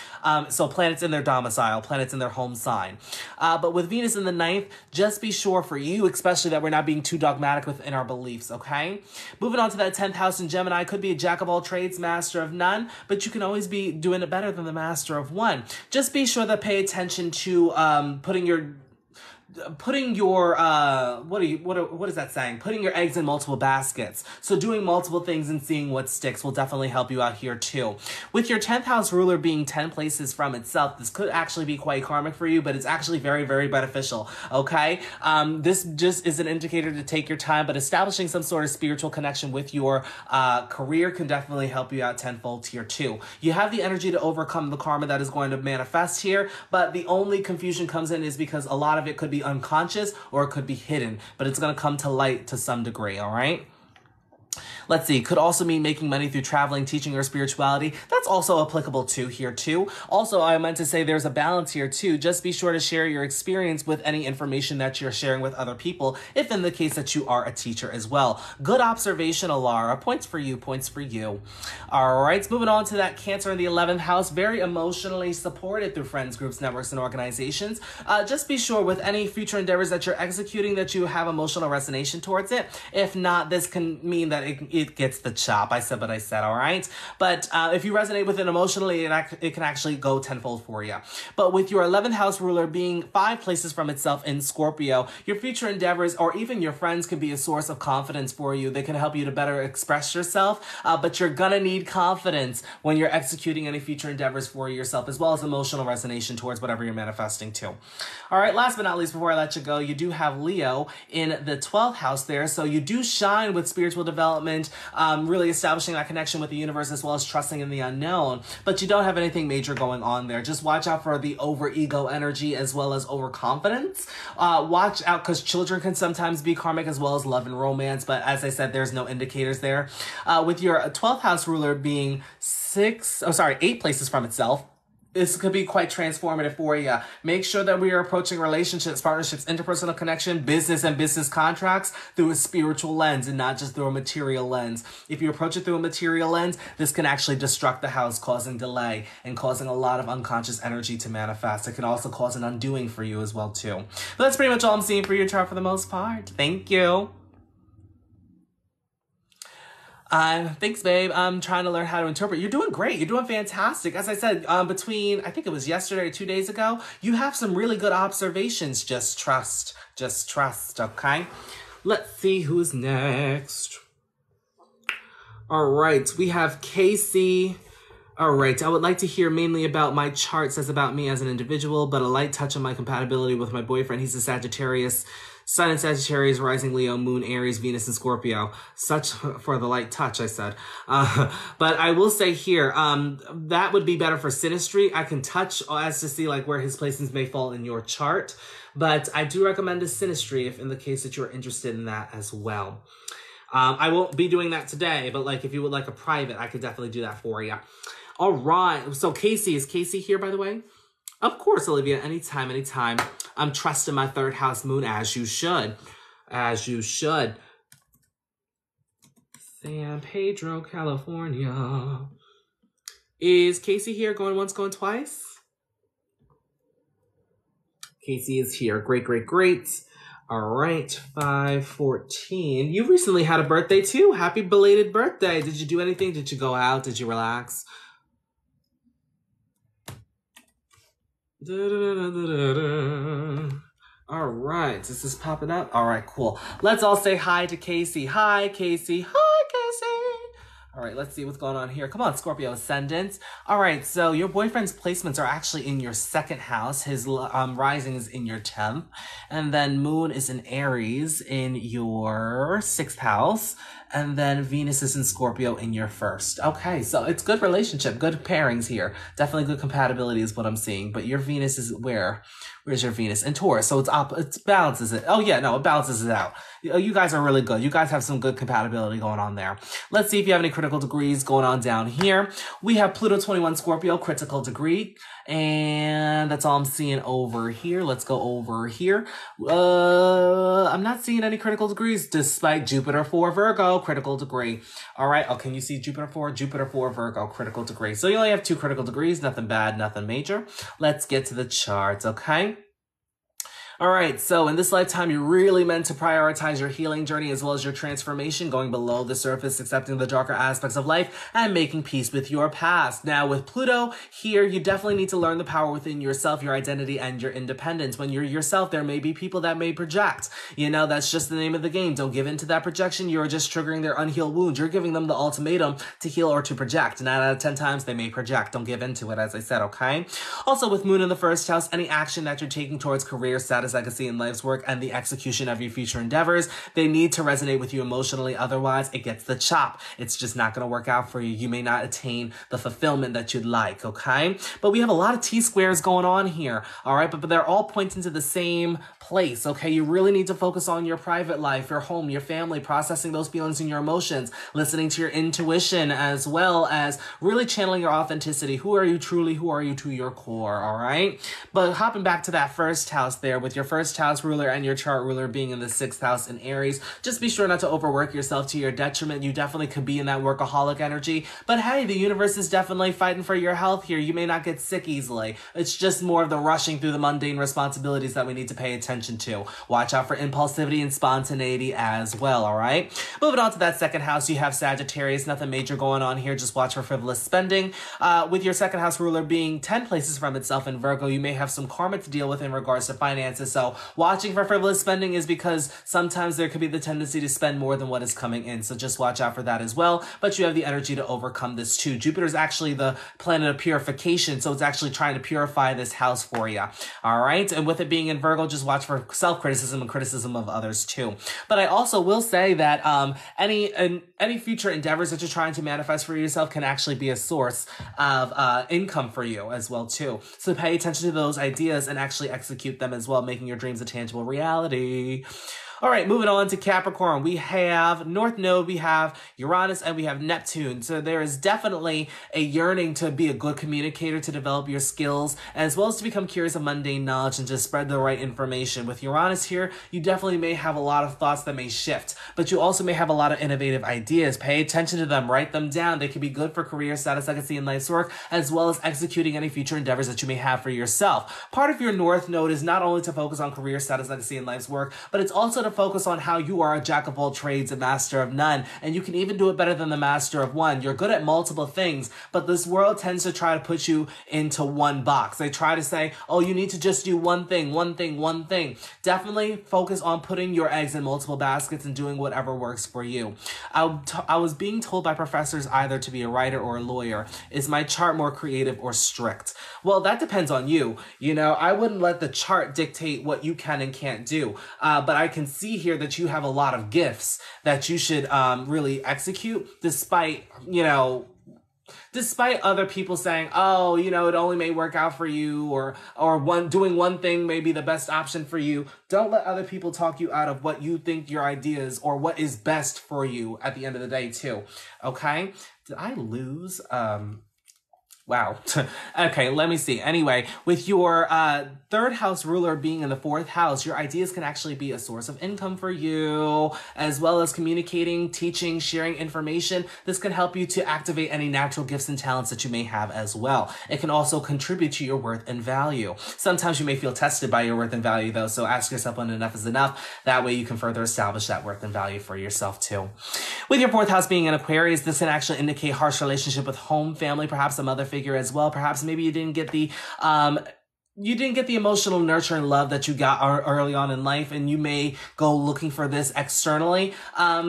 S1: So planets in their domicile, planets in their home sign. But with Venus in the ninth, just be sure for you, especially, that we're not being too dogmatic within our beliefs, okay? Moving on to that 10th house in Gemini, could be a jack of all trades, master of none, but you can always be doing it better than the master of one. Just be sure to pay attention to putting your what is that saying? Putting your eggs in multiple baskets. So doing multiple things and seeing what sticks will definitely help you out here too. With your 10th house ruler being 10 places from itself, this could actually be quite karmic for you, but it's actually very, very beneficial. Okay. This just is an indicator to take your time, but establishing some sort of spiritual connection with your career can definitely help you out tenfold here too. You have the energy to overcome the karma that is going to manifest here, but the only confusion comes in is because a lot of it could be unconscious or it could be hidden, but it's going to come to light to some degree. All right. Let's see, could also mean making money through traveling, teaching, or spirituality. That's also applicable to here too. Also, I meant to say there's a balance here too. Just be sure to share your experience with any information that you're sharing with other people, if in the case that you are a teacher as well. Good observation, Alara. Points for you, points for you. All right, moving on to that Cancer in the 11th house. Very emotionally supported through friends, groups, networks, and organizations. Just be sure with any future endeavors that you're executing that you have emotional resonation towards it. If not, this can mean that it gets the chop. I said what I said, all right? But if you resonate with it emotionally, it can actually go tenfold for you. But with your 11th house ruler being 5 places from itself in Scorpio, your future endeavors or even your friends can be a source of confidence for you. They can help you to better express yourself, but you're gonna need confidence when you're executing any future endeavors for yourself, as well as emotional resonation towards whatever you're manifesting to. All right, last but not least, before I let you go, you do have Leo in the 12th house there, so you do shine with spiritual development, really establishing that connection with the universe as well as trusting in the unknown, but you don't have anything major going on there. Just watch out for the over-ego energy as well as overconfidence. Watch out because children can sometimes be karmic as well as love and romance, but as I said, there's no indicators there. With your 12th house ruler being 8 places from itself, this could be quite transformative for you. Make sure that we are approaching relationships, partnerships, interpersonal connection, business and business contracts through a spiritual lens and not just through a material lens. If you approach it through a material lens, this can actually destruct the house, causing delay and causing a lot of unconscious energy to manifest. It can also cause an undoing for you as well too. But that's pretty much all I'm seeing for your chart for the most part. Thank you. Thanks, babe. I'm trying to learn how to interpret. You're doing great. You're doing fantastic. As I said, between, I think it was yesterday or 2 days ago, you have some really good observations. Just trust, okay? Let's see who's next. All right, we have Casey. All right, I would like to hear mainly about my chart, says about me as an individual, but a light touch on my compatibility with my boyfriend. He's a Sagittarius. Sun in Sagittarius, rising Leo, moon Aries, Venus in Scorpio. Such for the light touch, I said. But I will say here, that would be better for synastry. I can touch as to see like where his placements may fall in your chart. But I do recommend a synastry if in the case that you're interested in that as well. I won't be doing that today, but like if you would like a private, I could definitely do that for you. All right. So Casey, is Casey here, by the way? Of course, Olivia. Anytime, anytime. I'm trusting my 3rd house moon as you should. As you should. San Pedro, California. Is Casey here? Going once, going twice? Casey is here. Great, great, great. All right. 5/14. You recently had a birthday too. Happy belated birthday. Did you do anything? Did you go out? Did you relax? All right, this is popping up. All right, cool. Let's all say hi to Casey. Hi, Casey. Hi, Casey. All right, let's see what's going on here. Come on, Scorpio ascendant. All right, so your boyfriend's placements are actually in your 2nd house. His rising is in your 10th. And then moon is in Aries in your 6th house. and then Venus is in Scorpio in your first. Okay, so it's good relationship, good pairings here. Definitely good compatibility is what I'm seeing. But your Venus is where? Where's your Venus? In Taurus, so it balances it. Oh yeah, no, it balances it out. You guys are really good. You guys have some good compatibility going on there. Let's see if you have any critical degrees going on down here. We have Pluto 21 Scorpio, critical degree. And that's all I'm seeing over here. Let's go over here. I'm not seeing any critical degrees despite Jupiter 4 Virgo, critical degree. All right. Oh, can you see Jupiter 4? Jupiter 4 Virgo, critical degree. So you only have 2 critical degrees, nothing bad, nothing major. Let's get to the charts, okay? All right, so in this lifetime, you're really meant to prioritize your healing journey as well as your transformation, going below the surface, accepting the darker aspects of life, and making peace with your past. Now, with Pluto here, you definitely need to learn the power within yourself, your identity, and your independence. When you're yourself, there may be people that may project. You know, that's just the name of the game. Don't give in to that projection. You're just triggering their unhealed wounds. You're giving them the ultimatum to heal or to project. 9 out of 10 times, they may project. Don't give in to it, as I said, okay? Also, with Moon in the first house, any action that you're taking towards career status, legacy, and life's work and the execution of your future endeavors, they need to resonate with you emotionally. Otherwise, it gets the chop. It's just not going to work out for you. You may not attain the fulfillment that you'd like, okay? But we have a lot of T-squares going on here, all right? But they're all pointing to the same place, okay? You really need to focus on your private life, your home, your family, processing those feelings and your emotions, listening to your intuition, as well as really channeling your authenticity. Who are you truly? Who are you to your core, all right? But hopping back to that first house there, with your first house ruler and your chart ruler being in the 6th house in Aries, just be sure not to overwork yourself to your detriment. You definitely could be in that workaholic energy, but hey, the universe is definitely fighting for your health here. You may not get sick easily. It's just more of the rushing through the mundane responsibilities that we need to pay attention to. Watch out for impulsivity and spontaneity as well, all right? Moving on to that 2nd house, you have Sagittarius. Nothing major going on here. Just watch for frivolous spending. With your 2nd house ruler being 10 places from itself in Virgo, you may have some karma to deal with in regards to finances. So watching for frivolous spending is because sometimes there could be the tendency to spend more than what is coming in. So just watch out for that as well. But you have the energy to overcome this too. Jupiter is actually the planet of purification. So it's actually trying to purify this house for you. All right. And with it being in Virgo, just watch for self-criticism and criticism of others too. But I also will say that any future endeavors that you're trying to manifest for yourself can actually be a source of income for you as well too. So pay attention to those ideas and actually execute them as well, making your dreams a tangible reality. All right, moving on to Capricorn. We have North Node, we have Uranus, and we have Neptune. So there is definitely a yearning to be a good communicator, to develop your skills, as well as to become curious of mundane knowledge and to spread the right information. With Uranus here, you definitely may have a lot of thoughts that may shift, but you also may have a lot of innovative ideas. Pay attention to them, write them down. They can be good for career, status, legacy, and life's work, as well as executing any future endeavors that you may have for yourself. Part of your North Node is not only to focus on career, status, legacy, and life's work, but it's also to focus on how you are a jack of all trades, a master of none, and you can even do it better than the master of one. You're good at multiple things, but this world tends to try to put you into one box. They try to say, oh, you need to just do one thing, one thing, one thing. Definitely focus on putting your eggs in multiple baskets and doing whatever works for you. I was being told by professors either to be a writer or a lawyer. Is my chart more creative or strict? Well, that depends on you. You know, I wouldn't let the chart dictate what you can and can't do. But I can see here that you have a lot of gifts that you should really execute, despite other people saying, oh, you know, it only may work out for you, or doing one thing may be the best option for you. Don't let other people talk you out of what you think your idea is or what is best for you at the end of the day too. Okay? Did I lose? Wow. Okay, let me see. Anyway, with your 3rd house ruler being in the 4th house, your ideas can actually be a source of income for you, as well as communicating, teaching, sharing information. This can help you to activate any natural gifts and talents that you may have as well. It can also contribute to your worth and value. Sometimes you may feel tested by your worth and value though, so ask yourself when enough is enough. That way you can further establish that worth and value for yourself too. With your 4th house being in Aquarius, this can actually indicate harsh relationship with home, family, perhaps some other figure as well. Perhaps maybe you didn't get the you didn't get the emotional nurture and love that you got early on in life, and you may go looking for this externally.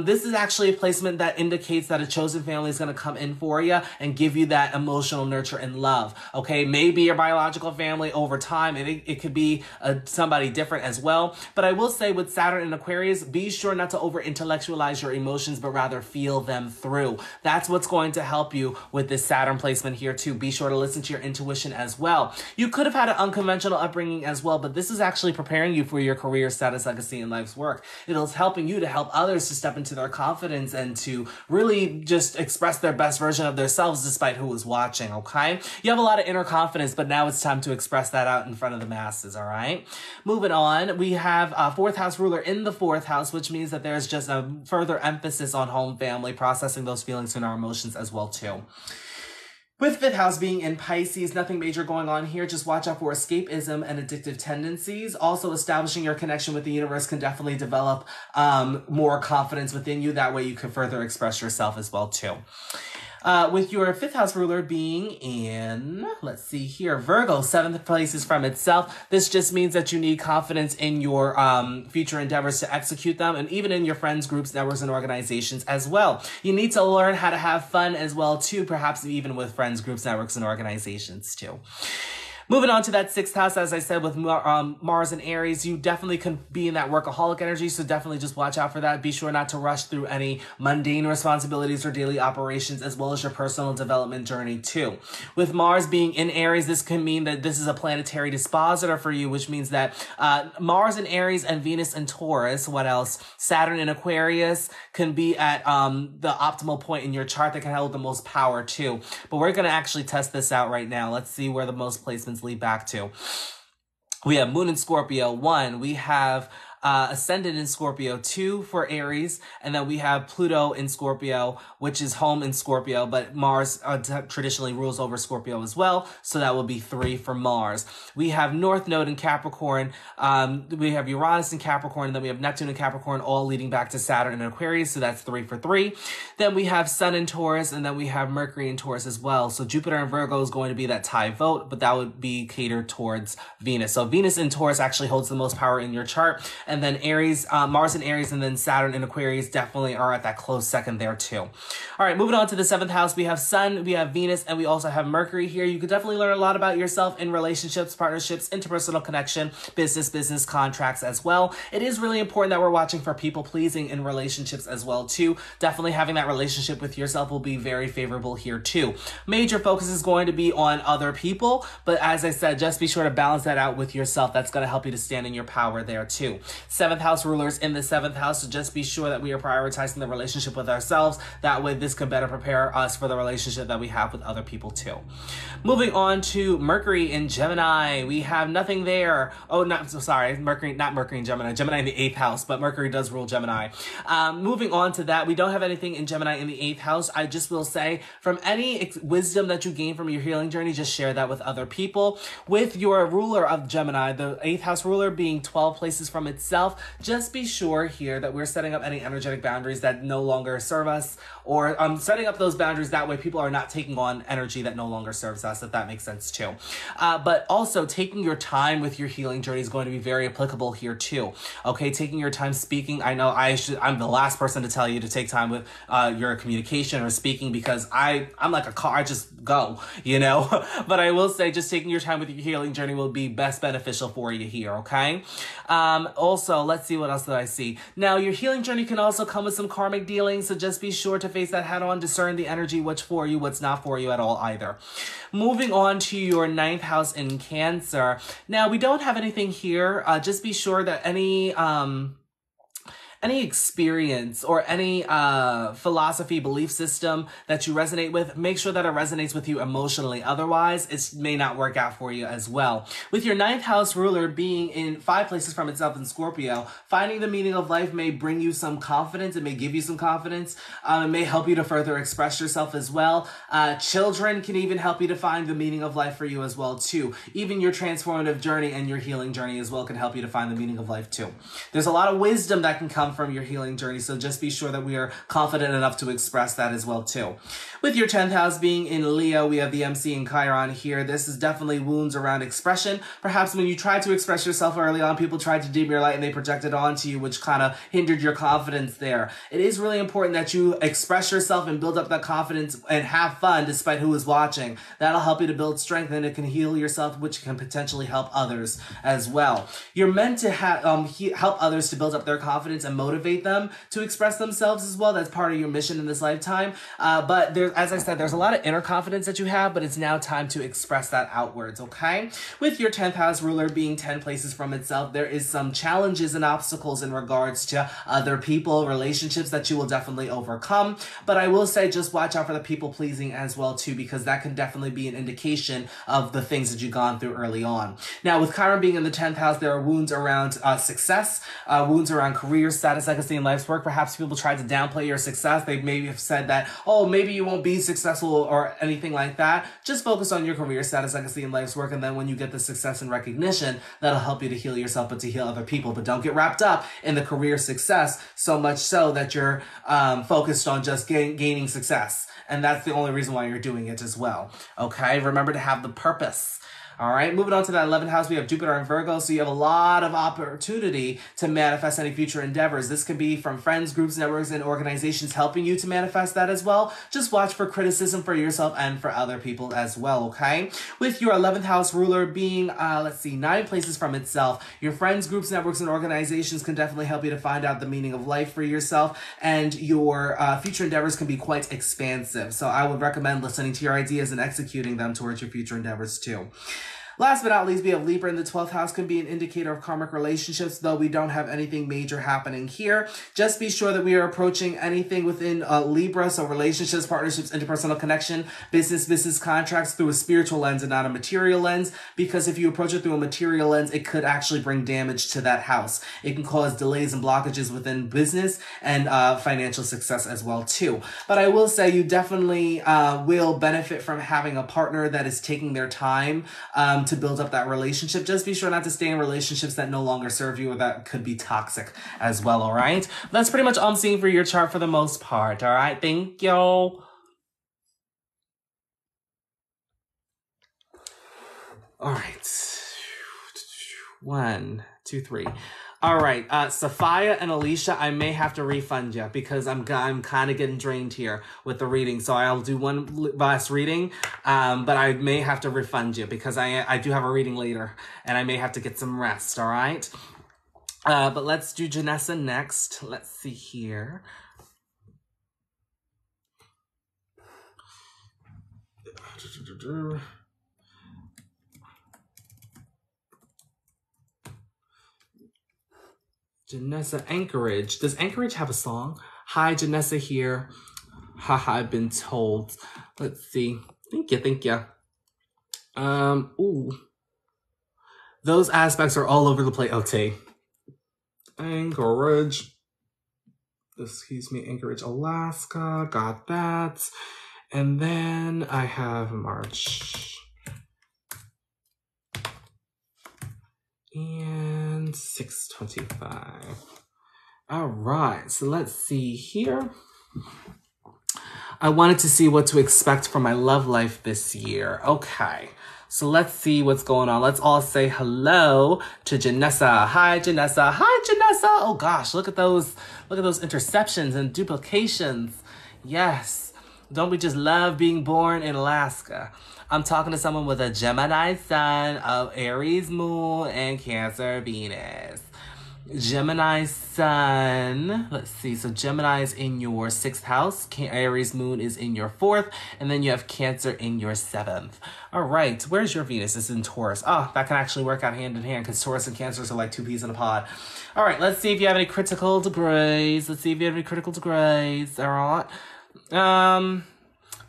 S1: This is actually a placement that indicates that a chosen family is going to come in for you and give you that emotional nurture and love. Okay, maybe your biological family over time, and it could be somebody different as well. But I will say with Saturn and Aquarius, be sure not to over intellectualize your emotions, but rather feel them through. That's what's going to help you with this Saturn placement here too. Be sure to listen to your intuition as well. You could have had an unconventional upbringing as well, but this is actually preparing you for your career, status, legacy, and life's work. It is helping you to help others to step into their confidence and to really just express their best version of themselves despite who is watching, okay? You have a lot of inner confidence, but now it's time to express that out in front of the masses, all right? Moving on, we have a fourth house ruler in the fourth house, which means that there's just a further emphasis on home, family, processing those feelings and our emotions as well too. With fifth house being in Pisces, nothing major going on here. Just watch out for escapism and addictive tendencies. Also, establishing your connection with the universe can definitely develop more confidence within you. That way you can further express yourself as well too. With your fifth house ruler being in, let's see here, Virgo, seventh place is from itself. This just means that you need confidence in your future endeavors to execute them, and even in your friends, groups, networks, and organizations as well. You need to learn how to have fun as well too, perhaps even with friends, groups, networks, and organizations too. Moving on to that sixth house, as I said, with Mars and Aries, you definitely can be in that workaholic energy, so definitely just watch out for that. Be sure not to rush through any mundane responsibilities or daily operations, as well as your personal development journey too. With Mars being in Aries, this can mean that this is a planetary dispositor for you, which means that Mars in Aries and Venus in Taurus, what else? Saturn in Aquarius can be at the optimal point in your chart that can hold the most power too. But we're going to actually test this out right now. Let's see where the most placements lead back to. We have Moon in Scorpio, 1. We have Ascendant in Scorpio, 2 for Aries, and then we have Pluto in Scorpio, which is home in Scorpio, but Mars traditionally rules over Scorpio as well, so that will be 3 for Mars. We have North Node in Capricorn, we have Uranus in Capricorn, and then we have Neptune in Capricorn, all leading back to Saturn in Aquarius, so that's 3 for 3. Then we have Sun in Taurus, and then we have Mercury in Taurus as well, so Jupiter in Virgo is going to be that tie vote, but that would be catered towards Venus. So Venus in Taurus actually holds the most power in your chart, and then Aries, Mars in Aries, and then Saturn in Aquarius definitely are at that close second there too. All right, moving on to the seventh house, we have Sun, we have Venus, and we also have Mercury here. You could definitely learn a lot about yourself in relationships, partnerships, interpersonal connection, business contracts as well. It is really important that we're watching for people pleasing in relationships as well too. Definitely having that relationship with yourself will be very favorable here too. Major focus is going to be on other people, but as I said, just be sure to balance that out with yourself. That's going to help you to stand in your power there too. Seventh house rulers in the seventh house, so just be sure that we are prioritizing the relationship with ourselves. That way this can better prepare us for the relationship that we have with other people too. Moving on to Mercury in Gemini, we have nothing there. Oh, Mercury, not Mercury in Gemini. Gemini in the 8th house, but Mercury does rule Gemini. Moving on to that, we don't have anything in Gemini in the 8th house. I just will say, from any wisdom that you gain from your healing journey, just share that with other people. With your ruler of Gemini, the 8th house ruler being 12 places from itself, just be sure here that we're setting up any energetic boundaries that no longer serve us, or setting up those boundaries that way people are not taking on energy that no longer serves us, if that makes sense too. But also taking your time with your healing journey is going to be very applicable here too. Okay, taking your time speaking. I know I'm the last person to tell you to take time with your communication or speaking, because I'm like a car, I just go, you know. But I will say, just taking your time with your healing journey will be best beneficial for you here, okay? Also, let's see, what else did I see? Now, your healing journey can also come with some karmic dealings, so just be sure to face that head on, discern the energy, what's for you, what's not for you at all either. Moving on to your 9th house in Cancer. Now, we don't have anything here. Just be sure that any experience or any philosophy, belief system that you resonate with, make sure that it resonates with you emotionally. Otherwise, it may not work out for you as well. With your 9th house ruler being in 5 places from itself in Scorpio, finding the meaning of life may bring you some confidence. It may give you some confidence. It may help you to further express yourself as well. Children can even help you to find the meaning of life for you as well too. Even your transformative journey and your healing journey as well can help you to find the meaning of life too. There's a lot of wisdom that can come come from your healing journey. So just be sure that we are confident enough to express that as well too. With your 10th house being in Leo, we have the MC and Chiron here. This is definitely wounds around expression. Perhaps when you tried to express yourself early on, people tried to dim your light and they projected onto you, which kind of hindered your confidence there. It is really important that you express yourself and build up that confidence and have fun despite who is watching. That'll help you to build strength, and it can heal yourself, which can potentially help others as well. You're meant to help others to build up their confidence and motivate them to express themselves as well. That's part of your mission in this lifetime. But as I said, there's a lot of inner confidence that you have, but it's now time to express that outwards, okay? With your 10th house ruler being 10 places from itself, there is some challenges and obstacles in regards to other people, relationships that you will definitely overcome. But I will say just watch out for the people pleasing as well too, because that can definitely be an indication of the things that you've gone through early on. Now, with Chiron being in the 10th house, there are wounds around success, wounds around career, status, legacy, and life's work. Perhaps people tried to downplay your success. They maybe have said that, oh, maybe you won't be successful or anything like that. Just focus on your career, status, legacy, and life's work. And then when you get the success and recognition, that'll help you to heal yourself, but to heal other people. But don't get wrapped up in the career success so much so that you're focused on just gaining success. And that's the only reason why you're doing it as well. Okay, remember to have the purpose. All right, moving on to that 11th house, we have Jupiter and Virgo. So you have a lot of opportunity to manifest any future endeavors. This can be from friends, groups, networks, and organizations helping you to manifest that as well. Just watch for criticism for yourself and for other people as well, okay? With your 11th house ruler being, 9 places from itself, your friends, groups, networks, and organizations can definitely help you to find out the meaning of life for yourself, and your future endeavors can be quite expansive. So I would recommend listening to your ideas and executing them towards your future endeavors too. Last but not least, we have Libra in the 12th house. Can be an indicator of karmic relationships, though we don't have anything major happening here. Just be sure that we are approaching anything within Libra, so relationships, partnerships, interpersonal connection, business contracts, through a spiritual lens and not a material lens, because if you approach it through a material lens, it could actually bring damage to that house. It can cause delays and blockages within business and financial success as well too. But I will say you definitely will benefit from having a partner that is taking their time to build up that relationship. Just be sure not to stay in relationships that no longer serve you or that could be toxic as well, all right? That's pretty much all I'm seeing for your chart for the most part, all right? Thank you. All right. 1, 2, 3. All right, Sophia and Alicia, I may have to refund you because I'm kind of getting drained here with the reading. So I'll do one last reading, but I may have to refund you because I do have a reading later and I may have to get some rest, all right? But let's do Janessa next. Let's see here. Janessa Anchorage. Does Anchorage have a song? Hi, Janessa here. Haha, I've been told. Let's see. Thank you. Ooh. Those aspects are all over the place. Okay. Anchorage. Excuse me, Anchorage, Alaska. Got that. And then I have March. And 625. All right, so let's see here. I wanted to see what to expect from my love life this year. Okay, so let's see what's going on. Let's all say hello to Janessa. Hi, Janessa. Hi, Janessa. Oh gosh, look at those interceptions and duplications. Yes. Don't we just love being born in Alaska? I'm talking to someone with a Gemini sun, of Aries moon, and Cancer Venus. Gemini sun, let's see, so Gemini is in your 6th house, Aries moon is in your 4th, and then you have Cancer in your 7th. All right, where's your Venus? It's in Taurus. Oh, that can actually work out hand in hand because Taurus and Cancer are like 2 peas in a pod. All right, let's see if you have any critical degrees. All right.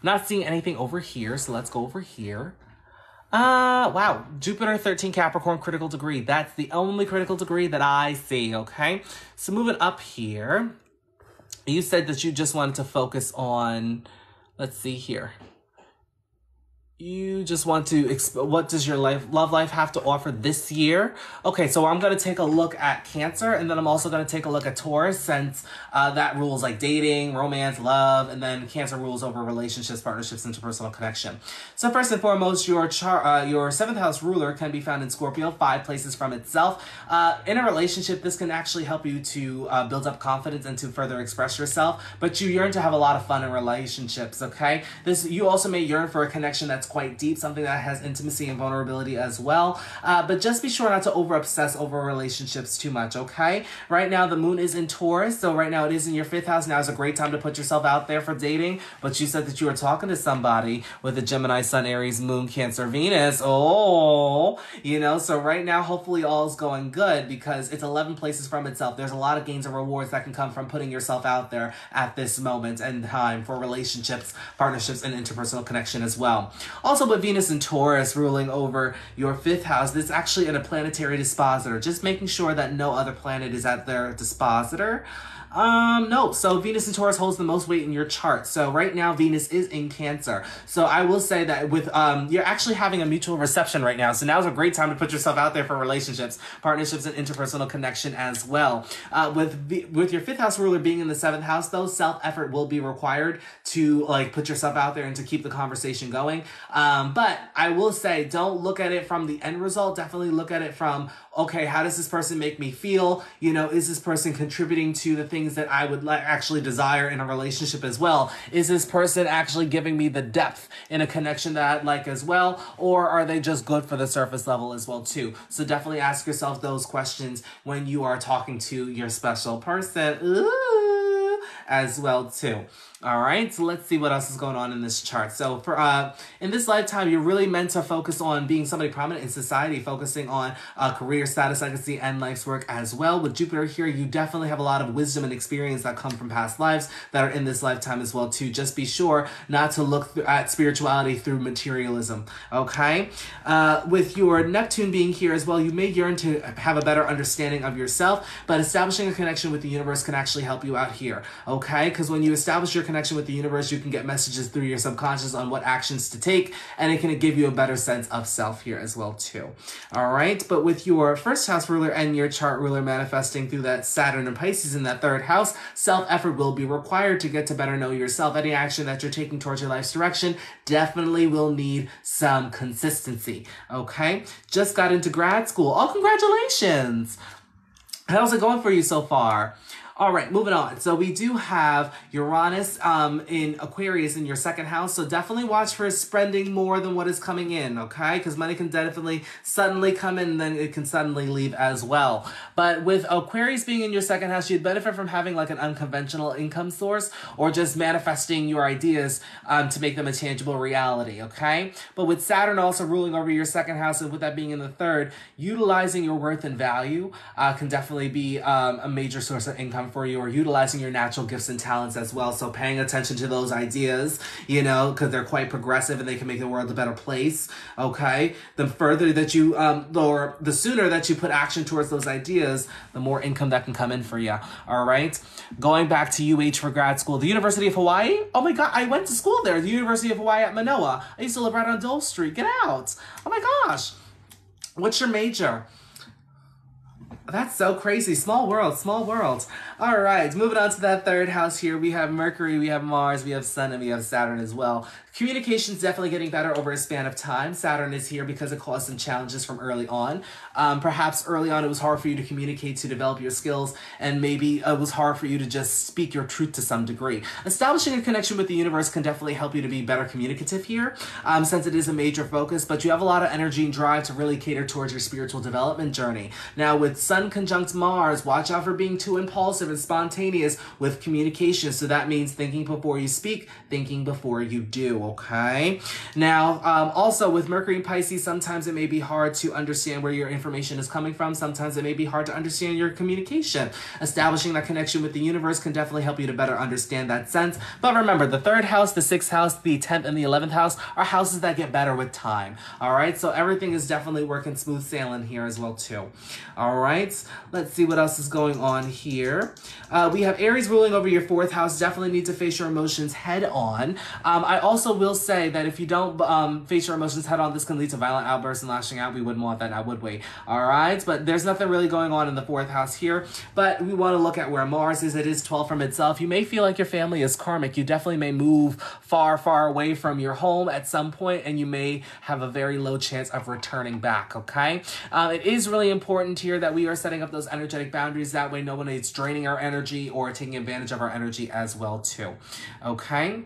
S1: Not seeing anything over here, so let's go over here. Wow, Jupiter 13 Capricorn critical degree. That's the only critical degree that I see, okay? So moving up here, you said that you just wanted to focus on, let's see here. You just want to, what does your love life have to offer this year? Okay, so I'm going to take a look at Cancer, and then I'm also going to take a look at Taurus, since that rules like dating, romance, love, and then Cancer rules over relationships, partnerships, interpersonal connection. So first and foremost, your 7th house ruler can be found in Scorpio, 5 places from itself. In a relationship, this can actually help you to build up confidence and to further express yourself, but you yearn to have a lot of fun in relationships, okay? You also may yearn for a connection that's quite deep, something that has intimacy and vulnerability as well. But just be sure not to over-obsess over relationships too much, okay? Right now, the moon is in Taurus, so right now it is in your 5th house. Now is a great time to put yourself out there for dating, but you said that you were talking to somebody with a Gemini, Sun, Aries, Moon, Cancer, Venus. Oh, you know, so right now, hopefully all is going good because it's 11 places from itself. There's a lot of gains and rewards that can come from putting yourself out there at this moment in time for relationships, partnerships, and interpersonal connection as well. Also, with Venus and Taurus ruling over your 5th house, this is actually in a planetary dispositor. Just making sure that no other planet is at their dispositor. No. So Venus and Taurus holds the most weight in your chart. So right now, Venus is in Cancer. So I will say that with, you're actually having a mutual reception right now. So now's a great time to put yourself out there for relationships, partnerships, and interpersonal connection as well. With your 5th house ruler being in the 7th house, though, self-effort will be required to like put yourself out there and to keep the conversation going. But I will say, don't look at it from the end result. Definitely look at it from, okay, how does this person make me feel? You know, is this person contributing to the things that I would actually desire in a relationship as well? Is this person actually giving me the depth in a connection that I'd like as well? Or are they just good for the surface level as well too? So definitely ask yourself those questions when you are talking to your special person. Ooh, as well too. All right, so let's see what else is going on in this chart. So for in this lifetime, you're really meant to focus on being somebody prominent in society, focusing on career status, legacy, and life's work as well. With Jupiter here, you definitely have a lot of wisdom and experience that come from past lives that are in this lifetime as well too. Just be sure not to look at spirituality through materialism, okay? With your Neptune being here as well, you may yearn to have a better understanding of yourself, but establishing a connection with the universe can actually help you out here, okay? Because when you establish your connection with the universe, you can get messages through your subconscious on what actions to take, and it can give you a better sense of self here as well too. All right, but with your 1st house ruler and your chart ruler manifesting through that Saturn and Pisces in that 3rd house, self-effort will be required to get to better know yourself. Any action that you're taking towards your life's direction definitely will need some consistency, okay? Just got into grad school. Oh, congratulations! How's it going for you so far? All right, moving on. So we do have Uranus in Aquarius in your 2nd house. So definitely watch for spending more than what is coming in, okay? Because money can definitely suddenly come in and then it can suddenly leave as well. But with Aquarius being in your 2nd house, you'd benefit from having like an unconventional income source or just manifesting your ideas to make them a tangible reality, okay? But with Saturn also ruling over your 2nd house and with that being in the 3rd, utilizing your worth and value can definitely be a major source of income for you, or utilizing your natural gifts and talents as well. So paying attention to those ideas, you know, because they're quite progressive and they can make the world a better place, okay? The further that you, or the sooner that you put action towards those ideas, the more income that can come in for you, all right? Going back to UH for grad school, the University of Hawaii, oh my God, I went to school there, the University of Hawaii at Manoa. I used to live right on Dole Street. Get out. Oh my gosh. What's your major? That's so crazy. Small world, small world. All right, moving on to that 3rd house here. We have Mercury, we have Mars, we have Sun, and we have Saturn as well. Communication's definitely getting better over a span of time. Saturn is here because it caused some challenges from early on. Perhaps early on it was hard for you to communicate, to develop your skills, and maybe it was hard for you to just speak your truth to some degree. Establishing a connection with the universe can definitely help you to be better communicative here, since it is a major focus, but you have a lot of energy and drive to really cater towards your spiritual development journey. Now with Sun conjunct Mars, watch out for being too impulsive and spontaneous with communication. So that means thinking before you speak, thinking before you do, okay? Now, also with Mercury and Pisces, sometimes it may be hard to understand where your information is coming from. Sometimes it may be hard to understand your communication. Establishing that connection with the universe can definitely help you to better understand that sense. But remember, the 3rd house, the 6th house, the 10th, and the 11th house are houses that get better with time, all right? So everything is definitely working smooth sailing here as well too, all right? right, let's see what else is going on here. We have Aries ruling over your 4th house. Definitely need to face your emotions head on. I also will say that if you don't face your emotions head on, this can lead to violent outbursts and lashing out. We wouldn't want that now, would we? All right, but there's nothing really going on in the 4th house here. But we want to look at where Mars is. It is 12 from itself. You may feel like your family is karmic. You definitely may move far, far away from your home at some point, and you may have a very low chance of returning back, okay? It is really important here that we are setting up those energetic boundaries. That way no one is draining our energy or taking advantage of our energy as well too, okay?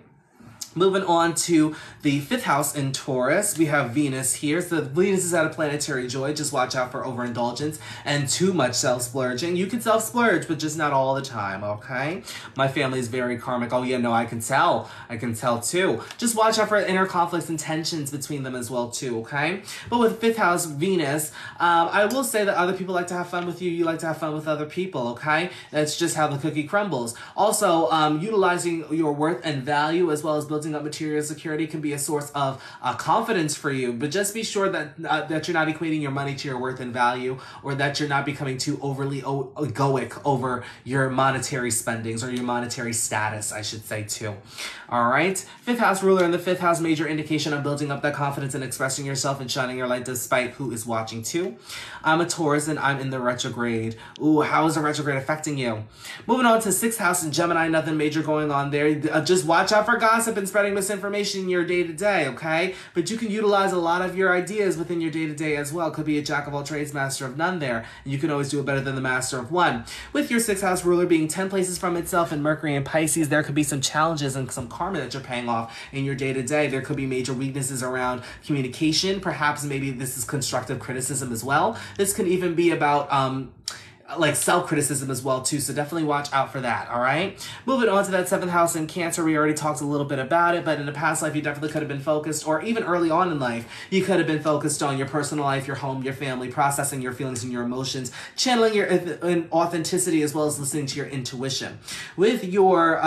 S1: Moving on to the 5th house in Taurus, we have Venus here. So Venus is at a planetary joy. Just watch out for overindulgence and too much self-splurging. You can self-splurge, but just not all the time, okay? My family is very karmic. Oh yeah, no, I can tell. I can tell too. Just watch out for inner conflicts and tensions between them as well too, okay? But with 5th house Venus, I will say that other people like to have fun with you. You like to have fun with other people, okay? That's just how the cookie crumbles. Also, utilizing your worth and value as well as building up material security can be a source of confidence for you, but just be sure that that you're not equating your money to your worth and value, or that you're not becoming too overly egoic over your monetary spendings or your monetary status, I should say too. All right, 5th house ruler in the 5th house, major indication of building up that confidence and expressing yourself and shining your light despite who is watching too. I'm a Taurus and I'm in the retrograde. Ooh, how is the retrograde affecting you? Moving on to 6th house in Gemini, nothing major going on there. Just watch out for gossip and spreading misinformation in your day-to-day, okay? But you can utilize a lot of your ideas within your day-to-day as well. Could be a jack of all trades, master of none there. And you can always do it better than the master of one. With your 6th house ruler being 10 places from itself in Mercury and Pisces, there could be some challenges and some karma that you're paying off in your day-to-day. There could be major weaknesses around communication. Perhaps maybe this is constructive criticism as well. This could even be about like self-criticism as well too, so definitely watch out for that, all right? Moving on to that 7th house in Cancer, we already talked a little bit about it, but in a past life you definitely could have been focused, or even early on in life, you could have been focused on your personal life, your home, your family, processing your feelings and your emotions, channeling your authenticity as well as listening to your intuition. With your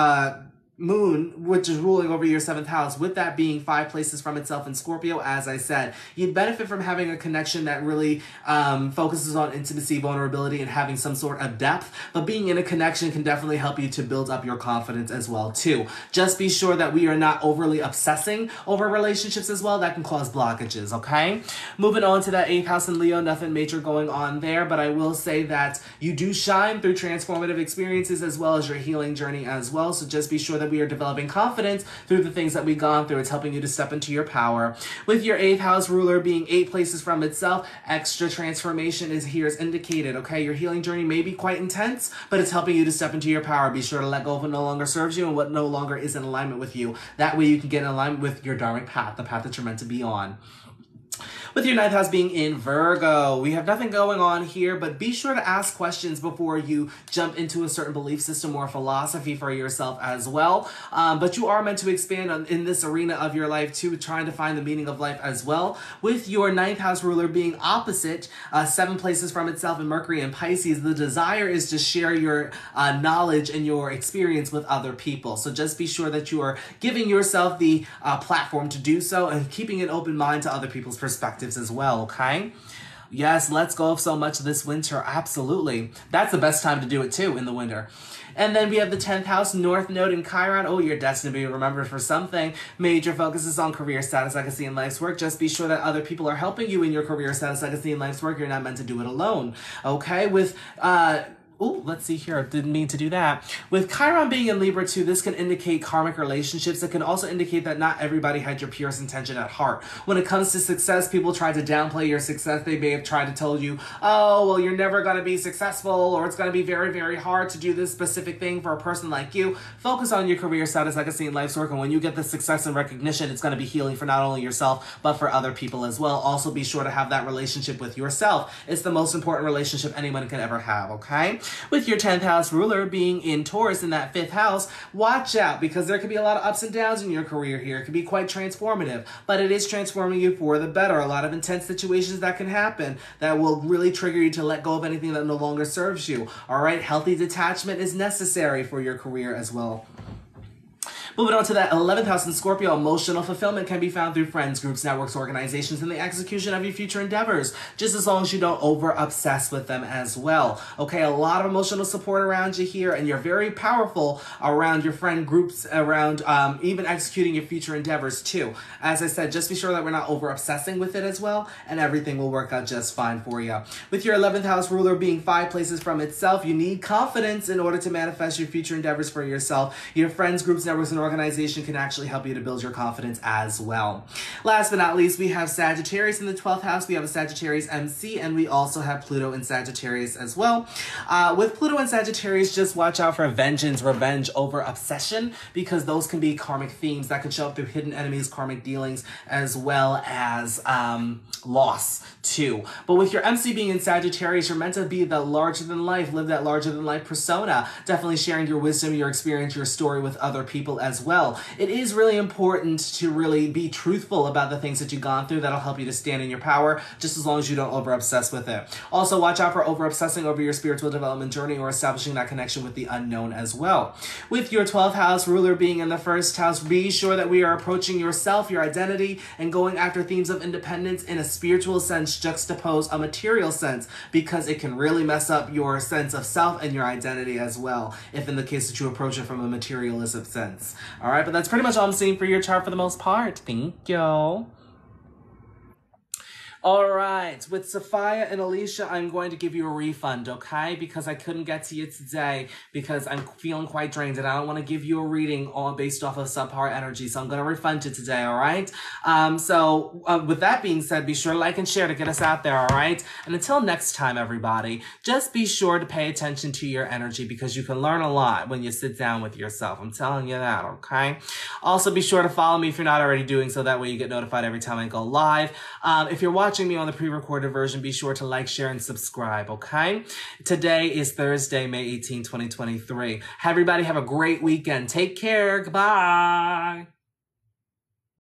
S1: Moon, which is ruling over your 7th house, with that being 5 places from itself in Scorpio, as I said, you'd benefit from having a connection that really focuses on intimacy, vulnerability, and having some sort of depth. But being in a connection can definitely help you to build up your confidence as well too. Just be sure that we are not overly obsessing over relationships as well. That can cause blockages, okay? Moving on to that 8th house in Leo, nothing major going on there, but I will say that you do shine through transformative experiences as well as your healing journey as well. So just be sure that we are developing confidence through the things that we've gone through. It's helping you to step into your power. With your 8th house ruler being 8 places from itself, extra transformation is here is indicated, okay? Your healing journey may be quite intense, but it's helping you to step into your power. Be sure to let go of what no longer serves you and what no longer is in alignment with you. That way you can get in alignment with your dharmic path, the path that you're meant to be on. With your 9th house being in Virgo, we have nothing going on here, but be sure to ask questions before you jump into a certain belief system or philosophy for yourself as well. But you are meant to expand in this arena of your life too, trying to find the meaning of life as well. With your 9th house ruler being opposite, 7 places from itself in Mercury and Pisces, the desire is to share your knowledge and your experience with other people. So just be sure that you are giving yourself the platform to do so and keeping an open mind to other people's perspectives as well, okay? Yes, let's go of so much this winter. Absolutely. That's the best time to do it too, in the winter. And then we have the 10th house, North Node in Chiron. Oh, you're destined to be remembered for something. Major focuses on career status, legacy, and life's work. Just be sure that other people are helping you in your career status, legacy, and life's work. You're not meant to do it alone, okay? With, oh, let's see here. Didn't mean to do that. With Chiron being in Libra too, this can indicate karmic relationships. It can also indicate that not everybody had your purest intention at heart. When it comes to success, people try to downplay your success. They may have tried to tell you, oh, well, you're never going to be successful, or it's going to be very, very hard to do this specific thing for a person like you. Focus on your career status, legacy, and life's work. And when you get the success and recognition, it's going to be healing for not only yourself, but for other people as well. Also, be sure to have that relationship with yourself. It's the most important relationship anyone can ever have, okay? With your 10th house ruler being in Taurus in that 5th house, watch out, because there could be a lot of ups and downs in your career here. It could be quite transformative, but it is transforming you for the better. A lot of intense situations that can happen that will really trigger you to let go of anything that no longer serves you. All right, healthy detachment is necessary for your career as well. Moving on to that 11th house in Scorpio, emotional fulfillment can be found through friends, groups, networks, organizations, and the execution of your future endeavors, just as long as you don't over-obsess with them as well. Okay, a lot of emotional support around you here, and you're very powerful around your friend groups, around even executing your future endeavors too. As I said, just be sure that we're not over-obsessing with it as well, and everything will work out just fine for you. With your 11th house ruler being 5 places from itself, you need confidence in order to manifest your future endeavors for yourself. Your friends, groups, networks, and organization can actually help you to build your confidence as well. Last but not least, we have Sagittarius in the 12th house. We have a Sagittarius MC, and we also have Pluto in Sagittarius as well. With Pluto and Sagittarius, just watch out for vengeance, revenge over obsession, because those can be karmic themes that could show up through hidden enemies, karmic dealings, as well as loss too. But with your MC being in Sagittarius, you're meant to be the larger than life, live that larger than life persona, definitely sharing your wisdom, your experience, your story with other people as well. It is really important to really be truthful about the things that you've gone through. That'll help you to stand in your power, just as long as you don't over obsess with it. Also, watch out for over obsessing over your spiritual development journey or establishing that connection with the unknown as well. With your 12th house ruler being in the 1st house, be sure that we are approaching yourself, your identity, and going after themes of independence in a spiritual sense juxtapose a material sense, because it can really mess up your sense of self and your identity as well, if in the case that you approach it from a materialistic sense. All right, but that's pretty much all I'm seeing for your chart for the most part. Thank you. All right, with Sophia and Alicia, I'm going to give you a refund, okay? Because I couldn't get to you today because I'm feeling quite drained and I don't want to give you a reading all based off of subpar energy. So I'm going to refund you today, all right? With that being said, be sure to like and share to get us out there, all right? And until next time, everybody, just be sure to pay attention to your energy, because you can learn a lot when you sit down with yourself. I'm telling you that, okay? Also, be sure to follow me if you're not already doing so. That way you get notified every time I go live. If you're watching me on the pre-recorded version, be sure to like, share, and subscribe, okay? Today is Thursday, May 18, 2023. Everybody have a great weekend. Take care. Goodbye.